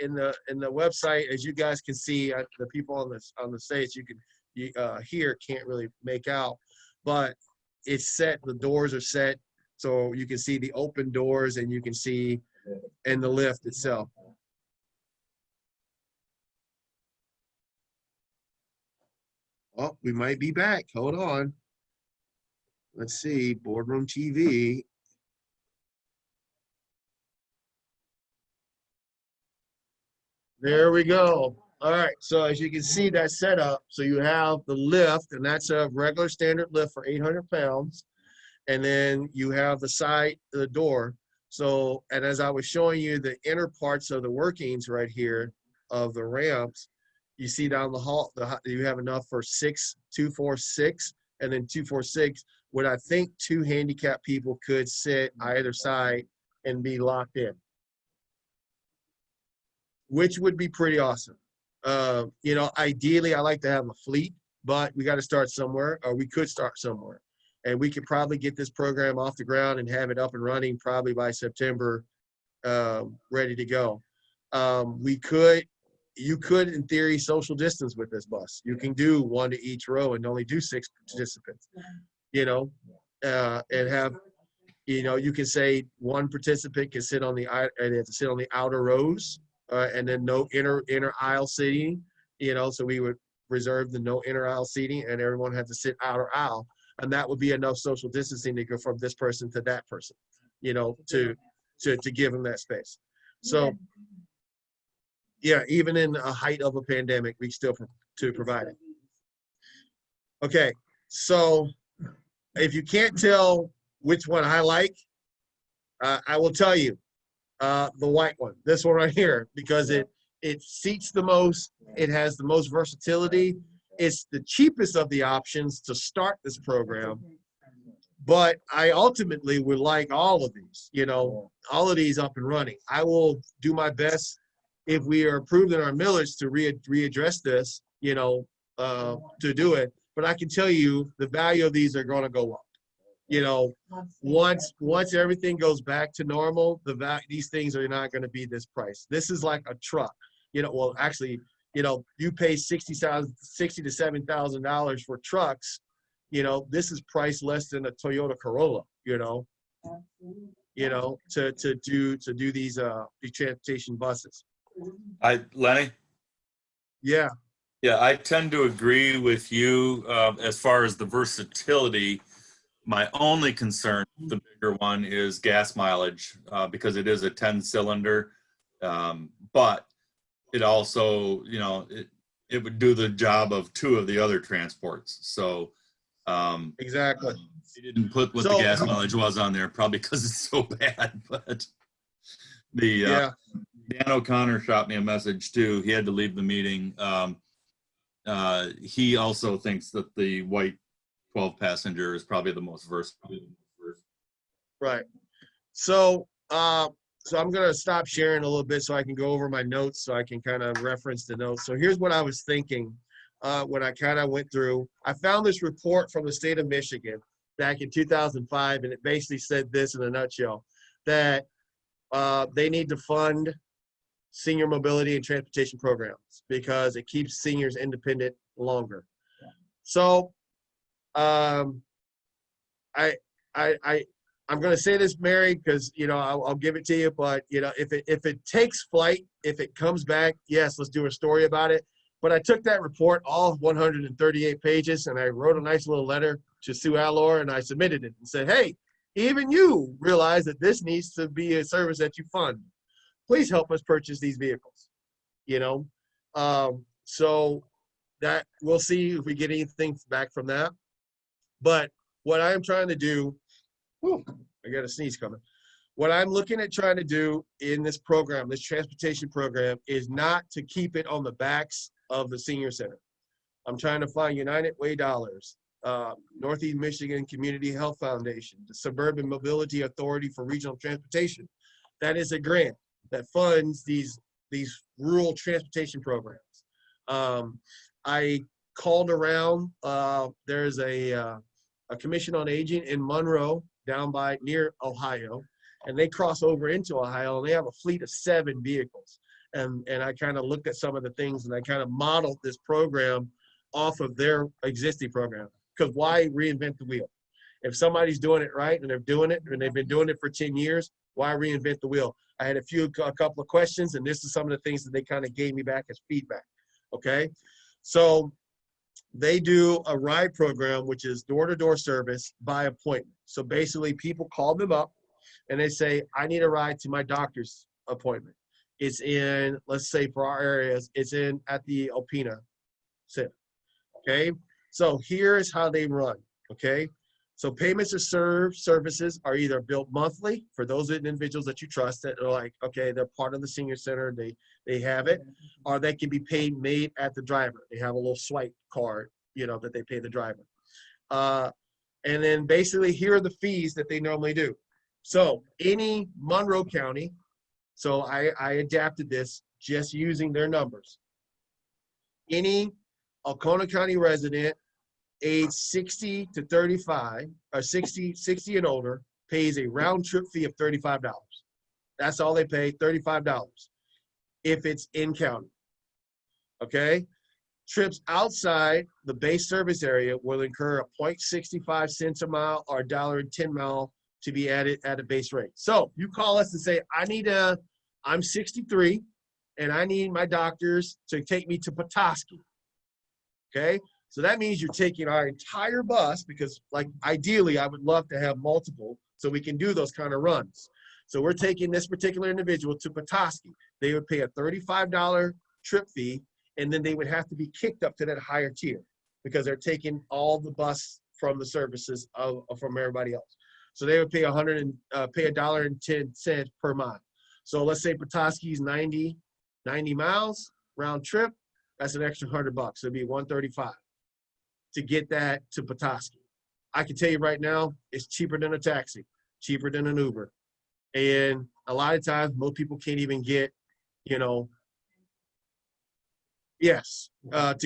website, as you guys can see, the people on the stage here can't really make out, but it's set. The doors are set, so you can see the open doors, and you can see and the lift itself. Oh, we might be back. Hold on. Let's see. Boardroom TV. There we go. All right. So as you can see, that's set up. So you have the lift, and that's a regular standard lift for 800 pounds. And then you have the door. So, and as I was showing you the inner parts of the workings right here of the ramps, you see down the hall, you have enough for 2, 4, 6, and then 2, 4, 6. What I think 2 handicapped people could sit either side and be locked in, which would be pretty awesome. You know, ideally, I like to have a fleet, but we got to start somewhere, or we could start somewhere. And we could probably get this program off the ground and have it up and running probably by September, ready to go. You could, in theory, social distance with this bus. You can do 1 to each row and only do 6 participants, you know, and have, you know, you can say 1 participant can sit on they have to sit on the outer rows, and then no inner aisle seating, you know, so we would reserve the no inner aisle seating, and everyone had to sit outer aisle. And that would be enough social distancing to go from this person to that person, you know, to give them that space. So, yeah, even in the height of a pandemic, we still to provide it. Okay, so if you can't tell which one I like, I will tell you the white one, this one right here, because it seats the most, it has the most versatility. It's the cheapest of the options to start this program, but I ultimately would like all of these, you know, all of these up and running. I will do my best if we are approved in our millage to readdress this, you know, to do it. But I can tell you the value of these are going to go up. You know, once everything goes back to normal, these things are not going to be this price. This is like a truck, you know. Well, actually, you know, you pay $60,000 to $7,000 for trucks. You know, this is priced less than a Toyota Corolla. You know, to do these transportation buses. Lenny? Yeah. Yeah, I tend to agree with you as far as the versatility. My only concern, the bigger one, is gas mileage because it is a 10-cylinder, but it also, you know, it would do the job of 2 of the other transports. So exactly. He didn't put what the gas mileage was on there, probably because it's so bad. But Dan O'Connor shot me a message too. He had to leave the meeting. He also thinks that the white 12-passenger is probably the most versatile. Right. So I'm going to stop sharing a little bit so I can go over my notes so I can kind of reference the notes. So here's what I was thinking when I kind of went through. I found this report from the state of Michigan back in 2005, and it basically said this in a nutshell, that they need to fund senior mobility and transportation programs because it keeps seniors independent longer. So I'm going to say this, Mary, because, you know, I'll give it to you, but, you know, if it takes flight, if it comes back, yes, let's do a story about it. But I took that report, all 138 pages, and I wrote a nice little letter to Sue Allor, and I submitted it and said, hey, even you realize that this needs to be a service that you fund. Please help us purchase these vehicles, you know? So that we'll see if we get anything back from that. But what I'm trying to do, I got a sneeze coming. What I'm looking at trying to do in this program, this transportation program, is not to keep it on the backs of the senior center. I'm trying to find United Way dollars, Northeast Michigan Community Health Foundation, the Suburban Mobility Authority for Regional Transportation. That is a grant that funds these rural transportation programs. I called around. There's a commission on aging in Monroe down by near Ohio, and they cross over into Ohio, and they have a fleet of 7 vehicles. And I kind of looked at some of the things, and I kind of modeled this program off of their existing program. Because why reinvent the wheel? If somebody's doing it right and they're doing it and they've been doing it for 10 years, why reinvent the wheel? I had a couple of questions, and this is some of the things that they kind of gave me back as feedback. Okay, so they do a ride program, which is door-to-door service by appointment. So basically, people call them up and they say, I need a ride to my doctor's appointment. It's in, let's say for our areas, it's in at the Alpena Center. Okay, so here's how they run. Okay, so payments of services are either billed monthly for those individuals that you trust that are like, okay, they're part of the senior center, they have it, or they can be made at the driver. They have a little swipe card, that they pay the driver. And then basically here are the fees that they normally do. So any Monroe County, so I adapted this just using their numbers. Any Alcona County resident age 60 to 35 or 60 and older pays a round trip fee of $35. That's all they pay, $35 if it's in county. Okay, trips outside the base service area will incur a 0.65 cents a mile or $1.10 mile to be added at a base rate. So you call us and say, I'm 63 and I need my doctors to take me to Petoskey. Okay, so that means you're taking our entire bus, because like ideally I would love to have multiple so we can do those kind of runs. So we're taking this particular individual to Petoskey. They would pay a $35 trip fee, and then they would have to be kicked up to that higher tier because they're taking all the bus from the services from everybody else. So they would pay $1.10 per mile. So let's say Petoskey's 90 miles round trip. That's an extra $100. It'd be $135 to get that to Petoskey. I can tell you right now, it's cheaper than a taxi, cheaper than an Uber. And a lot of times, most people can't even get, to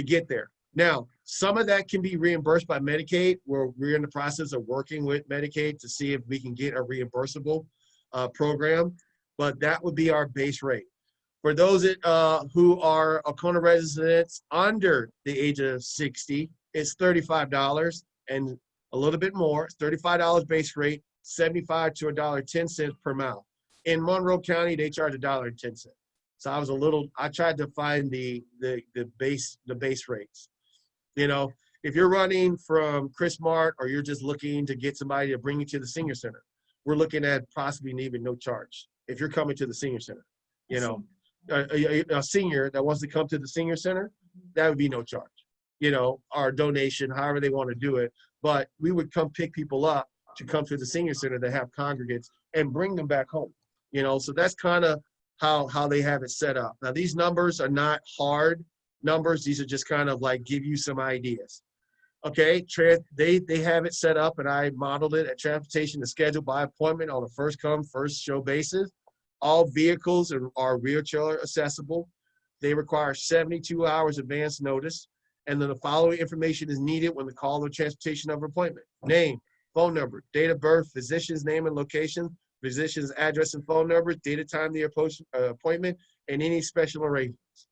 get there. Now, some of that can be reimbursed by Medicaid, where we're in the process of working with Medicaid to see if we can get a reimbursable program, but that would be our base rate. For those who are Alcona residents under the age of 60, it's $35 and a little bit more. It's $35 base rate, $75 to $1.10 per mile. In Monroe County, they charge $1.10. So I tried to find the base rates. If you're running from Chris Mart or you're just looking to get somebody to bring you to the senior center, we're looking at possibly even no charge. If you're coming to the senior center, a senior that wants to come to the senior center, that would be no charge, our donation, however they want to do it. But we would come pick people up to come to the senior center that have congregates and bring them back home, so that's kind of how they have it set up. Now, these numbers are not hard numbers. These are just kind of like give you some ideas. Okay, they have it set up, and I modeled it at transportation is scheduled by appointment on a first come, first show basis. All vehicles are wheelchair accessible. They require 72 hours advance notice. And then the following information is needed when the call or transportation of appointment: name, phone number, date of birth, physician's name and location, physician's address and phone number, date of time of the appointment, and any special arrangements.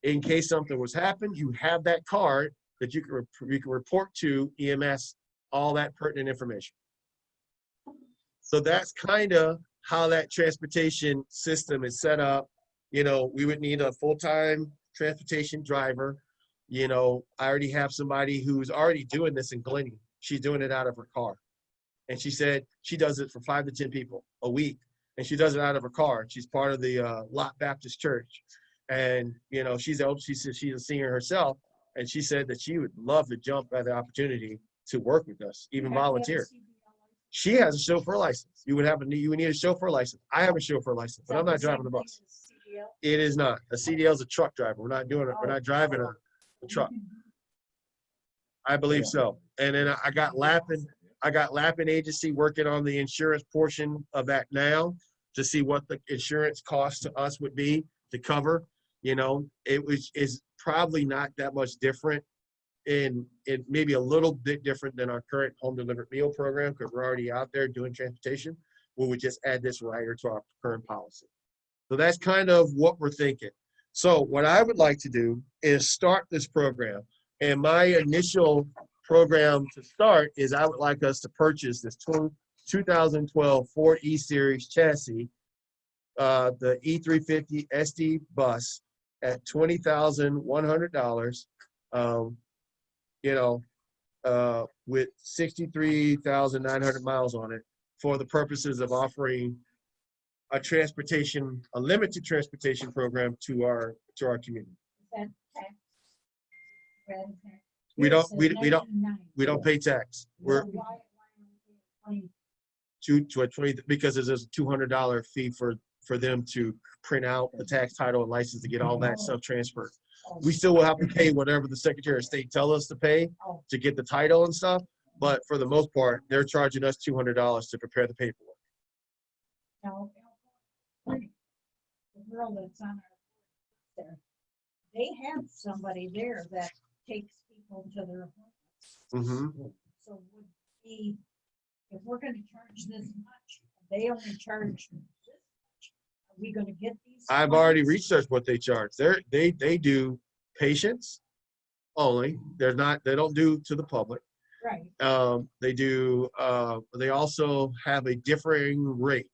In case something was happened, you have that card that you can report to EMS all that pertinent information. So that's kind of how that transportation system is set up. We would need a full-time transportation driver. I already have somebody who's already doing this in Glenny. She's doing it out of her car. And she said she does it for 5 to 10 people a week. And she does it out of her car. She's part of the Lot Baptist Church. And, she said she's a senior herself. And she said that she would love to jump at the opportunity to work with us, even volunteer. She has a chauffeur license. You would need a chauffeur license. I have a chauffeur license, but I'm not driving the bus. It is not. A CDL is a truck driver. We're not doing it. We're not driving a truck. I believe so. And then I got Lappin Agency working on the insurance portion of that now to see what the insurance cost to us would be to cover. It is probably not that much different, and it maybe a little bit different than our current home delivered meal program, because we're already out there doing transportation. We would just add this rider to our current policy. So that's kind of what we're thinking. So what I would like to do is start this program. And my initial program to start is I would like us to purchase this 2012 Ford E-Series chassis, the E350 SD bus at $20,100, with 63,900 miles on it, for the purposes of offering a limited transportation program to our community. That tax? Red tax? We Here it don't- says we don't- 1990. We don't pay tax. We're So why are we to a 20, because there's a $200 fee for them to print out the tax title and license to get all that stuff transferred. We still will have to pay whatever the Secretary of State tell us to pay to get the title and stuff. But for the most part, they're charging us $200 to prepare the paperwork. No, the girl that's on our board there, they have somebody there that takes people to their appointments. Mm-hmm. So would be, if we're gonna charge this much, they only charge this much, are we gonna get these? I've already clients? researched what they charge. They do patients only. They don't do to the public. Right, They also have a differing rate,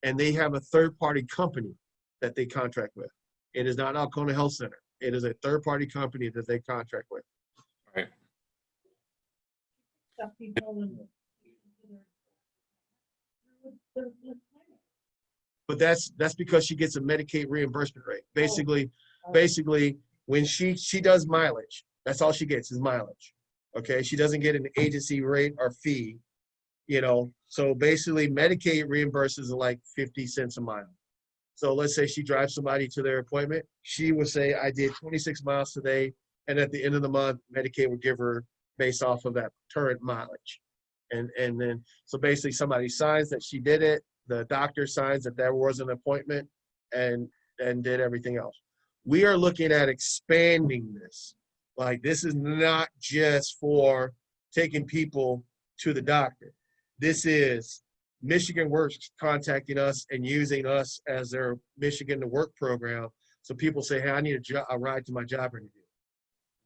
and they have a third-party company that they contract with. It is not Alcona Health Center. It is a third-party company that they contract with. some people in the But that's because she gets a Medicaid reimbursement rate. Basically, when she does mileage, that's all she gets is mileage. Okay, she doesn't get an agency rate or fee, So basically, Medicaid reimburses like 50 cents a mile. So let's say she drives somebody to their appointment. She would say, I did 26 miles today. And at the end of the month, Medicaid would give her based off of that current mileage. And then, so basically somebody signs that she did it. The doctor signs that there was an appointment and did everything else. We are looking at expanding this. Like, this is not just for taking people to the doctor. This is Michigan Works contacting us and using us as their Michigan to Work program. So people say, hey, I need a ride to my job interview.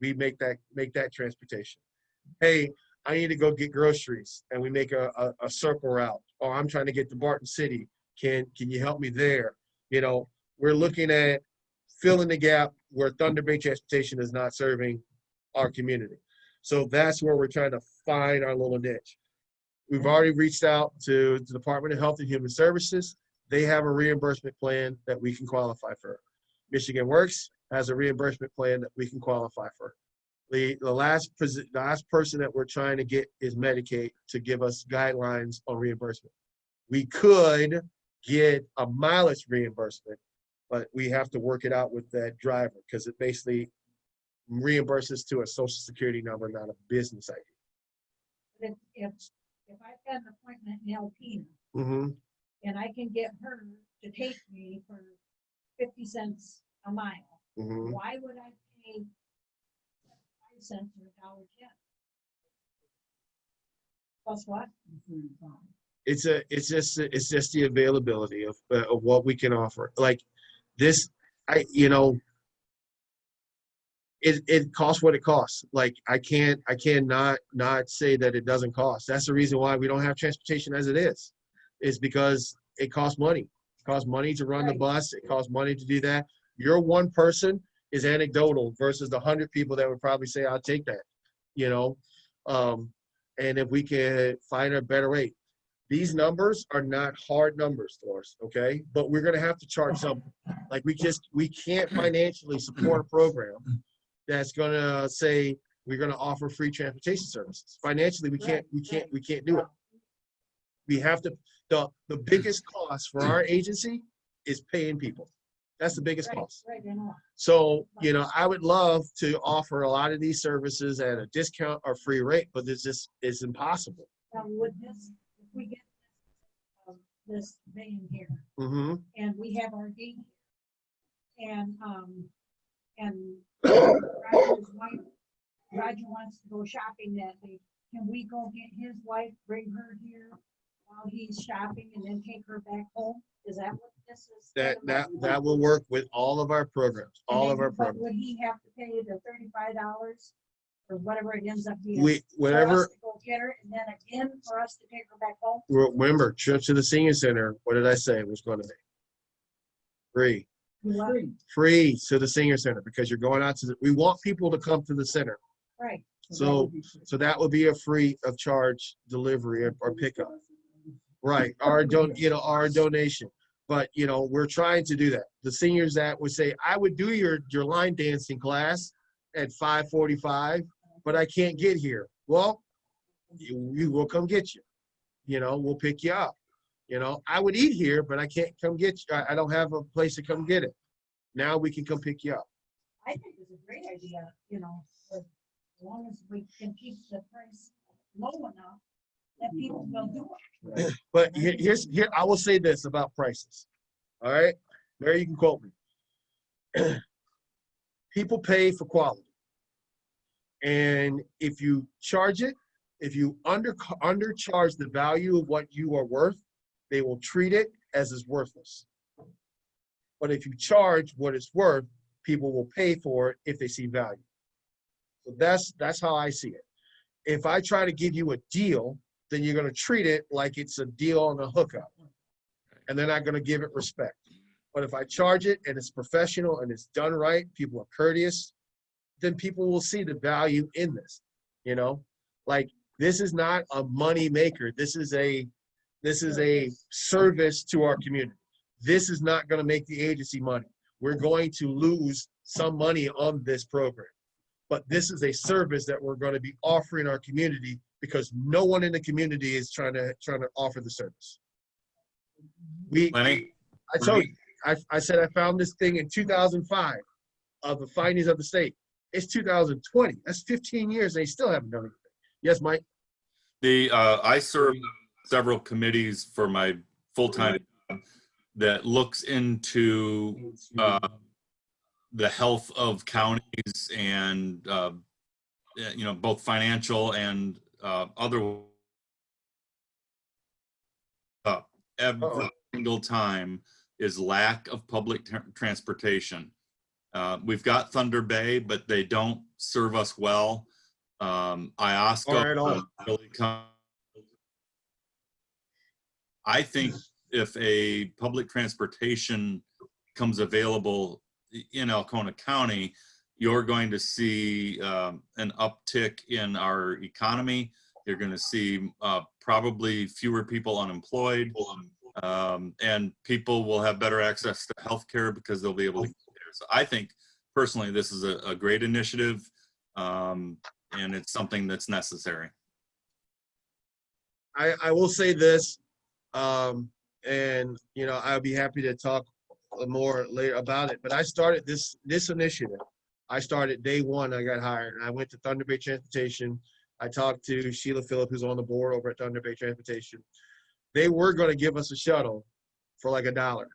We make that transportation. Hey, I need to go get groceries, and we make a circle route. Or I'm trying to get to Barton City. Can you help me there? We're looking at filling the gap where Thunder Bay Transportation is not serving our community. So that's where we're trying to find our little niche. We've already reached out to the Department of Health and Human Services. They have a reimbursement plan that we can qualify for. Michigan Works has a reimbursement plan that we can qualify for. The last person that we're trying to get is Medicaid to give us guidelines on reimbursement. We could get a mileage reimbursement, but we have to work it out with that driver because it basically reimburses to a Social Security number, not a business ID. If I've got an appointment in Alpena, Mm-hmm. and I can get her to take me for 50 cents a mile, Mm-hmm. why would I pay 5 cents or $1.10? Plus what? It's just the availability of what we can offer. Like this, it costs what it costs. Like I cannot not say that it doesn't cost. That's the reason why we don't have transportation as it is because it costs money. It costs money to run the bus. It costs money to do that. Your one person is anecdotal versus the 100 people that would probably say, I'll take that, and if we can find a better way. These numbers are not hard numbers for us, okay? But we're gonna have to charge something. Like we can't financially support a program that's gonna say we're gonna offer free transportation services. Financially, we can't do it. We have to, the biggest cost for our agency is paying people. That's the biggest cost. Right, I know. So, I would love to offer a lot of these services at a discount or free rate, but it's impossible. Now, would this, if we get this van here, Mm-hmm. and we have our gate here, and Roger's wife, Roger wants to go shopping that day. Can we go get his wife, bring her here while he's shopping and then take her back home? Is that what this is? That will work with all of our programs, all of our But programs. would he have to pay the $35 or whatever it ends up being? We, For us whatever, to go get her and then again for us to take her back home? remember, trips to the senior center, what did I say it was going to be? Free. Free to the senior center, because you're going out to we want people to come to the center. Right. So that would be a free of charge delivery or pickup. Right, our donation. But we're trying to do that. The seniors that would say, I would do your line dancing class at 5:45, but I can't get here. Well, we will come get you. We'll pick you up. I would eat here, but I can't come get you. I don't have a place to come get it. Now we can come pick you up. I think it's a great idea, as long as we can keep the price low enough that people will do it. But here I will say this about prices. All right, Mary, you can quote me. People pay for quality, and if you charge it, if you undercharge the value of what you are worth, they will treat it as is worthless. But if you charge what it's worth, people will pay for it if they see value. So that's how I see it. If I try to give you a deal, then you're going to treat it like it's a deal on a hookup, and they're not going to give it respect. But if I charge it and it's professional and it's done right, people are courteous, then people will see the value in this. Like, this is not a money maker. This is a service to our community. This is not going to make the agency money. We're going to lose some money on this program, but this is a service that we're going to be offering our community because no one in the community is trying to offer the service. Lenny? I told you, I said I found this thing in 2005 of the findings of the state. It's 2020. That's 15 years. They still haven't done anything. Yes, Mike? I serve several committees for my full-time job that looks into the health of counties and both financial and other. Every single time is lack of public transportation. We've got Thunder Bay, but they don't serve us well. IOSCO really I think if a public transportation becomes available in Alcona County, you're going to see an uptick in our economy. You're going to see probably fewer people unemployed, and people will have better access to healthcare because they'll be able to get there. So I think personally, this is a great initiative, and it's something that's necessary. I will say this, and I'll be happy to talk more later about it. But I started this initiative. I started day one. I got hired. I went to Thunder Bay Transportation. I talked to Sheila Phillip, who's on the board over at Thunder Bay Transportation. They were going to give us a shuttle for like $1,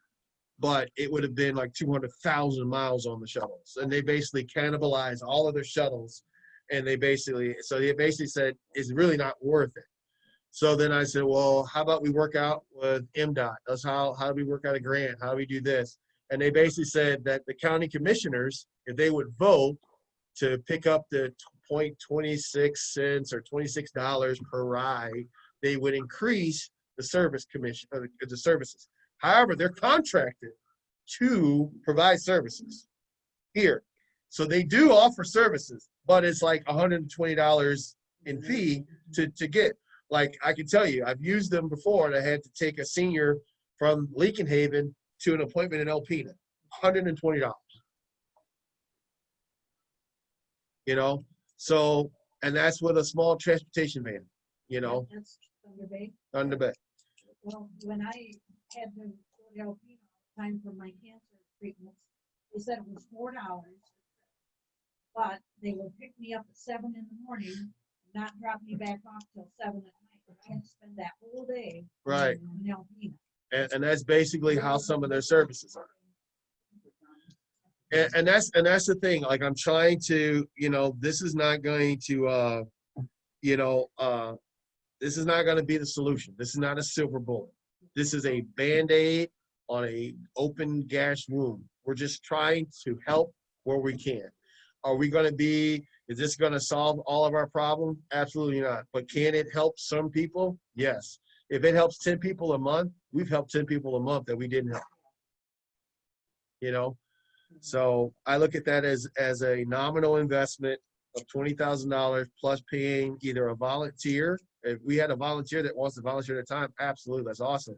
but it would have been like 200,000 miles on the shuttles, and they basically cannibalized all of their shuttles. And they basically said it's really not worth it. So then I said, well, how about we work out with MDOT? That's how do we work out a grant? How do we do this? And they basically said that the county commissioners, if they would vote to pick up the 0.26 cents or $26 per ride, they would increase the service commission, the services. However, they're contracted to provide services here. So they do offer services, but it's like $120 in fee to get. Like, I can tell you, I've used them before, and I had to take a senior from Lincoln Haven to an appointment in Alpena, $120. So, and that's with a small transportation van, That's Thunder Bay. Thunder Bay. Well, when I had to go to Alpena all the time for my cancer treatments, they said it was $4, but they would pick me up at 7 in the morning, not drop me back off till 7 at night. I had to spend that whole day Right. in Alpena. And that's basically how some of their services are. and that's the thing. Like I'm trying to, this is not going to, this is not going to be the solution. This is not a silver bullet. This is a Band-Aid on a open gash wound. We're just trying to help where we can. Are we going to be, is this going to solve all of our problems? Absolutely not. But can it help some people? Yes. If it helps 10 people a month, we've helped 10 people a month that we didn't help. So I look at that as a nominal investment of $20,000 plus paying either a volunteer. If we had a volunteer that wants to volunteer at a time, absolutely, that's awesome.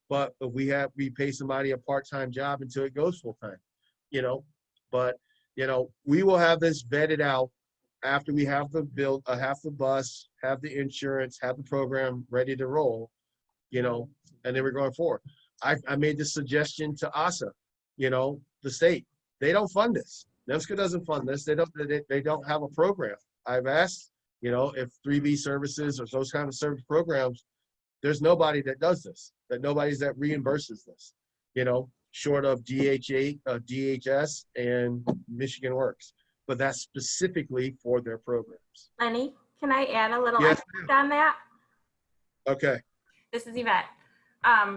But if we pay somebody a part-time job until it goes full-time, but we will have this vetted out after we have the bus, have the insurance, have the program ready to roll, and then we're going forward. I made this suggestion to ACCOA, the state. They don't fund this. NEMSCA doesn't fund this. They don't have a program. I've asked, if 3B services or those kind of service programs, there's nobody that does this, that reimburses this, short of DHS and Michigan Works, but that's specifically for their programs. Lenny, can I add a little Yes, on that? Okay. This is Yvette.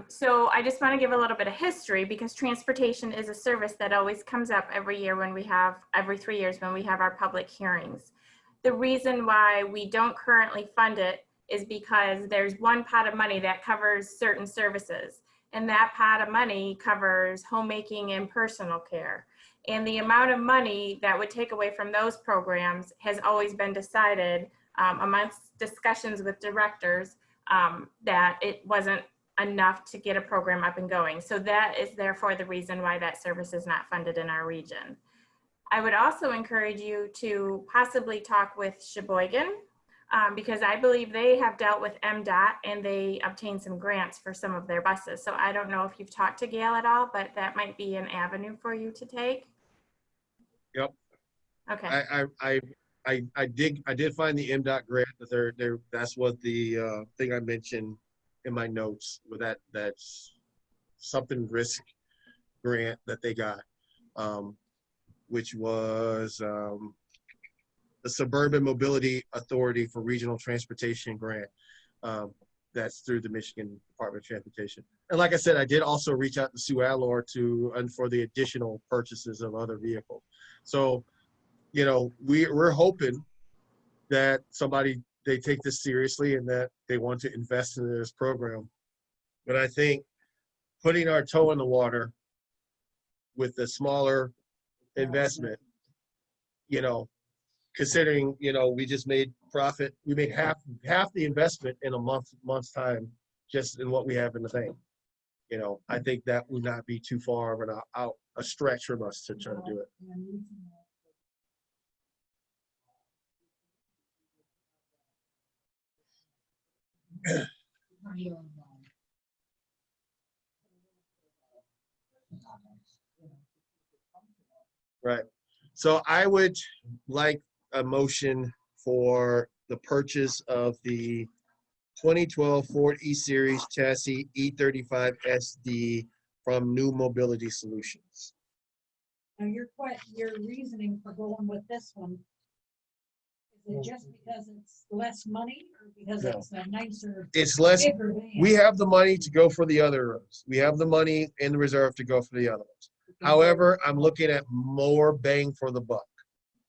So I just want to give a little bit of history because transportation is a service that always comes up every 3 years when we have our public hearings. The reason why we don't currently fund it is because there's one pot of money that covers certain services, and that pot of money covers homemaking and personal care. And the amount of money that would take away from those programs has always been decided amongst discussions with directors that it wasn't enough to get a program up and going. So that is therefore the reason why that service is not funded in our region. I would also encourage you to possibly talk with Sheboygan because I believe they have dealt with MDOT and they obtained some grants for some of their buses. So I don't know if you've talked to Gail at all, but that might be an avenue for you to take. Yep. Okay. I did find the MDOT grant that that's what the thing I mentioned in my notes with that's something risk grant that they got, which was the Suburban Mobility Authority for Regional Transportation grant. That's through the Michigan Department of Transportation. And like I said, I did also reach out to Sue Allor for the additional purchases of other vehicles. So, we're hoping that they take this seriously and that they want to invest in this program. But I think putting our toe in the water with the smaller investment, considering, we just made profit, we made half the investment in a month's time just in what we have in the bank. I think that would not be too far of a stretch from us to try to do it. Right. So I would like a motion for the purchase of the 2012 Ford E-Series chassis E35 SD from New Mobility Solutions. Now, your reasoning for going with this one, is it just because it's less money or because No. it's a nicer, It's less. bigger van? We have the money to go for the other roads. We have the money in the reserve to go for the other ones. However, I'm looking at more bang for the buck.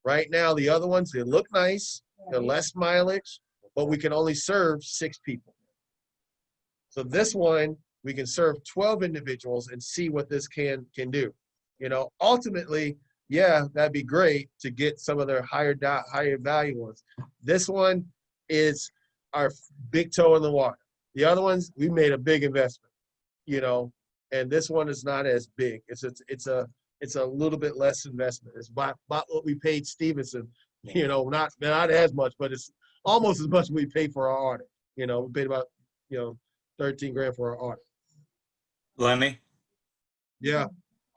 Right now, the other ones, they look nice, they're less mileage, but we can only serve 6 people. So this one, we can serve 12 individuals and see what this can do. Ultimately, yeah, that'd be great to get some of their higher value ones. This one is our big toe in the water. The other ones, we made a big investment, and this one is not as big. It's a little bit less investment. It's about what we paid Stevenson, not as much, but it's almost as much as we paid for our audit. We paid about, $13,000 for our audit. Lenny, Yeah.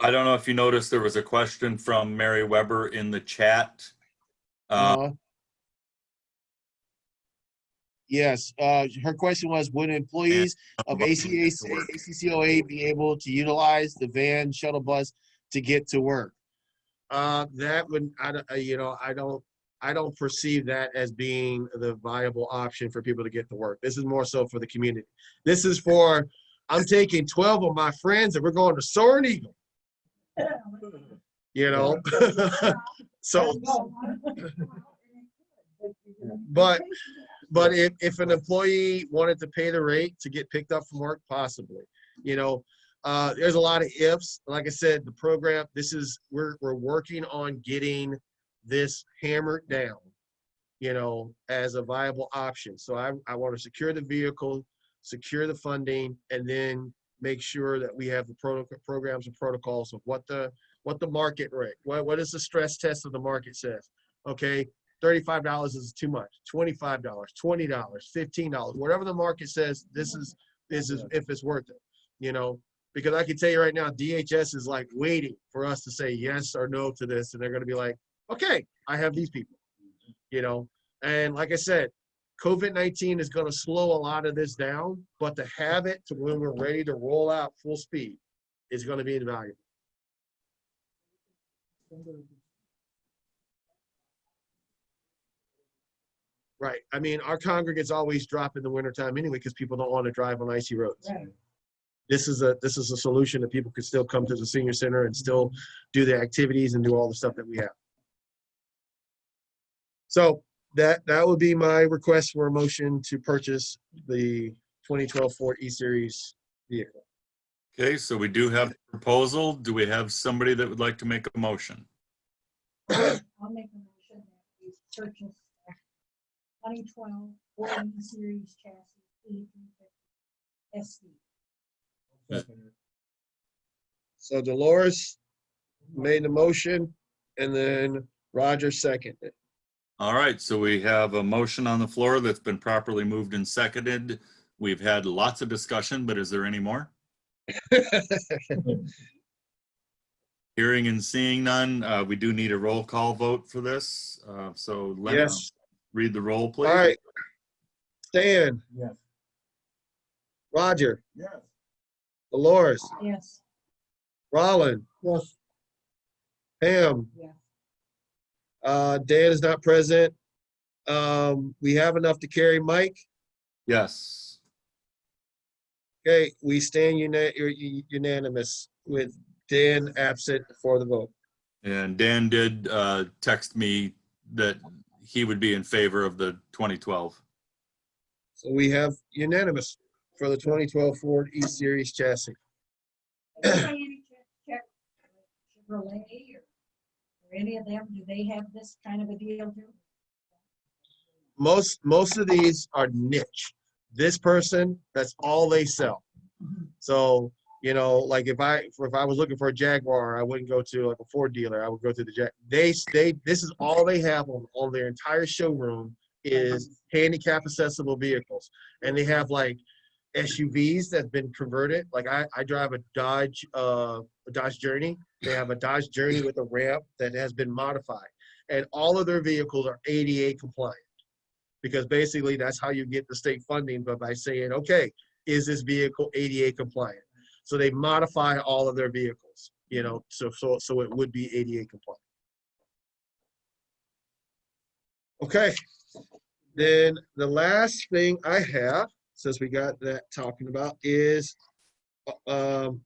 I don't know if you noticed there was a question from Mary Weber in the chat. Yes. Her question was, would employees of ACCOA be able to utilize the van shuttle bus to get to work? That would, I don't perceive that as being the viable option for people to get to work. This is more so for the community. This is for, I'm taking 12 of my friends and we're going to Soaring Eagle. So, but if an employee wanted to pay the rate to get picked up from work, possibly, there's a lot of ifs. Like I said, the program, we're working on getting this hammered down, as a viable option. So I want to secure the vehicle, secure the funding, and then make sure that we have the programs and protocols of what the market rate, what is the stress test of the market says. Okay, $35 is too much, $25, $20, $15, whatever the market says, this is if it's worth it, because I can tell you right now, DHS is like waiting for us to say yes or no to this, and they're going to be like, okay, I have these people, and like I said, COVID-19 is going to slow a lot of this down, but to have it to when we're ready to roll out full speed is going to be invaluable. Right. I mean, our congregates always drop in the wintertime anyway because people don't want to drive on icy roads. Right. This is a solution that people could still come to the senior center and still do the activities and do all the stuff that we have. So that would be my request for a motion to purchase the 2012 Ford E-Series vehicle. Okay, so we do have a proposal. Do we have somebody that would like to make a motion? I'll make a motion that we purchase 2012 Ford E-Series chassis 8350 SE. So Dolores made the motion and then Roger seconded. All right, so we have a motion on the floor that's been properly moved and seconded. We've had lots of discussion, but is there any more? Hearing and seeing none, we do need a roll call vote for this. So let's read the roll, please. All right. Stan. Yes. Roger. Yes. Dolores. Yes. Rollin. Yes. Pam. Yes. Dan is not present. We have enough to carry Mike. Yes. Okay, we stand unanimous with Dan absent for the vote. And Dan did text me that he would be in favor of the 2012. So we have unanimous for the 2012 Ford E-Series chassis. Chevrolet or any of them, do they have this kind of a deal too? Most of these are niche. This person, that's all they sell. So, like if I was looking for a Jaguar, I wouldn't go to like a Ford dealer. I would go to the Jag. This is all they have on their entire showroom is handicap accessible vehicles, and they have like SUVs that's been converted. Like I drive a Dodge Journey. They have a Dodge Journey with a ramp that has been modified, and all of their vehicles are ADA compliant. Because basically that's how you get the state funding, but by saying, okay, is this vehicle ADA compliant? So they modify all of their vehicles, so it would be ADA compliant. Okay, then the last thing I have, since we got that talking about, is I'll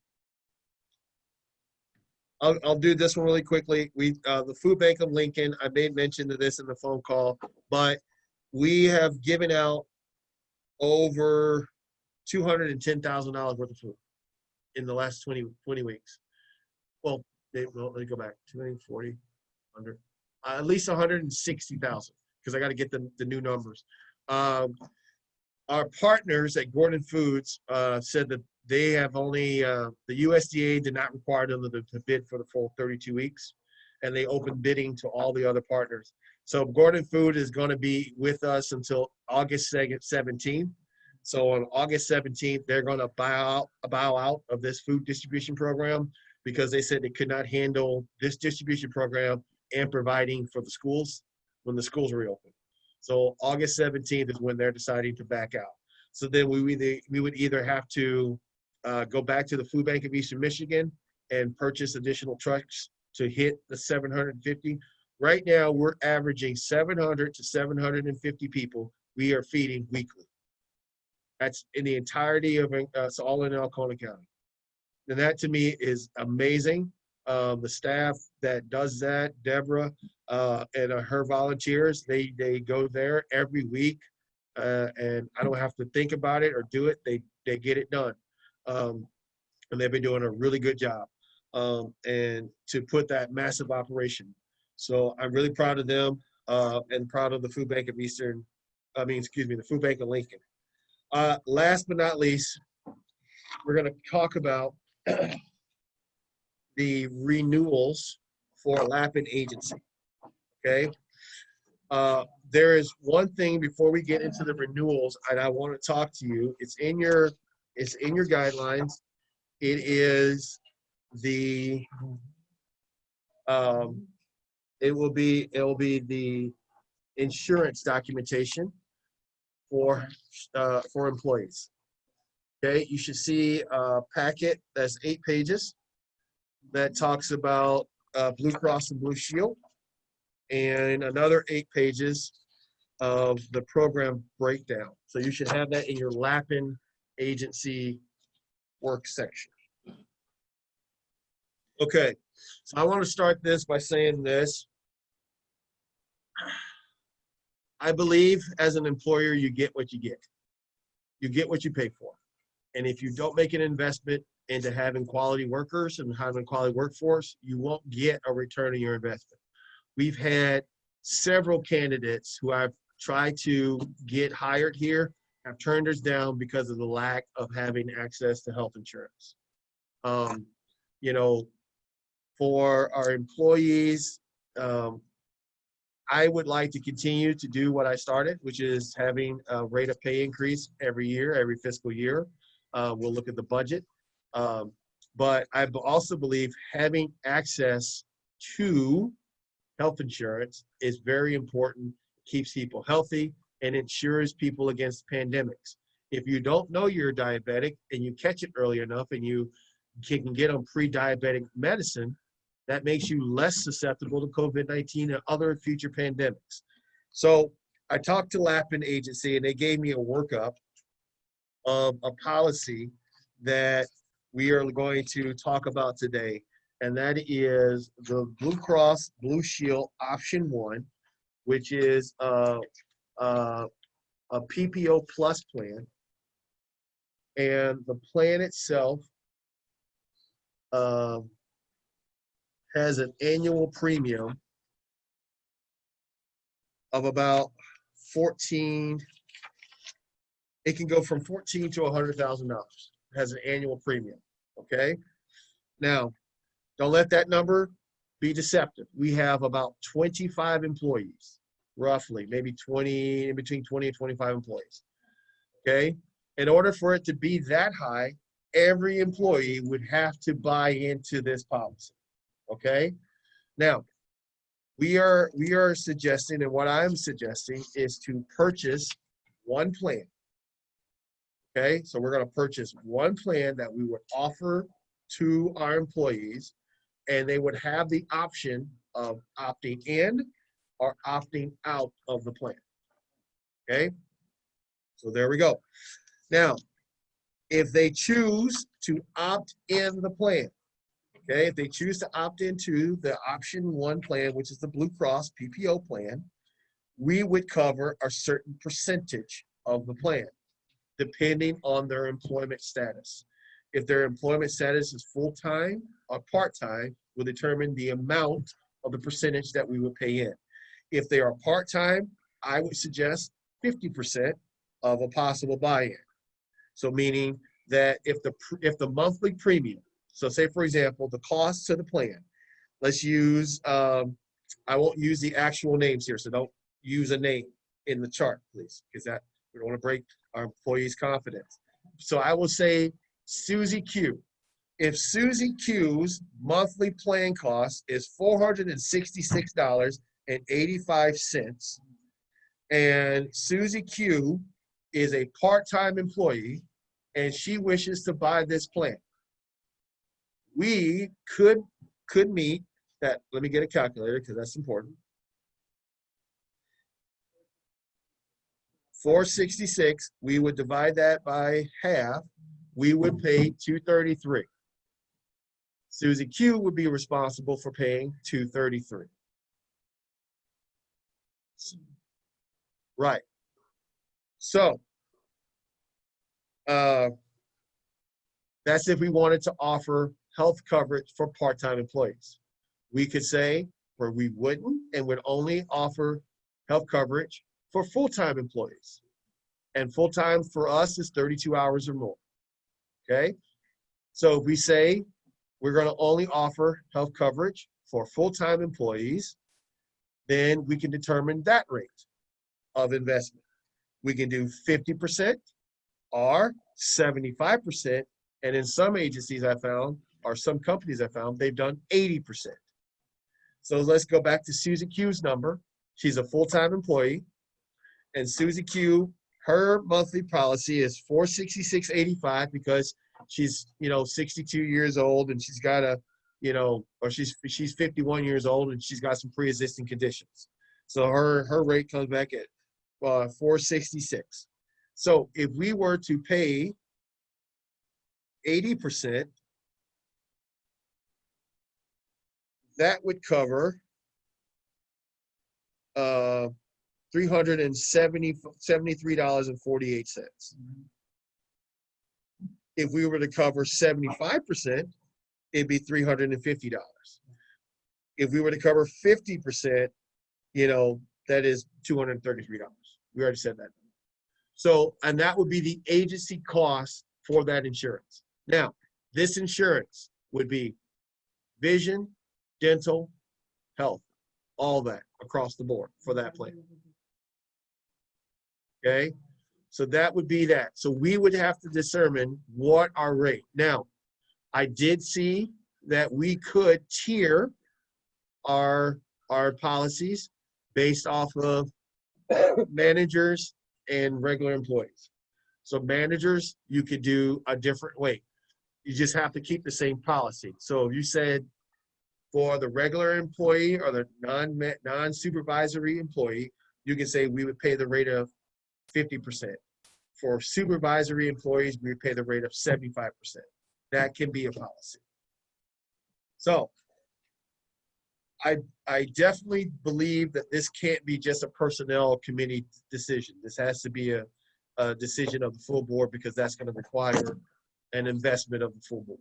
do this one really quickly. The Food Bank of Lincoln, I made mention of this in the phone call, but we have given out over $210,000 worth of food in the last 20 weeks. Well, let me go back. 20, 40, 100, at least 160,000, because I got to get the new numbers. Our partners at Gordon Foods said that they have only, the USDA did not require them to bid for the full 32 weeks, and they opened bidding to all the other partners. So Gordon Food is going to be with us until August 17th. So on August 17th, they're going to bow out of this food distribution program because they said they could not handle this distribution program and providing for the schools when the schools reopen. So August 17th is when they're deciding to back out. So then we would either have to go back to the Food Bank of Eastern Michigan and purchase additional trucks to hit the 750. Right now, we're averaging 700 to 750 people we are feeding weekly. That's in the entirety of it's all in Alcona County. And that to me is amazing. The staff that does that, Deborah and her volunteers, they go there every week, and I don't have to think about it or do it. They get it done, and they've been doing a really good job. And to put that massive operation, so I'm really proud of them and proud of the Food Bank of the Food Bank of Lincoln. Last but not least, we're going to talk about the renewals for Lappin Agency. Okay. There is one thing before we get into the renewals, and I want to talk to you. It's in your guidelines. It is the it will be the insurance documentation for employees. Okay, you should see a packet that's 8 pages that talks about Blue Cross and Blue Shield, and another 8 pages of the program breakdown. So you should have that in your Lappin Agency work section. Okay, so I want to start this by saying this. I believe as an employer, you get what you get. You get what you pay for. And if you don't make an investment into having quality workers and having quality workforce, you won't get a return on your investment. We've had several candidates who I've tried to get hired here have turned us down because of the lack of having access to health insurance. You know, for our employees, I would like to continue to do what I started, which is having a rate of pay increase every year, every fiscal year. We'll look at the budget. But I also believe having access to health insurance is very important, keeps people healthy, and insures people against pandemics. If you don't know you're diabetic and you catch it early enough and you can get on pre-diabetic medicine, that makes you less susceptible to COVID-19 and other future pandemics. So I talked to Lappin Agency and they gave me a workup of a policy that we are going to talk about today. And that is the Blue Cross Blue Shield option 1, which is a PPO plus plan. And the plan itself has an annual premium of about 14. It can go from $14,000 to $100,000. It has an annual premium. Okay. Now, don't let that number be deceptive. We have about 25 employees, roughly, maybe 20, between 20 and 25 employees. Okay. In order for it to be that high, every employee would have to buy into this policy. Okay. Now, we are suggesting, and what I'm suggesting is to purchase one plan. Okay, so we're going to purchase one plan that we would offer to our employees, and they would have the option of opting in or opting out of the plan. Okay, so there we go. Now, if they choose to opt in the plan, okay, if they choose to opt into the option 1 plan, which is the Blue Cross PPO plan, we would cover a certain percentage of the plan, depending on their employment status. If their employment status is full-time or part-time, will determine the amount of the percentage that we would pay in. If they are part-time, I would suggest 50% of a possible buy-in. So meaning that if the monthly premium, so say for example, the cost to the plan, let's use, I won't use the actual names here, so don't use a name in the chart, please, because that we don't want to break our employees' confidence. So I will say Susie Q. If Susie Q's monthly plan cost is $466.85, and Susie Q is a part-time employee and she wishes to buy this plan, we could meet that, let me get a calculator because that's important. 466, we would divide that by half. We would pay 233. Susie Q would be responsible for paying 233. Right. So, that's if we wanted to offer health coverage for part-time employees. We could say, or we wouldn't, and would only offer health coverage for full-time employees. And full-time for us is 32 hours or more. Okay? So if we say we're going to only offer health coverage for full-time employees, then we can determine that rate of investment. We can do 50% or 75%. And in some agencies I found, or some companies I found, they've done 80%. So let's go back to Susie Q's number. She's a full-time employee. And Susie Q, her monthly policy is $466.85 because she's, 62 years old and she's got a, or she's 51 years old and she's got some pre-existing conditions. So her rate comes back at $466. So if we were to pay 80%, that would cover $373.48. If we were to cover 75%, it'd be $350. If we were to cover 50%, that is $233. We already said that. So, and that would be the agency cost for that insurance. Now, this insurance would be vision, dental, health, all that across the board for that plan. Okay, so that would be that. So we would have to determine what our rate. Now, I did see that we could tier our policies based off of managers and regular employees. So managers, you could do a different way. You just have to keep the same policy. So if you said for the regular employee or the non-supervisory employee, you can say we would pay the rate of 50%. For supervisory employees, we would pay the rate of 75%. That can be a policy. So I definitely believe that this can't be just a personnel committee decision. This has to be a decision of the full board because that's going to require an investment of the full board.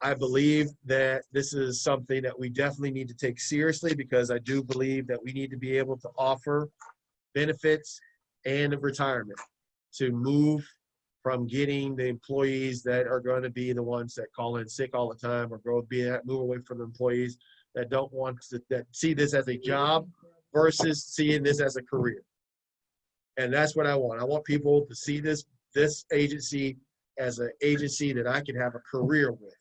I believe that this is something that we definitely need to take seriously because I do believe that we need to be able to offer benefits and a retirement to move from getting the employees that are going to be the ones that call in sick all the time or move away from the employees that don't want to, that see this as a job versus seeing this as a career. And that's what I want. I want people to see this agency as an agency that I can have a career with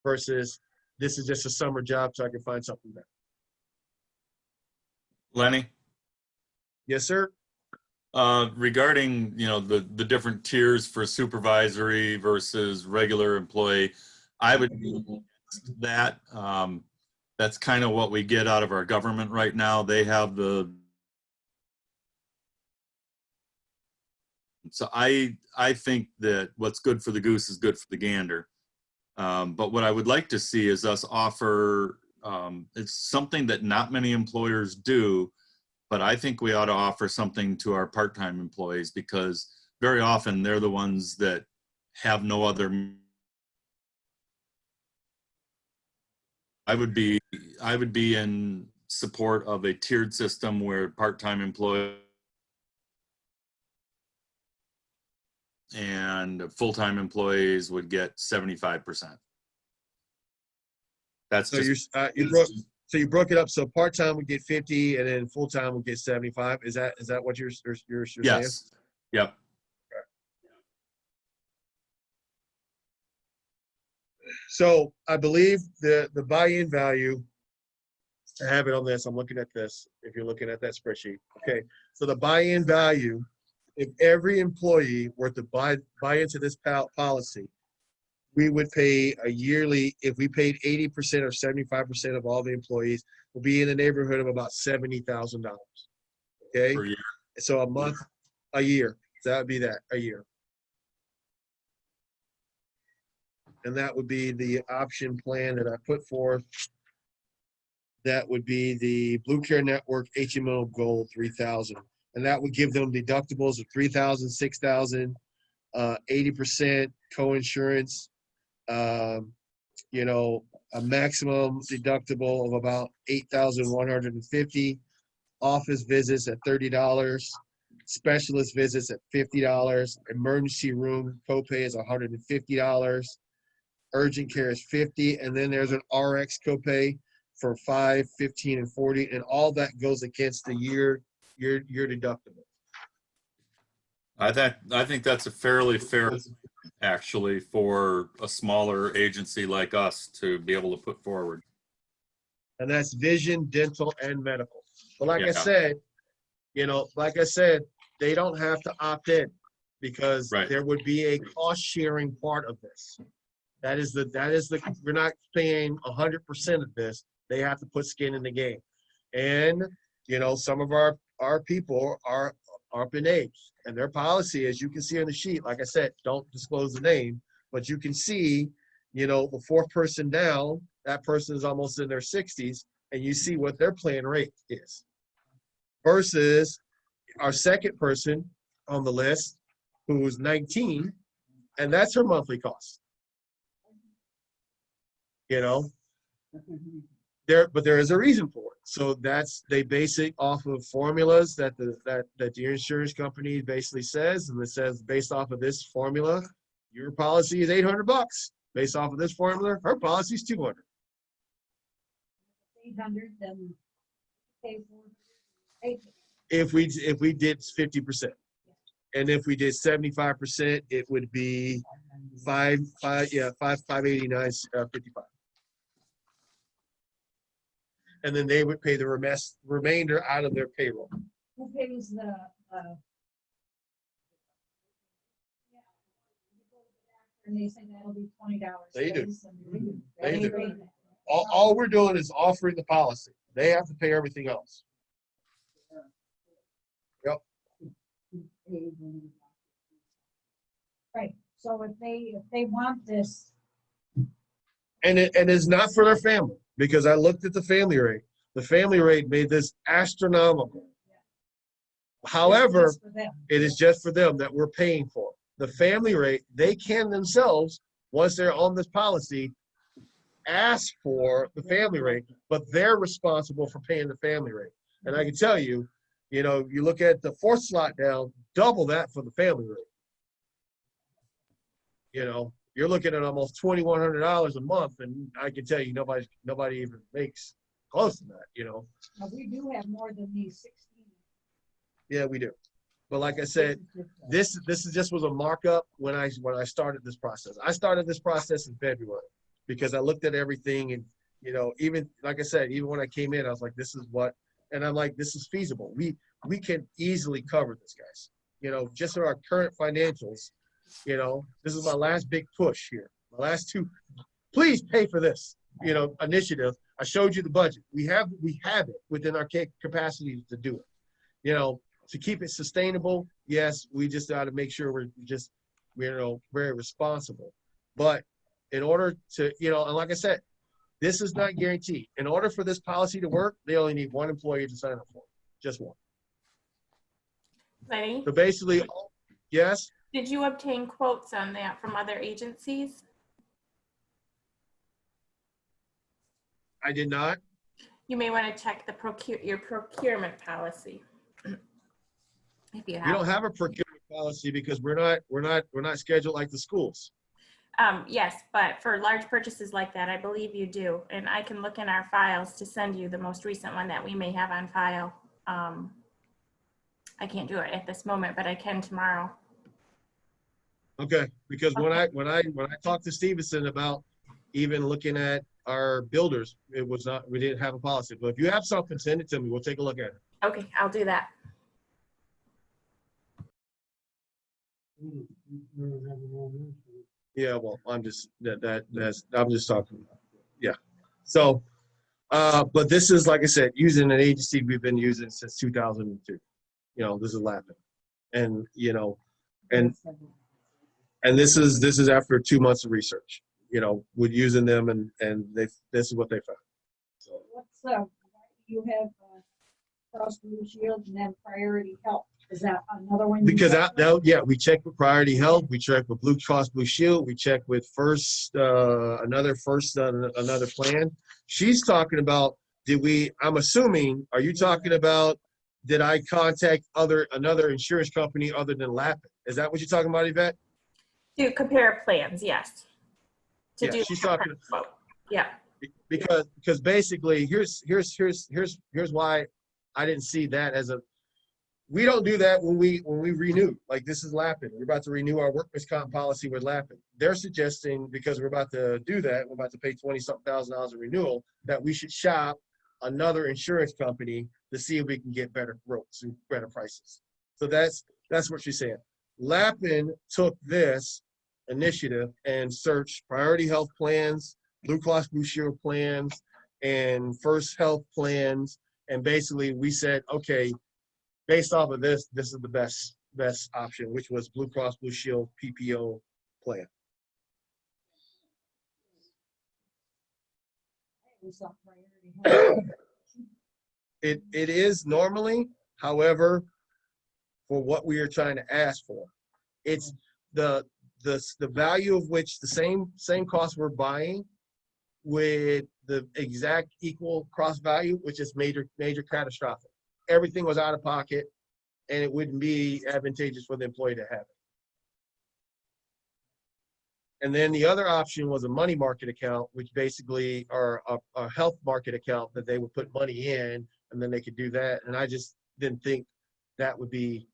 versus this is just a summer job so I can find something better. Lenny? Yes, sir. Regarding, the different tiers for supervisory versus regular employee, I would be against that. That's kind of what we get out of our government right now. They have so I think that what's good for the goose is good for the gander. But what I would like to see is us offer, it's something that not many employers do, but I think we ought to offer something to our part-time employees because very often they're the ones that have no other. I would be in support of a tiered system where part-time employees and full-time employees would get 75%. That's So just, you broke it up. So part-time would get 50 and then full-time would get 75. Is that what you're saying? yes. Yep. So I believe the buy-in value, I have it on this. I'm looking at this. If you're looking at that spreadsheet. Okay. So the buy-in value, if every employee were to buy into this policy, we would pay a yearly, if we paid 80% or 75% of all the employees, will be in the neighborhood of about $70,000. Okay, Per year. so a year. That would be that, a year. And that would be the option plan that I put forth. That would be the Blue Care Network HMO Gold 3000. And that would give them deductibles of 3,000, 6,000, 80% co-insurance, you know, a maximum deductible of about 8,150, office visits at $30, specialist visits at $50, emergency room copay is $150, urgent care is $50, and then there's an RX copay for $5, $15, and $40, and all that goes against the year deductible. I think that's a fairly fair, actually, for a smaller agency like us to be able to put forward. And that's vision, dental, and medical. But like I Yeah. said, you know, they don't have to opt in because Right. there would be a cost sharing part of this. That is we're not paying 100% of this. They have to put skin in the game. And, you know, some of our people are up in age, and their policy, as you can see on the sheet, like I said, don't disclose the name, but you can see, you know, the fourth person down, that person is almost in their 60s, and you see what their plan rate is. Versus our second person on the list, who's 19, and that's her monthly cost. You know, but there is a reason for it. So they base it off of formulas that the insurance company basically says, and it says based off of this formula, your policy is $800. Based off of this formula, her policy is $200. 800, then pay for it. If we did 50%, and if we did 75%, it would be $589.55. And then they would pay the remainder out of their payroll. Who pays the, and they say that'll be $20. They do. They They do. pay that. All we're doing is offering the policy. They have to pay everything else. Yep. Right, so if they want this, And it's not for their family, because I looked at the family rate. The family rate made this astronomical. However, it's for them. it is just for them that we're paying for. The family rate, they can themselves, once they're on this policy, ask for the family rate, but they're responsible for paying the family rate. And I can tell you, you know, you look at the fourth slot down, double that for the family rate. You know, you're looking at almost $2,100 a month, and I can tell you nobody even makes close to that, you know. Now, we do have more than these 16. Yeah, we do. But like I said, this just was a markup when I started this process. I started this process in February because I looked at everything, and you know, even like I said, even when I came in, I was like, this is what, and I'm like, this is feasible. We can easily cover this, guys. You know, just in our current financials, you know, this is my last big push here. My last two, please pay for this, you know, initiative. I showed you the budget. We have it within our capacity to do it. You know, to keep it sustainable, yes, we just got to make sure we're very responsible. But in order to, you know, and like I said, this is not guaranteed. In order for this policy to work, they only need one employee to sign up for it, just one. Lenny, So basically, yes, did you obtain quotes on that from other agencies? I did not. You may want to check your procurement policy. If you have. We don't have a procurement policy because we're not scheduled like the schools. Yes, but for large purchases like that, I believe you do. And I can look in our files to send you the most recent one that we may have on file. I can't do it at this moment, but I can tomorrow. Okay, because when I talked to Stevenson about even looking at our builders, we didn't have a policy. But if you have something, send it to me. We'll take a look at it. Okay, I'll do that. Yeah, well, I'm just, I'm just talking. Yeah. So, but this is, like I said, using an agency we've been using since 2002. You know, this is Lappin. And, you know, and this is after 2 months of research, you know, with using them, and this is what they found. So What's, you have Cross Blue Shield and then Priority Health. Is that another one? because yeah, we checked with Priority Health, we checked with Blue Cross Blue Shield, we checked with another plan. She's talking about, I'm assuming, are you talking about, did I contact another insurance company other than Lappin? Is that what you're talking about, Yvette? To compare plans, yes. To Yeah, do she's talking. Yeah. Because basically, here's why I didn't see that as we don't do that when we renew. Like, this is Lappin. We're about to renew our workers' comp policy with Lappin. They're suggesting, because we're about to do that, we're about to pay $20-something thousand in renewal, that we should shop another insurance company to see if we can get better rates and better prices. So that's what she's saying. Lappin took this initiative and searched Priority Health plans, Blue Cross Blue Shield plans, and First Health plans, and basically we said, okay, based off of this is the best option, which was Blue Cross Blue Shield PPO plan. It is normally, however, for what we are trying to ask for, it's the value of which the same cost we're buying with the exact equal cross value, which is major catastrophic. Everything was out of pocket, and it wouldn't be advantageous for the employee to have it. And then the other option was a money market account, which basically are a health market account that they would put money in, and then they could do that. And I just didn't think that would be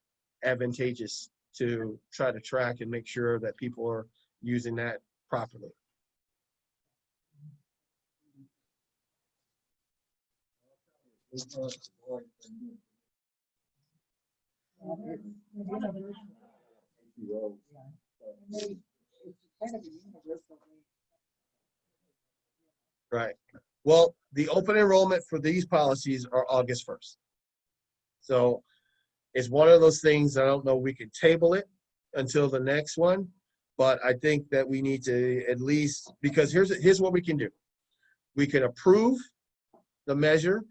advantageous to try to track and make sure that people are using that properly. Right. Well, the open enrollment for these policies are August 1st. So it's one of those things, I don't know, we could table it until the next one, but I think that we need to at least, because here's what we can do. We can approve the measure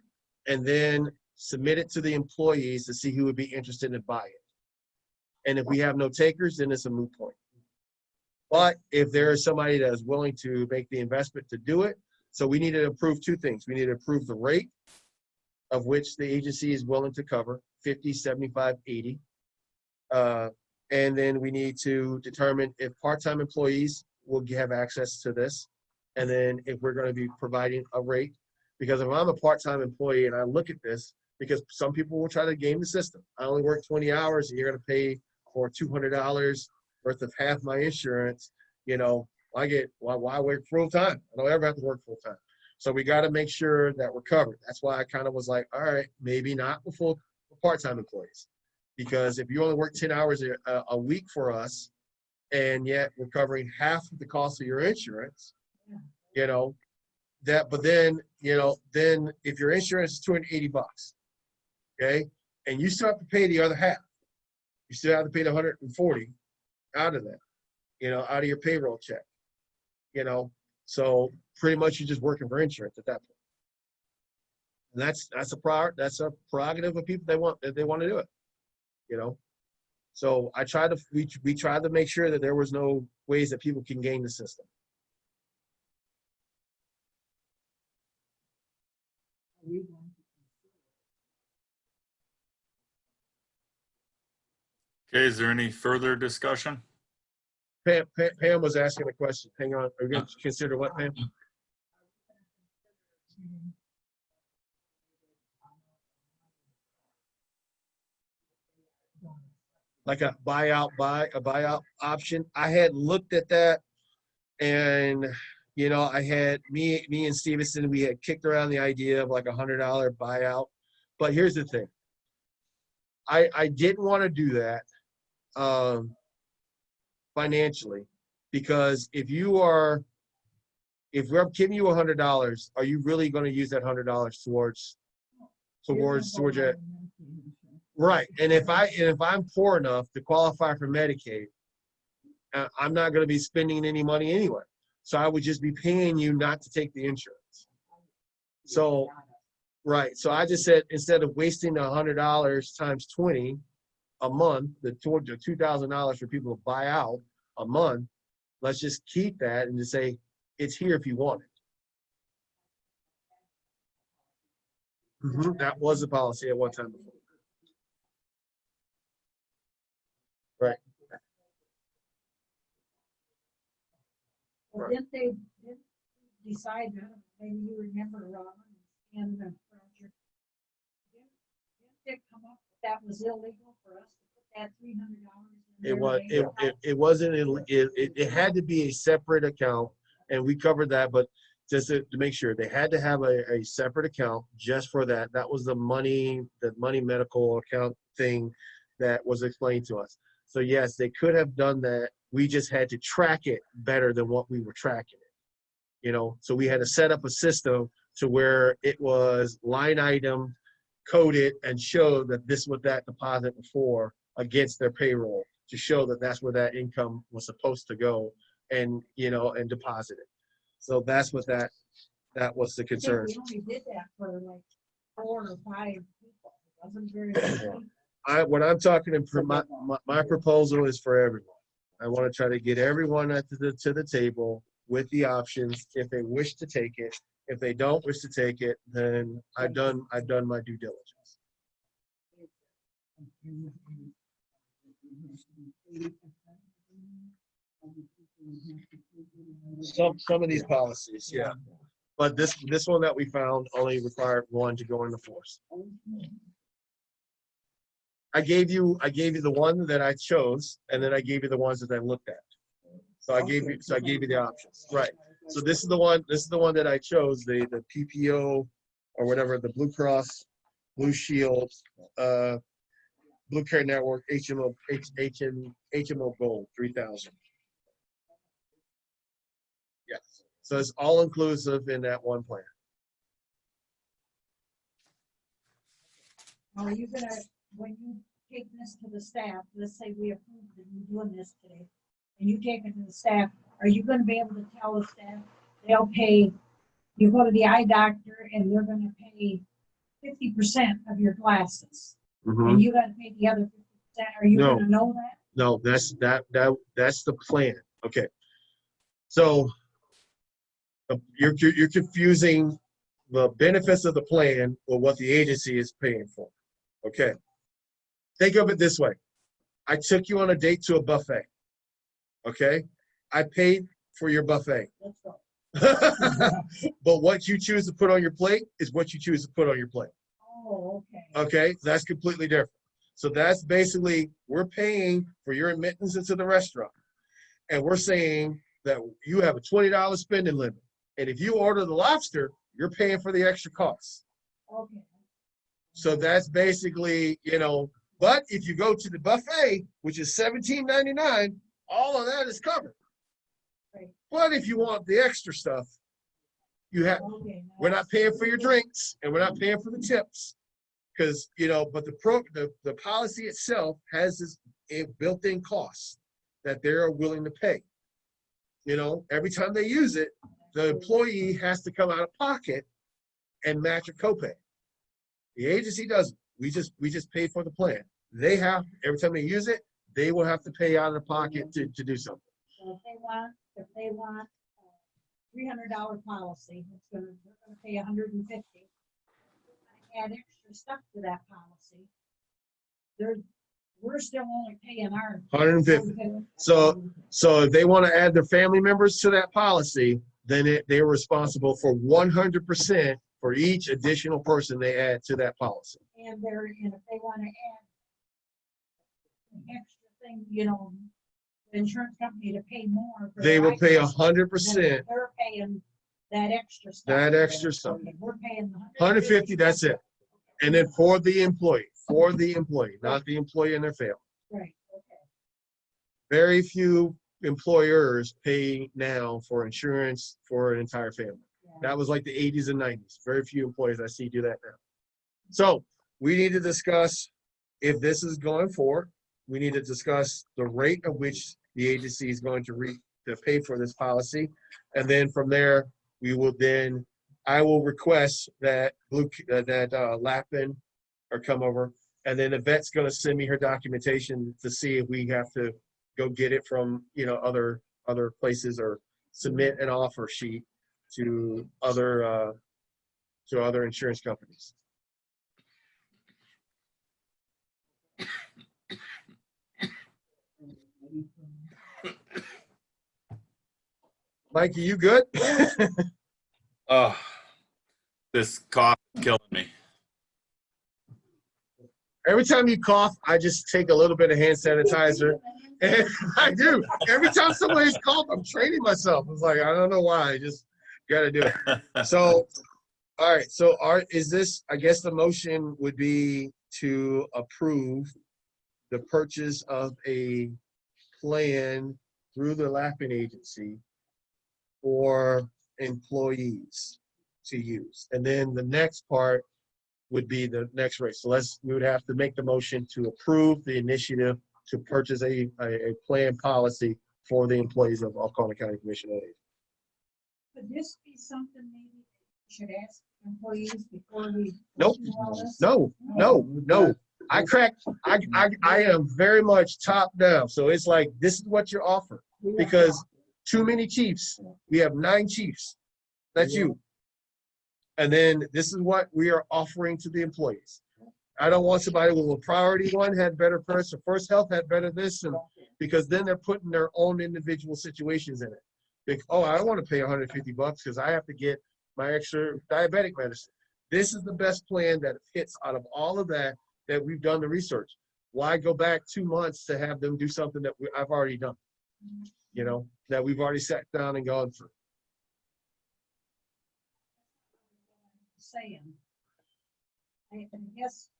and then submit it to the employees to see who would be interested in buying it. And if we have no takers, then it's a moot point. But if there is somebody that is willing to make the investment to do it, so we need to approve two things. We need to approve the rate of which the agency is willing to cover, 50, 75, 80. And then we need to determine if part-time employees will have access to this. And then if we're going to be providing a rate, because if I'm a part-time employee and I look at this, because some people will try to game the system. I only work 20 hours and you're going to pay for $200 worth of half my insurance. You know, why work full time? I don't ever have to work full time. So we got to make sure that we're covered. That's why I kind of was like, all right, maybe not for part-time employees. Because if you only work 10 hours a week for us, and yet we're covering half of the cost of your insurance, you know, but then, you know, then if your insurance is $280, okay, and you still have to pay the other half, you still have to pay the $140 out of that, you know, out of your payroll check, you know, so pretty much you're just working for insurance at that point. And that's a prerogative of people if they want to do it, you know. So we tried to make sure that there was no ways that people can game the system. Okay, is there any further discussion? Pam was asking a question. Hang on. Are you going to consider what, Pam? Like a buyout option. I had looked at that, and you know, I had me and Stevenson, we had kicked around the idea of like $100 buyout. But here's the thing. I didn't want to do that financially, Because if we're giving you $100, are you really going to use that $100 towards it? Right. And if I'm poor enough to qualify for Medicaid, I'm not going to be spending any money anyway. So I would just be paying you not to take the insurance. So, right. So I just said, instead of wasting the $100 times 20 a month, the $2,000 for people to buy out a month, let's just keep that and just say, it's here if you want it. That was the policy at one time before. Right. Well, didn't they decide, maybe you remember, Robin and Roger, didn't it come up that was illegal for us to put that $300? It wasn't, it had to be a separate account, and we covered that, but just to make sure, they had to have a separate account just for that. That was the money medical account thing that was explained to us. So yes, they could have done that. We just had to track it better than what we were tracking it. So we had to set up a system to where it was line item coded and show that this was that deposit before against their payroll, to show that that's where that income was supposed to go and deposit it. So that's what that was the concern. We only did that for like 4 or 5 people. It wasn't very many people. What I'm talking about, my proposal is for everyone. I want to try to get everyone to the table with the options if they wish to take it. If they don't wish to take it, then I've done my due diligence. Some of these policies, yeah. But this one that we found only required one to go into force. I gave you the one that I chose, and then I gave you the ones that I looked at. So I gave you the options. Right. So this is the one that I chose, the PPO or whatever, the Blue Cross, Blue Shield, Blue Care Network, HMO Gold 3000. Yes. So it's all inclusive in that one plan. Are you gonna, when you take this to the staff, let's say we approve that you're doing this today, and you take it to the staff, are you gonna be able to tell the staff they'll pay, you go to the eye doctor and they're gonna pay 50% of your glasses, and you gotta pay the other 50%? Are you gonna know that? No, that's the plan. Okay. So you're confusing the benefits of the plan with what the agency is paying for. Okay. Think of it this way. I took you on a date to a buffet. Okay. I paid for your buffet. Let's go. But what you choose to put on your plate is what you choose to put on your plate. Oh, okay. Okay. That's completely different. So that's basically, we're paying for your admittance into the restaurant. And we're saying that you have a $20 spending limit. And if you order the lobster, you're paying for the extra costs. Okay. So that's basically, but if you go to the buffet, which is $17.99, all of that is covered. Right. But if you want the extra stuff, we're not paying for your drinks and we're not paying for the tips. Because, but the policy itself has this built-in cost that they're willing to pay. Every time they use it, the employee has to come out of pocket and match a copay. The agency doesn't. We just pay for the plan. They have, every time they use it, they will have to pay out of pocket to do something. So if they want a $300 policy, they're gonna pay $150. Add extra stuff to that policy. We're still only paying our $150. So if they want to add their family members to that policy, then they're responsible for 100% for each additional person they add to that policy. And if they want to add an extra thing, the insurance company to pay more. They will pay 100%. They're paying that extra stuff. That extra stuff. Okay, we're paying $150. That's it. And then for the employee, not the employee and their family. Right. Okay. Very few employers pay now for insurance for an entire family. That was like the 80s and 90s. Very few employees I see do that now. So we need to discuss if this is going forward. We need to discuss the rate at which the agency is going to pay for this policy. And then from there, I will request that Lappin or come over. And then the vet's going to send me her documentation to see if we have to go get it from, other places or submit an offer sheet to other insurance companies. Mikey, you good? Oh, this cough is killing me. Every time you cough, I just take a little bit of hand sanitizer. And I do. Every time somebody's cough, I'm training myself. It's like, I don't know why. I just got to do it. So, all right. So I guess the motion would be to approve the purchase of a plan through the Lappin agency for employees to use. And then the next part would be the next rate. So we would have to make the motion to approve the initiative to purchase a plan policy for the employees of Alcona County Commission on Aging. Could this be something maybe we should ask employees before we? Nope. do all this? No. I am very much top down. So it's like, this is what you're offered, because too many chiefs. We have 9 chiefs. That's you. And then this is what we are offering to the employees. I don't want somebody with a priority one had better person, First Health had better this, and because then they're putting their own individual situations in it. Like, oh, I don't want to pay $150 because I have to get my extra diabetic medicine. This is the best plan that fits out of all of that we've done the research. Why go back 2 months to have them do something that I've already done? That we've already sat down and gone through. Saying, I guess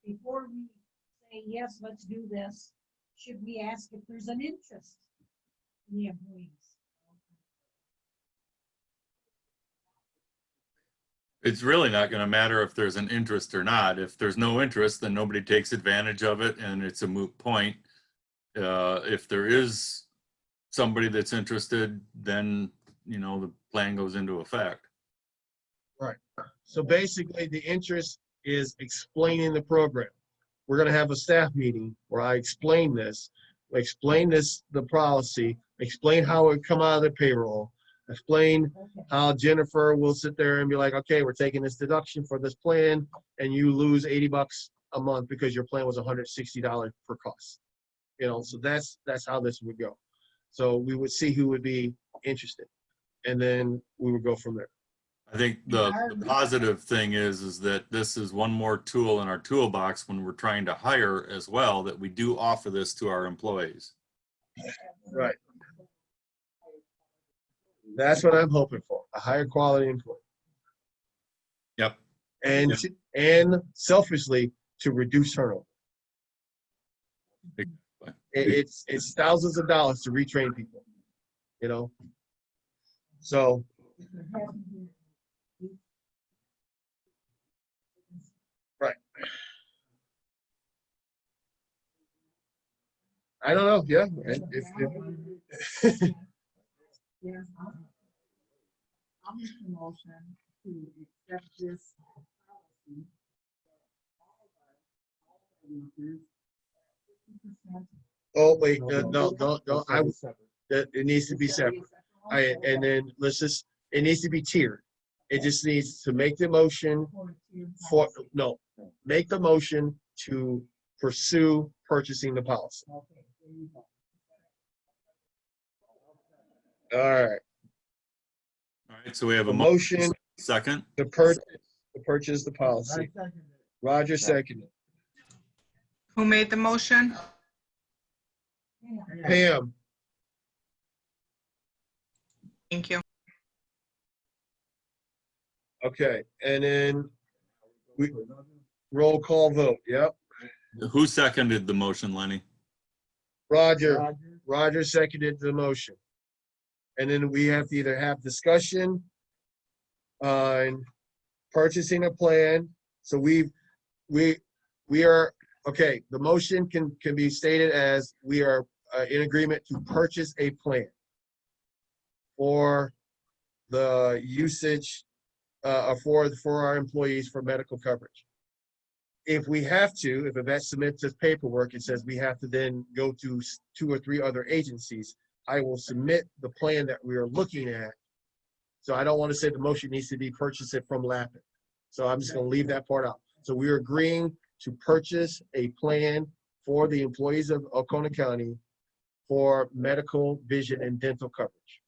before we say, yes, let's do this, should we ask if there's an interest in the employees? It's really not going to matter if there's an interest or not. If there's no interest, then nobody takes advantage of it and it's a moot point. If there is somebody that's interested, then, the plan goes into effect. Right. So basically the interest is explaining the program. We're going to have a staff meeting where I explain the policy, explain how it would come out of the payroll, explain how Jennifer will sit there and be like, okay, we're taking this deduction for this plan and you lose $80 a month because your plan was $160 per cost. So that's how this would go. So we would see who would be interested and then we would go from there. I think the positive thing is that this is one more tool in our toolbox when we're trying to hire as well, that we do offer this to our employees. Right. That's what I'm hoping for, a higher quality employee. Yep. And selfishly to reduce turnover. It's thousands of dollars to retrain people, So. Right. I don't know. Yeah. Yes, I'll make the motion to accept this policy. Oh, wait, no. It needs to be separate. And then it needs to be tiered. It just needs to make the motion make the motion to pursue purchasing the policy. All right. All right, so we have A a motion second. to purchase the policy. Roger seconded. Who made the motion? Pam, Thank you. okay, and then we roll call vote. Yep. Who seconded the motion, Lenny? Roger. Roger seconded the motion. And then we have to either have discussion on purchasing a plan. So we are, okay, the motion can be stated as we are in agreement to purchase a plan for the usage for our employees for medical coverage. If we have to, if a vet submits us paperwork, it says we have to then go to 2 or 3 other agencies, I will submit the plan that we are looking at. So I don't want to say the motion needs to be purchase it from Lappin. So I'm just going to leave that part out. So we are agreeing to purchase a plan for the employees of Oconee County for medical, vision, and dental coverage.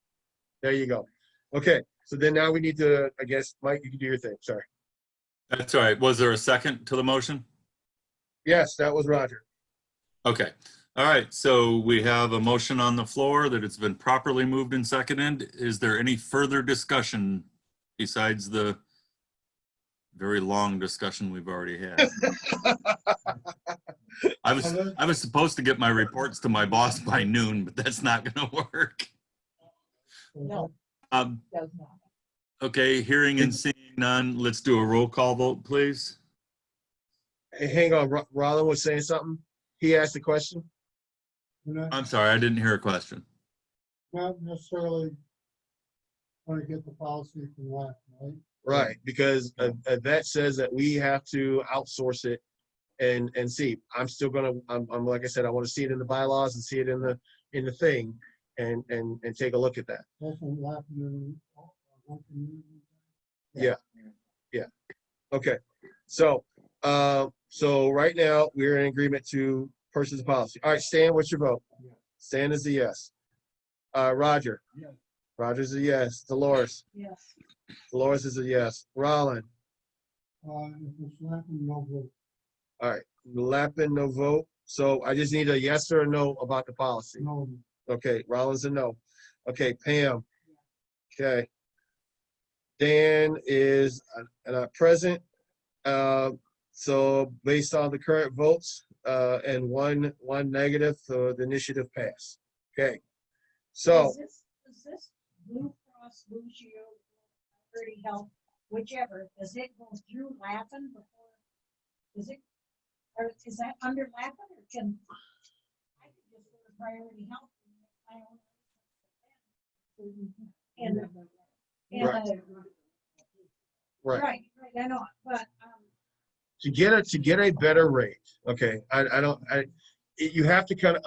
There you go. Okay, so then now we need to, I guess, Mike, you can do your thing. Sorry. That's all right. Was there a second to the motion? Yes, that was Roger. Okay. All right. So we have a motion on the floor that it's been properly moved and seconded. Is there any further discussion besides the very long discussion we've already had? I was supposed to get my reports to my boss by noon, but that's not going to work. No, Does not. Okay, hearing and seeing none, let's do a roll call vote, please. Hey, hang on, Rollin was saying something. He asked a question. I'm sorry, I didn't hear a question. Not necessarily want to get the policy from Latin, right? Right, because a vet says that we have to outsource it and see. I'm still gonna, I'm like I said, I want to see it in the bylaws and see it in the thing and take a look at that. Doesn't Latin. Yeah. Okay. So right now we're in agreement to purchase the policy. All right, Stan, what's your vote? Yes. Stan is a yes. Roger. Yes. Roger's a yes. Dolores. yes. Dolores is a yes. Rollin. If it's Latin, no vote. All right. Lappin, no vote. So I just need a yes or a no about the policy. No. Okay, Rollin's a no. Okay, Pam. Okay. Dan is not present. So based on the current votes and one negative, the initiative passed. Okay. So Is this Blue Cross Blue Shield, Priority Health, whichever, does it go through Lappin before? Is it, or is that under Lappin, or can I can just go to Priority Health and make my own? Right. Right, I know, but to get a better rate, okay, you have to kind of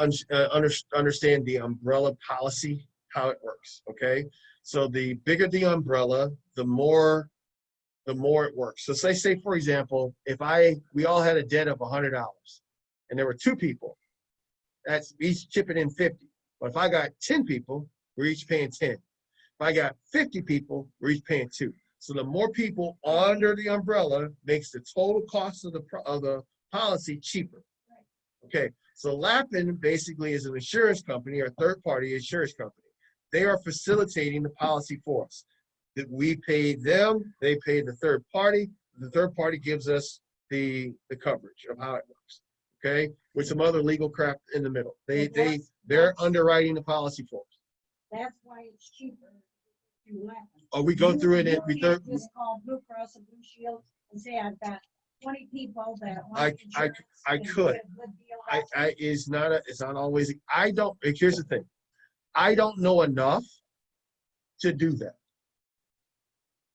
understand the umbrella policy, how it works, okay? So the bigger the umbrella, the more it works. So say for example, if we all had a debt of $100 and there were 2 people, that's each chipping in 50. But if I got 10 people, we're each paying 10. If I got 50 people, we're each paying 2. So the more people under the umbrella makes the total cost of the policy cheaper. Okay, so Lappin basically is an insurance company or third-party insurance company. They are facilitating the policy for us. That we pay them, they pay the third party. The third party gives us the coverage of how it works. Okay, with some other legal crap in the middle. They're underwriting the policy for us. that's why it's cheaper to Lappin. Oh, we go through it and we can't just call Blue Cross and Blue Shield and say I've got 20 people that want insurance I and could. get a good deal. It's not always. Here's the thing. I don't know enough to do that.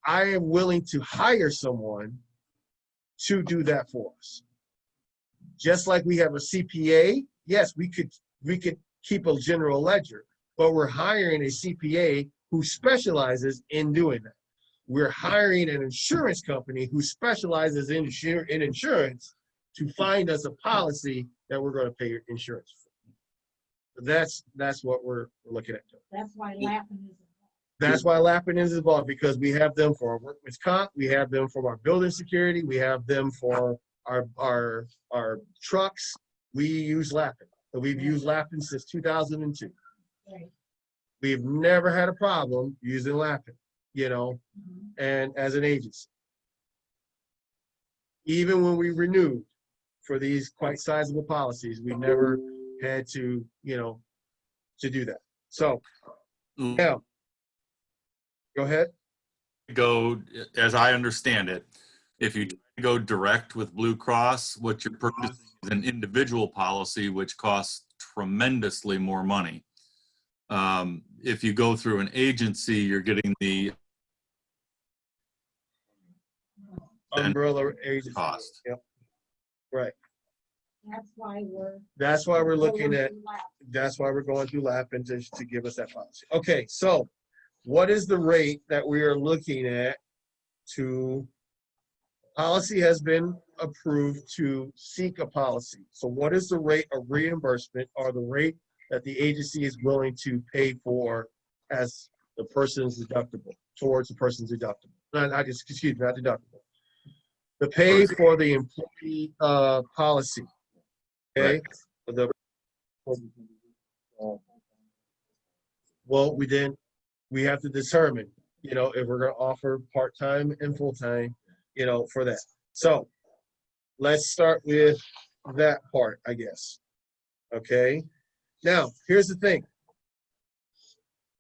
I am willing to hire someone to do that for us. Just like we have a CPA, yes, we could keep a general ledger, but we're hiring a CPA who specializes in doing that. We're hiring an insurance company who specializes in insurance to find us a policy that we're going to pay insurance for. That's what we're looking at. That's why Lappin is. That's why Lappin is involved, because we have them for our workman's comp, we have them for our building security, we have them for our trucks. We use Lappin. So we've used Lappin since 2002. Right. We've never had a problem using Lappin, and as an agency. Even when we renewed for these quite sizable policies, we never had to, to do that. So now, go ahead. Go, as I understand it, if you go direct with Blue Cross, what you're purchasing is an individual policy, which costs tremendously more money. If you go through an agency, you're getting the Umbrella agency cost. Yep. Right. That's why we're. That's why we're looking at, going through LAP. that's why we're going through LAP and to give us that policy. Okay, so what is the rate that we are looking at to, policy has been approved to seek a policy. So what is the rate of reimbursement or the rate that the agency is willing to pay for as the person's deductible, towards the person's deductible? Not deductible. The pay for the employee policy. Okay. Well, we have to determine, if we're going to offer part-time and full-time, for that. So let's start with that part, I guess. Okay. Now, here's the thing.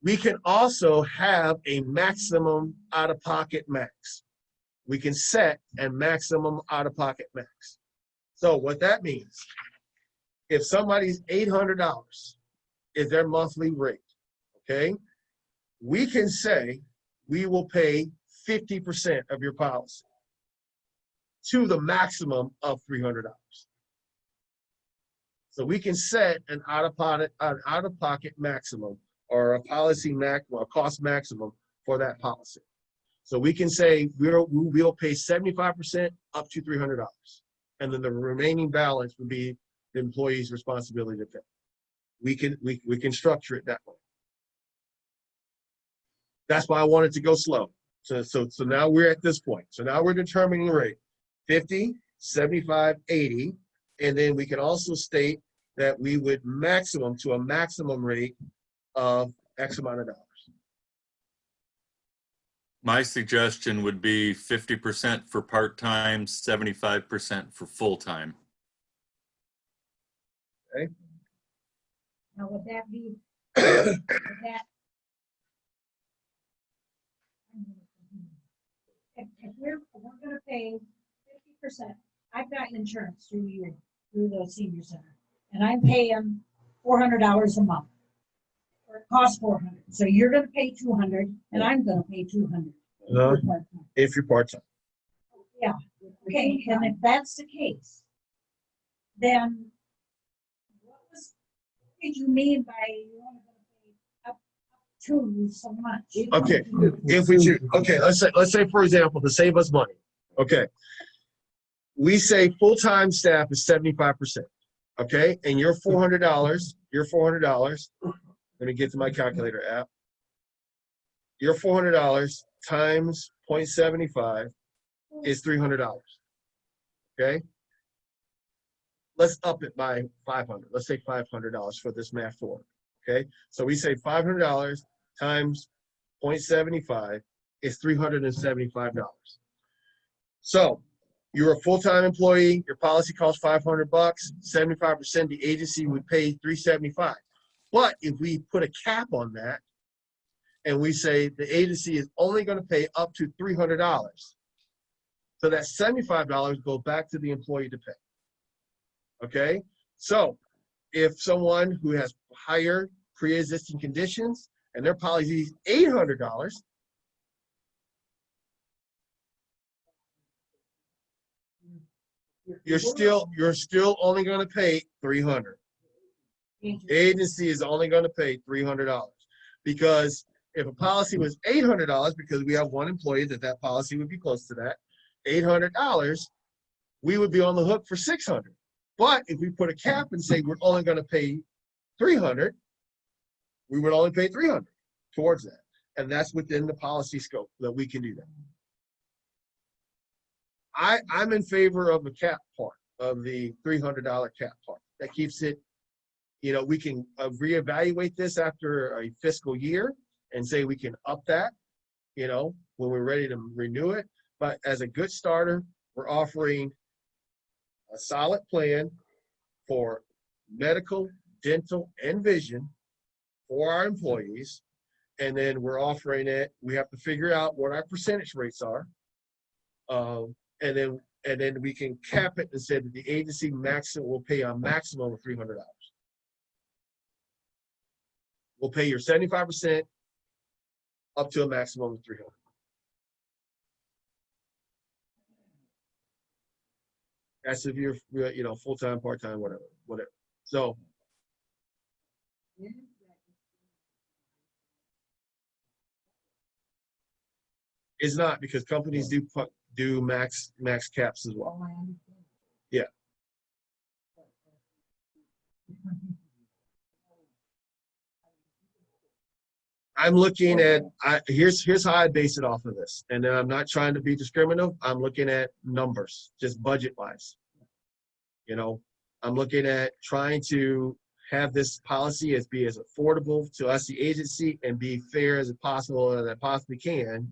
We can also have a maximum out-of-pocket max. We can set a maximum out-of-pocket max. So what that means, if somebody's $800 is their monthly rate, okay, we can say we will pay 50% of your policy to the maximum of $300. So we can set an out-of-pocket maximum or a policy maximum, a cost maximum for that policy. So we can say we'll pay 75% up to $300, and then the remaining balance would be the employee's responsibility to pay. We can structure it that way. That's why I wanted to go slow. So now we're at this point. So now we're determining the rate, 50, 75, 80, and then we can also state that we would maximum to a maximum rate of X amount of dollars. My suggestion would be 50% for part-time, 75% for full-time. Okay. Now, would that be, would that? If we're gonna pay 50%, I've got insurance through you, through the senior center, and I'm paying $400 a month. Or it costs $400, so you're gonna pay $200, and I'm gonna pay $200. If you're part-time. Yeah, okay, and if that's the case, then what did you mean by you only gonna pay up to so much? Okay, if we choose, okay, let's say for example, to save us money, okay, we say full-time staff is 75%, okay, and your $400, let me get to my calculator app. Your $400 times 0.75 is $300, okay? Let's up it by 500. Let's say $500 for this math for it, okay? So we say $500 times 0.75 is $375. So you're a full-time employee, your policy costs $500, 75%, the agency would pay $375. But if we put a cap on that, and we say the agency is only going to pay up to $300, so that $75 go back to the employee to pay. Okay? So if someone who has higher pre-existing conditions and their policy is $800, you're still only going to pay $300. Agency is only going to pay $300 because if a policy was $800, because we have one employee that policy would be close to that, $800, we would be on the hook for $600. But if we put a cap and say we're only going to pay $300, we would only pay $300 towards that. And that's within the policy scope that we can do that. I'm in favor of the cap part, of the $300 cap part. That keeps it, we can reevaluate this after a fiscal year and say we can up that, when we're ready to renew it. But as a good starter, we're offering a solid plan for medical, dental, and vision for our employees. And then we're offering it, we have to figure out what our percentage rates are. And then we can cap it and say that the agency maximum will pay a maximum of $300. We'll pay your 75% up to a maximum of $300. That's if you're, you know, full-time, part-time, whatever. So it's not, because companies do max caps as well. Yeah. I'm looking at, here's how I base it off of this. And then I'm not trying to be discriminative. I'm looking at numbers, just budget wise. You know, I'm looking at trying to have this policy be as affordable to us, the agency, and be fair as possible as I possibly can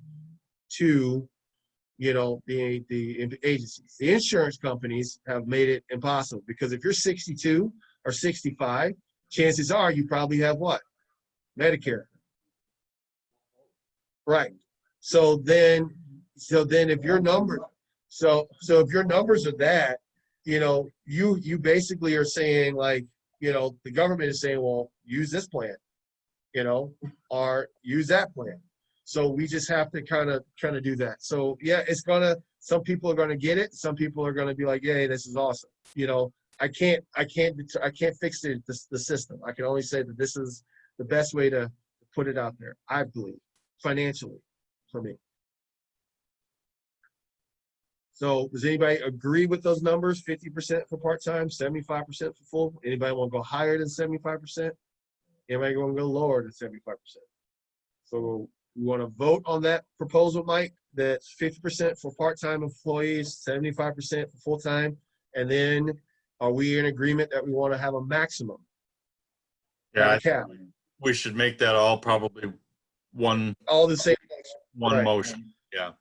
to, you know, the agencies. The insurance companies have made it impossible, because if you're 62 or 65, chances are you probably have what? Medicare. Right. So then if your number, so if your numbers are that, you know, you basically are saying, like, you know, the government is saying, well, use this plan, you know, or use that plan. So we just have to kind of do that. So yeah, some people are gonna get it. Some people are gonna be like, yeah, this is awesome. You know, I can't fix the system. I can only say that this is the best way to put it out there, I believe, financially, for me. So does anybody agree with those numbers? 50% for part-time, 75% for full? Anybody want to go higher than 75%? Anybody want to go lower than 75%? So we want to vote on that proposal, Mike, that's 50% for part-time employees, 75% for full-time. And then are we in agreement that we want to have a maximum? Yeah, cap? We should make that all probably all the same one right. motion. Yeah.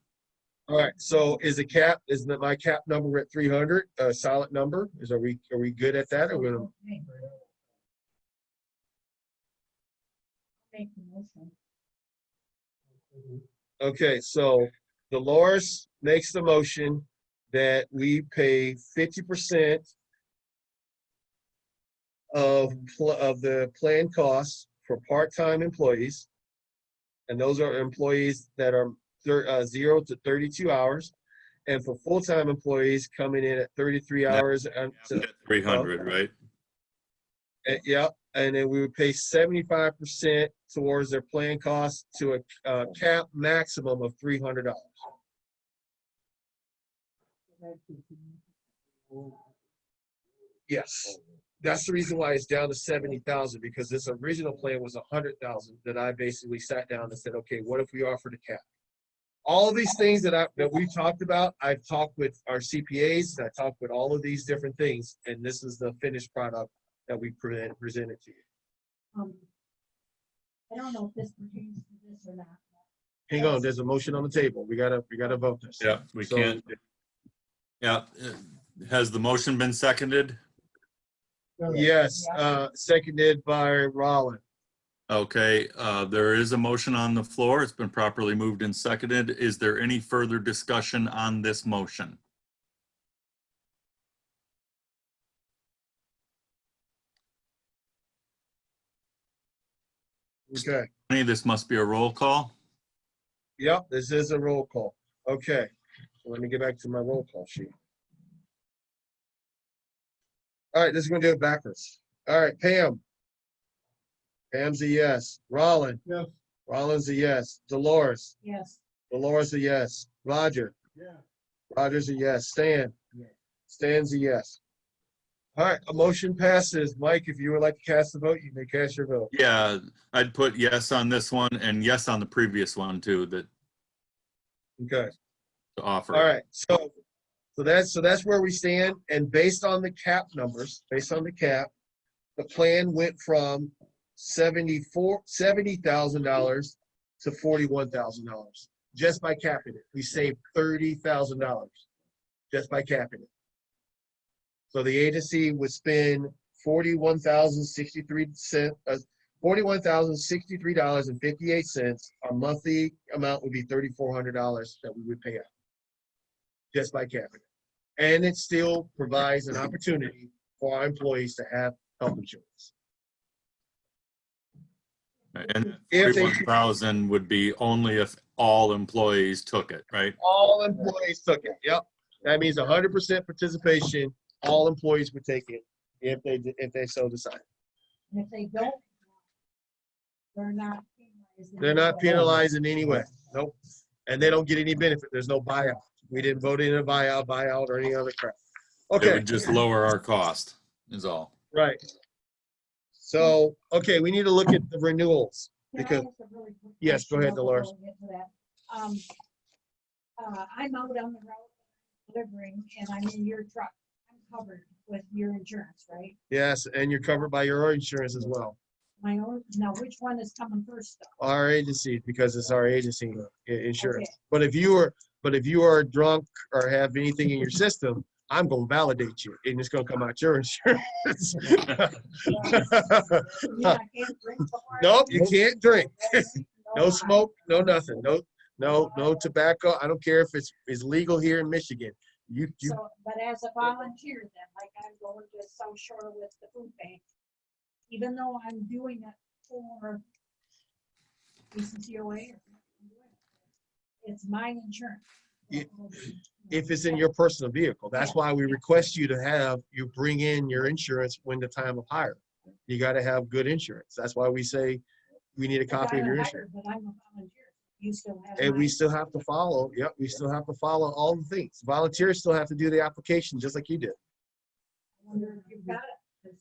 All right. So is my cap number at 300 a solid number? Are we good at that? Or we're gonna... Make the motion. Okay, so Dolores makes the motion that we pay 50% of the plan costs for part-time employees, and those are employees that are 0 to 32 hours, and for full-time employees coming in at 33 hours and 300, right? Yeah, and then we would pay 75% towards their plan costs to a cap maximum of $300. Yes, that's the reason why it's down to 70,000, because this original plan was 100,000 that I basically sat down and said, okay, what if we offered a cap? All of these things that we've talked about, I've talked with our CPAs, I talked with all of these different things, and this is the finished product that we presented to you. I don't know if this pertains to this or not. Hang on, there's a motion on the table. We gotta vote this. Yeah, we can't. Yeah, has the motion been seconded? Yes, seconded by Rollin. Okay, there is a motion on the floor. It's been properly moved and seconded. Is there any further discussion on this motion? Okay. This must be a roll call. Yep, this is a roll call. Okay, let me get back to my roll call sheet. All right, this is gonna do it backwards. All right, Pam. Pam's a yes. Rollin. Yes. Rollin's a yes. Dolores. Yes. Dolores a yes. Roger. Yeah. Roger's a yes. Stan. Yes. Stan's a yes. All right, a motion passes. Mike, if you would like to cast the vote, you may cast your vote. Yeah, I'd put yes on this one and yes on the previous one too, that Okay. to offer. All right, so that's where we stand. And based on the cap numbers, based on the cap, the plan went from $70,000 to $41,000 just by capping it. We saved $30,000 just by capping it. So the agency would spend $41,063 $41,063.58. Our monthly amount would be $3,400 that we would pay out, just by capping it. And it still provides an opportunity for our employees to have health insurance. And If they- 41,000 would be only if all employees took it, right? All employees took it. Yep. That means 100% participation. All employees would take it if they so decide. And if they don't, they're not penalized. They're not penalized in any way. Nope. And they don't get any benefit. There's no buyout. We didn't vote in a buyout, or any other crap. It Okay. would just lower our cost is all. Right. So, okay, we need to look at the renewals Can I because, ask a really quick yes, go question ahead, before Dolores. we get to that? I'm out on the road delivering and I'm in your truck. I'm covered with your insurance, right? Yes, and you're covered by your own insurance as well. My own, now which one is coming first though? Our agency, because it's our agency insurance. Okay. But if you are drunk or have anything in your system, I'm gonna validate you and it's gonna come out your insurance. Yeah, I can't drink before I- Nope, you can't drink. No smoke, no nothing, no tobacco. I don't care if it's legal here in Michigan. You, So, but as a volunteer then, like I'm going to South Shore with the food bank, even though I'm doing it for ACCOA, it's my insurance. if it's in your personal vehicle, that's why we request you to bring in your insurance when the time of hire. You gotta have good insurance. That's why we say we need a copy of your insurance. But I'm a volunteer. You still have. And we mine. still have to follow, we still have to follow all the things. Volunteers still have to do the application just like you did. I wonder if you've got it, 'cause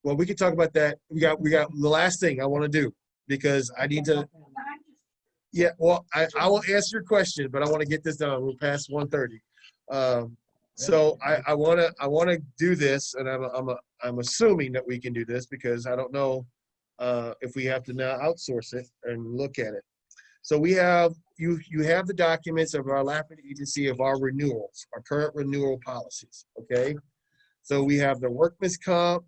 Well, we can talk about that. We got the last thing I want to do because I need to, I'm just- yeah, well, I will answer your question, but I want to get this done. We're past 1:30. So I want to do this, and I'm assuming that we can do this because I don't know if we have to now outsource it and look at it. So we have, you have the documents of our Lappin agency of our renewals, our current renewal policies, okay? So we have the workman's comp.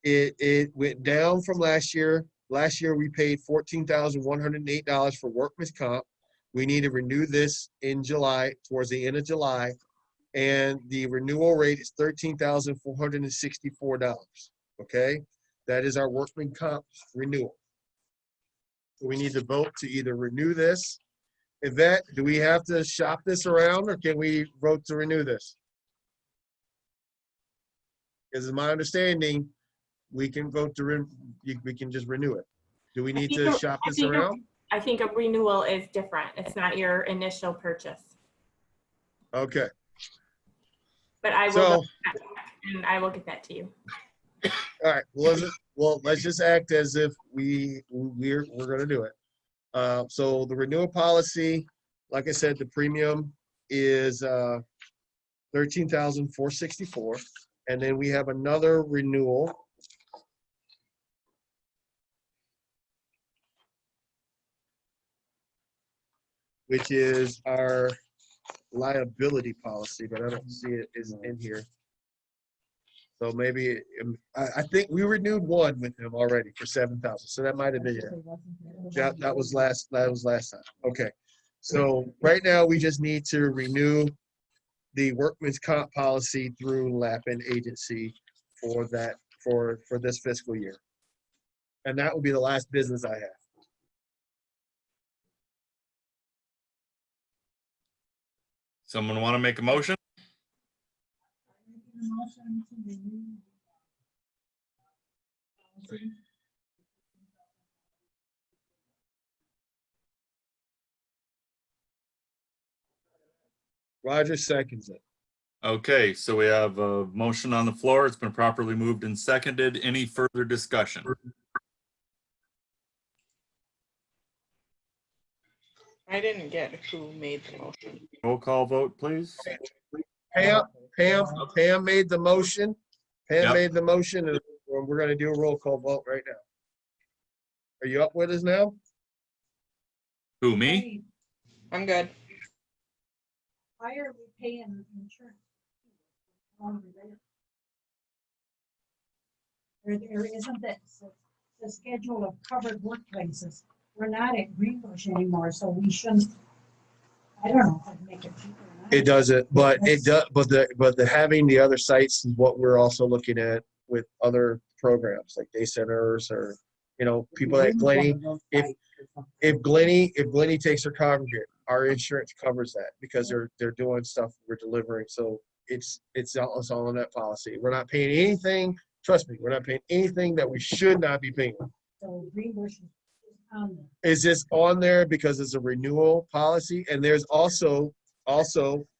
It went down from last year. Last year, we paid $14,108 for workman's comp. We need to renew this in July, towards the end of July. And the renewal rate is $13,464, okay? That is our workman comp renewal. So we need to vote to either renew this. Yvette, do we have to shop this around or can we vote to renew this? Because it's my understanding, we can vote to, we can just renew it. Do we need to shop this around? I think a renewal is different. It's not your initial purchase. Okay, But I will, so, look at that and I will get that to you. all right, well, let's just act as if we're gonna do it. So the renewal policy, like I said, the premium is $13,464. And then we have another renewal. Which is our liability policy, but I don't see it is in here. So maybe, I think we renewed one with them already for $7,000, so that might have been it. That was last time. Okay, so right now we just need to renew the workman's comp policy through Lappin Agency for this fiscal year. And that will be the last business I have. Someone want to make a motion? Motion to renew policy. Roger seconds it. Okay, so we have a motion on the floor. It's been properly moved and seconded. Any further discussion? I didn't get who made the motion. Roll call vote, please. Pam made the motion. Pam Yep. made the motion, and we're gonna do a roll call vote right now. Are you up with us now? Who, me? I'm good. Why are we paying insurance? There isn't that, the schedule of covered workplaces. We're not at Greenbush anymore, so we shouldn't, I don't know how to make it cheaper. or not. It doesn't, but it does, but the having the other sites is what we're also looking at with other programs like day centers or, you know, people at Glenny. If Glenny takes her Congregate, our insurance covers that because they're doing stuff we're delivering. So it's all in that policy. We're not paying anything. Trust me, we're not paying anything that we should not be paying. So Greenbush is on there. Is this on there because it's a renewal policy? And there's also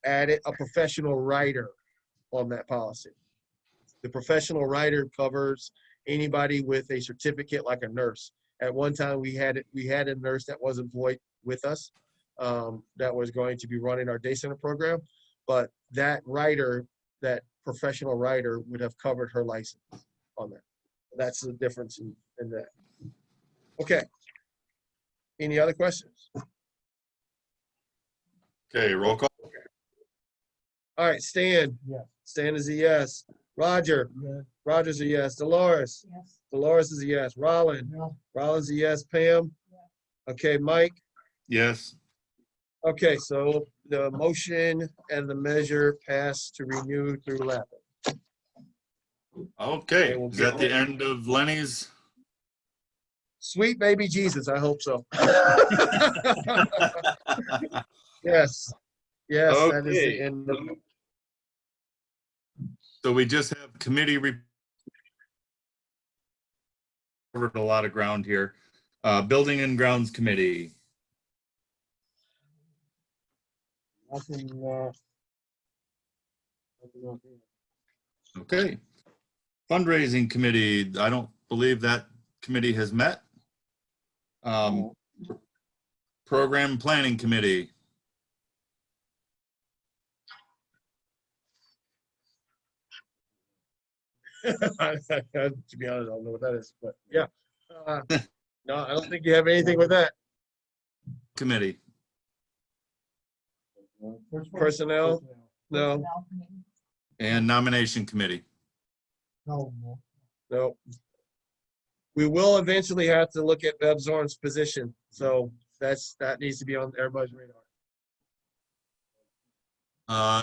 added a professional writer on that policy. The professional writer covers anybody with a certificate like a nurse. At one time, we had a nurse that was employed with us that was going to be running our day center program, but that writer, that professional writer would have covered her license on that. That's the difference in that. Okay. Any other questions? Okay, roll call. All right, Stan. Yes. Stan is a yes. Roger. Yes. Roger's a yes. Dolores. Yes. Dolores is a yes. Rollin. Yeah. Rollin's a yes. Pam. Okay, Mike. Yes. Okay, so the motion and the measure pass to renew through Lapin. Okay, is that the end of Lenny's? Sweet baby Jesus, I hope so. Yes. Yes, that is Okay. the end of it. So we just have committee covered a lot of ground here. Building and Grounds Committee. Nothing, Okay. Fundraising Committee, I don't believe that committee has met. Program Planning Committee. to be honest, I don't know what that is, but yeah. No, I don't think you have anything with that. Committee. Personnel? No, And Nomination Committee. No. no. We will eventually have to look at Bev Zorn's position, so that needs to be on everybody's radar.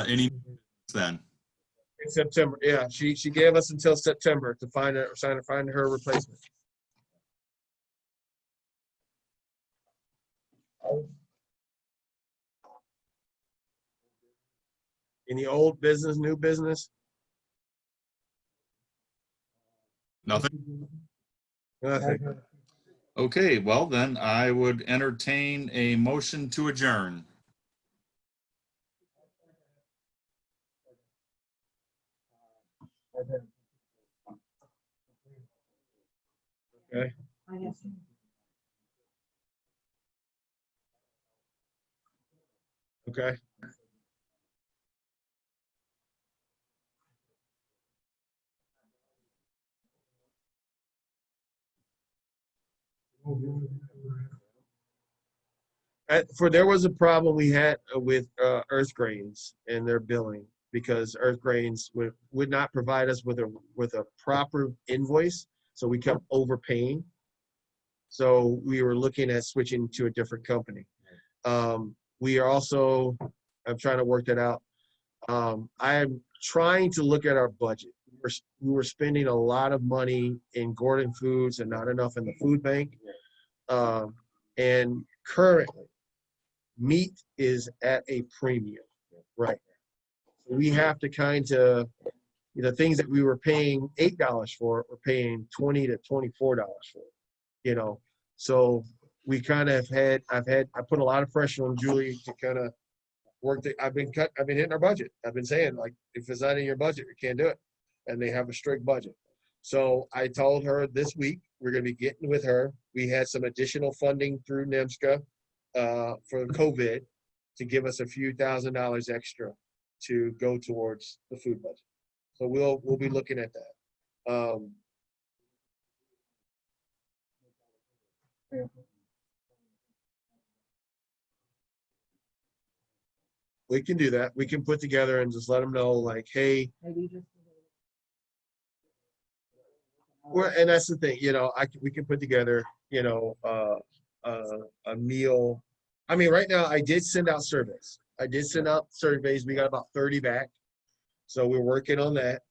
Any then? In September, yeah, she gave us until September to find her replacement. Any old business, new business? Nothing? Nothing. Okay, well then I would entertain a motion to adjourn. Okay. I have some. Okay. There was a problem we had with Earth Grains and their billing because Earth Grains would not provide us with a proper invoice, so we kept overpaying. So we were looking at switching to a different company. We are also, I'm trying to work that out. I'm trying to look at our budget. We were spending a lot of money in Gordon Foods and not enough in the food bank. And currently, meat is at a premium right now. We have to kind of, things that we were paying $8 for, we're paying $20 to $24 for, So we kind of I put a lot of pressure on Julie to kind of work. I've been hitting our budget. I've been saying, like, if it's not in your budget, you can't do it. And they have a strict budget. So I told her this week, we're going to be getting with her. We had some additional funding through NIMSCA for COVID to give us a few $1,000s extra to go towards the food budget. So we'll be looking at that. We can do that. We can put together and just let them know, like, hey, Maybe just And that's the thing, you know, we can put together, you know, a meal. I mean, right now I did send out surveys. We got about 30 back. So we're working on that.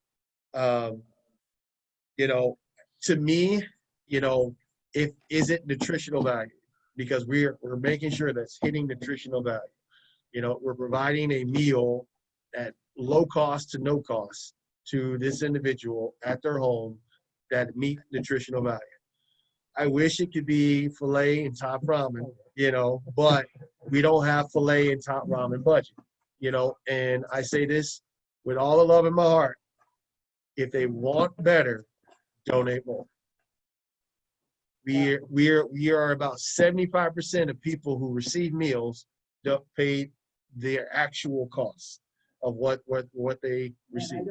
You know, to me, you know, is it nutritional value? Because we're making sure that's hitting nutritional value. You know, we're providing a meal at low cost to no cost to this individual at their home that meet nutritional value. I wish it could be filet and top ramen, you know, but we don't have filet and top ramen budget, you know, and I say this with all the love in my heart. If they want better, donate more. We are about 75% of people who receive meals don't pay their actual costs of what they receive.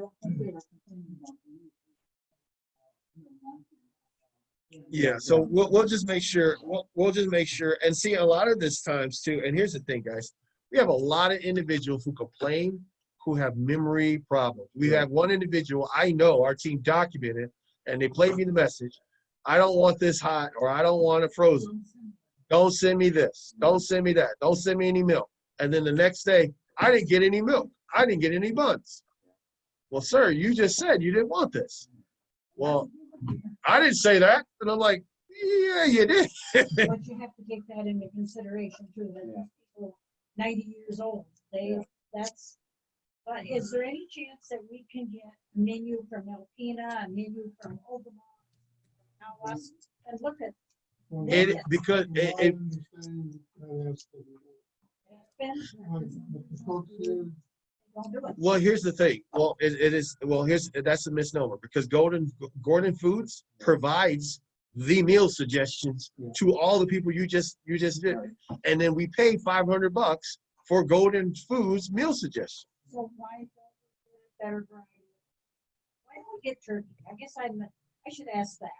Yeah, so we'll just make sure we'll just make sure and see a lot of this times too. And here's the thing, guys, we have a lot of individuals who complain who have memory problems. We have one individual I know our team documented, and they played me the message. I don't want this hot, or I don't want it frozen. Don't send me this. Don't send me that. Don't send me any milk. And then the next day, I didn't get any milk. I didn't get any buns. Well, sir, you just said you didn't want this. Well, I didn't say that. And I'm like, yeah, you did. But you have to take that into consideration too, that these people 90 years old, but is there any chance that we can get a menu from Alpena, a menu from Oklahoma, and look at It because it well, here's the thing. Well, it is. Well, that's a misnomer because Gordon Foods provides the meal suggestions to all the people you just did, and then we pay $500 for Gordon Foods meal suggestions. So why don't we get better variety? Why don't we get turkey? I guess I should ask that.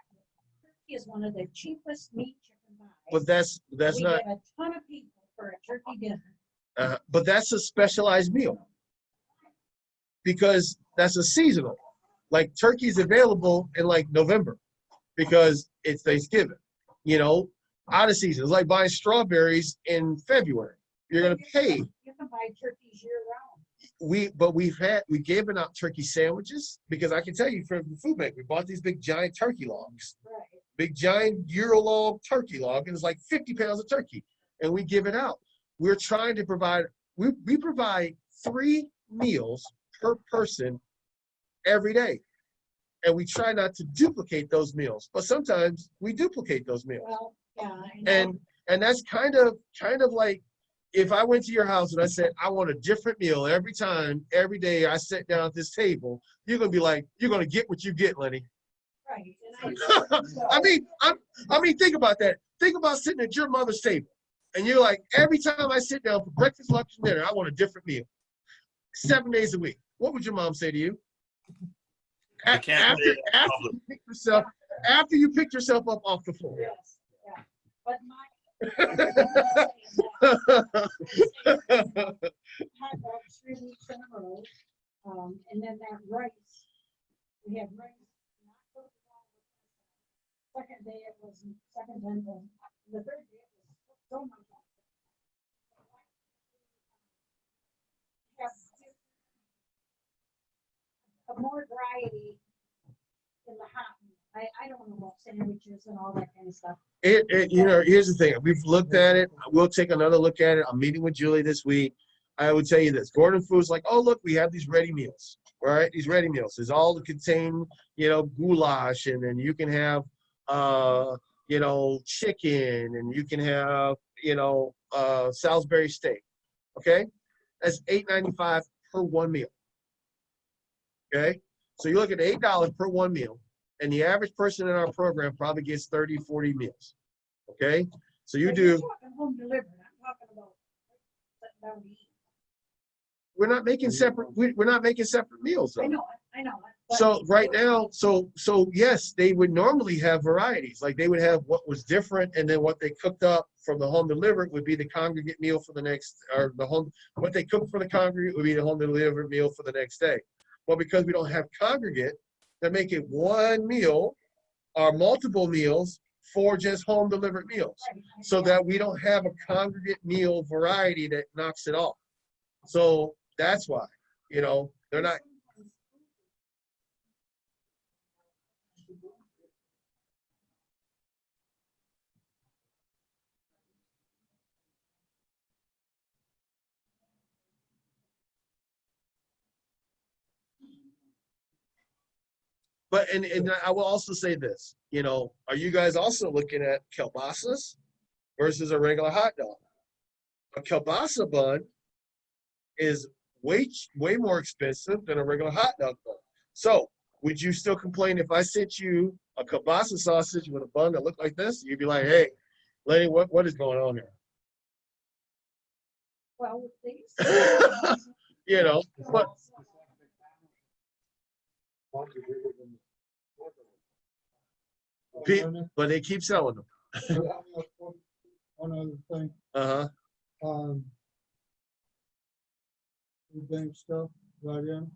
Turkey is one of the cheapest meat you can buy. But that's we not. Get a ton of people for a turkey dinner. But that's a specialized meal because that's a seasonal. Like turkey's available in like November because it's Thanksgiving. You know, out of season. It's like buying strawberries in February. You're gonna pay. You can buy turkeys year round. We've given out turkey sandwiches because I can tell you from the food bank, we bought these big giant turkey logs, Right. big giant euro-long turkey log, and it's like 50 pounds of turkey, and we give it out. We're trying to provide, we provide 3 meals per person every day, and we try not to duplicate those meals, but sometimes we duplicate those meals. Well, yeah, I know. And that's kind of like, if I went to your house and I said, I want a different meal every time, every day I sit down at this table, you're going to be like, you're going to get what you get, Lenny. Right. I mean, think about that. Think about sitting at your mother's table. And you're like, every time I sit down for breakfast, lunch, and dinner, I want a different meal. 7 days a week. What would your mom say to you? After you picked yourself up off the floor. Yes. Yeah. But hot dogs 3 weeks in a row, and then that rice. We had rice. Not cooked at all. Second day it was second time. The third day it was so much. Have more variety in the hot. I don't know about sandwiches and all that kind of stuff. You know, here's the thing. We've looked at it. We'll take another look at it. I'm meeting with Julie this week. I would tell you this. Gordon Foods like, oh, look, we have these ready meals. All right, these ready meals. There's all to contain, you know, goulash, and then you can have, you know, chicken, and you can have, you know, Salisbury steak. Okay, that's $8.95 per one meal. Okay, so you look at $8 per one meal. And the average person in our program probably gets 30, 40 meals. Okay? So you do. You're talking home delivered. I'm talking about sitting down to eat. We're not making separate. We're not making separate meals. Though. I know it. But So right now, so yes, they would normally have varieties. Like they would have what was different, and then what they cooked up from the home delivered would be the congregate meal for the next, or the home. What they cooked for the congregate would be the home delivered meal for the next day. Well, because we don't have congregate, they make it one meal are multiple meals for just home delivered meals, so that we don't have a congregate meal variety that knocks it off. So that's why, you know, they're not. But, and I will also say this, you know, are you guys also looking at kielbasas versus a regular hot dog? A kielbasa bun is way more expensive than a regular hot dog bun. So would you still complain if I sent you a kielbasa sausage with a bun that looked like this? You'd be like, hey, Lenny, what is going on here? Well, these. You know, but but they keep selling them. One other thing, Uh-huh. the bank stuff, right in,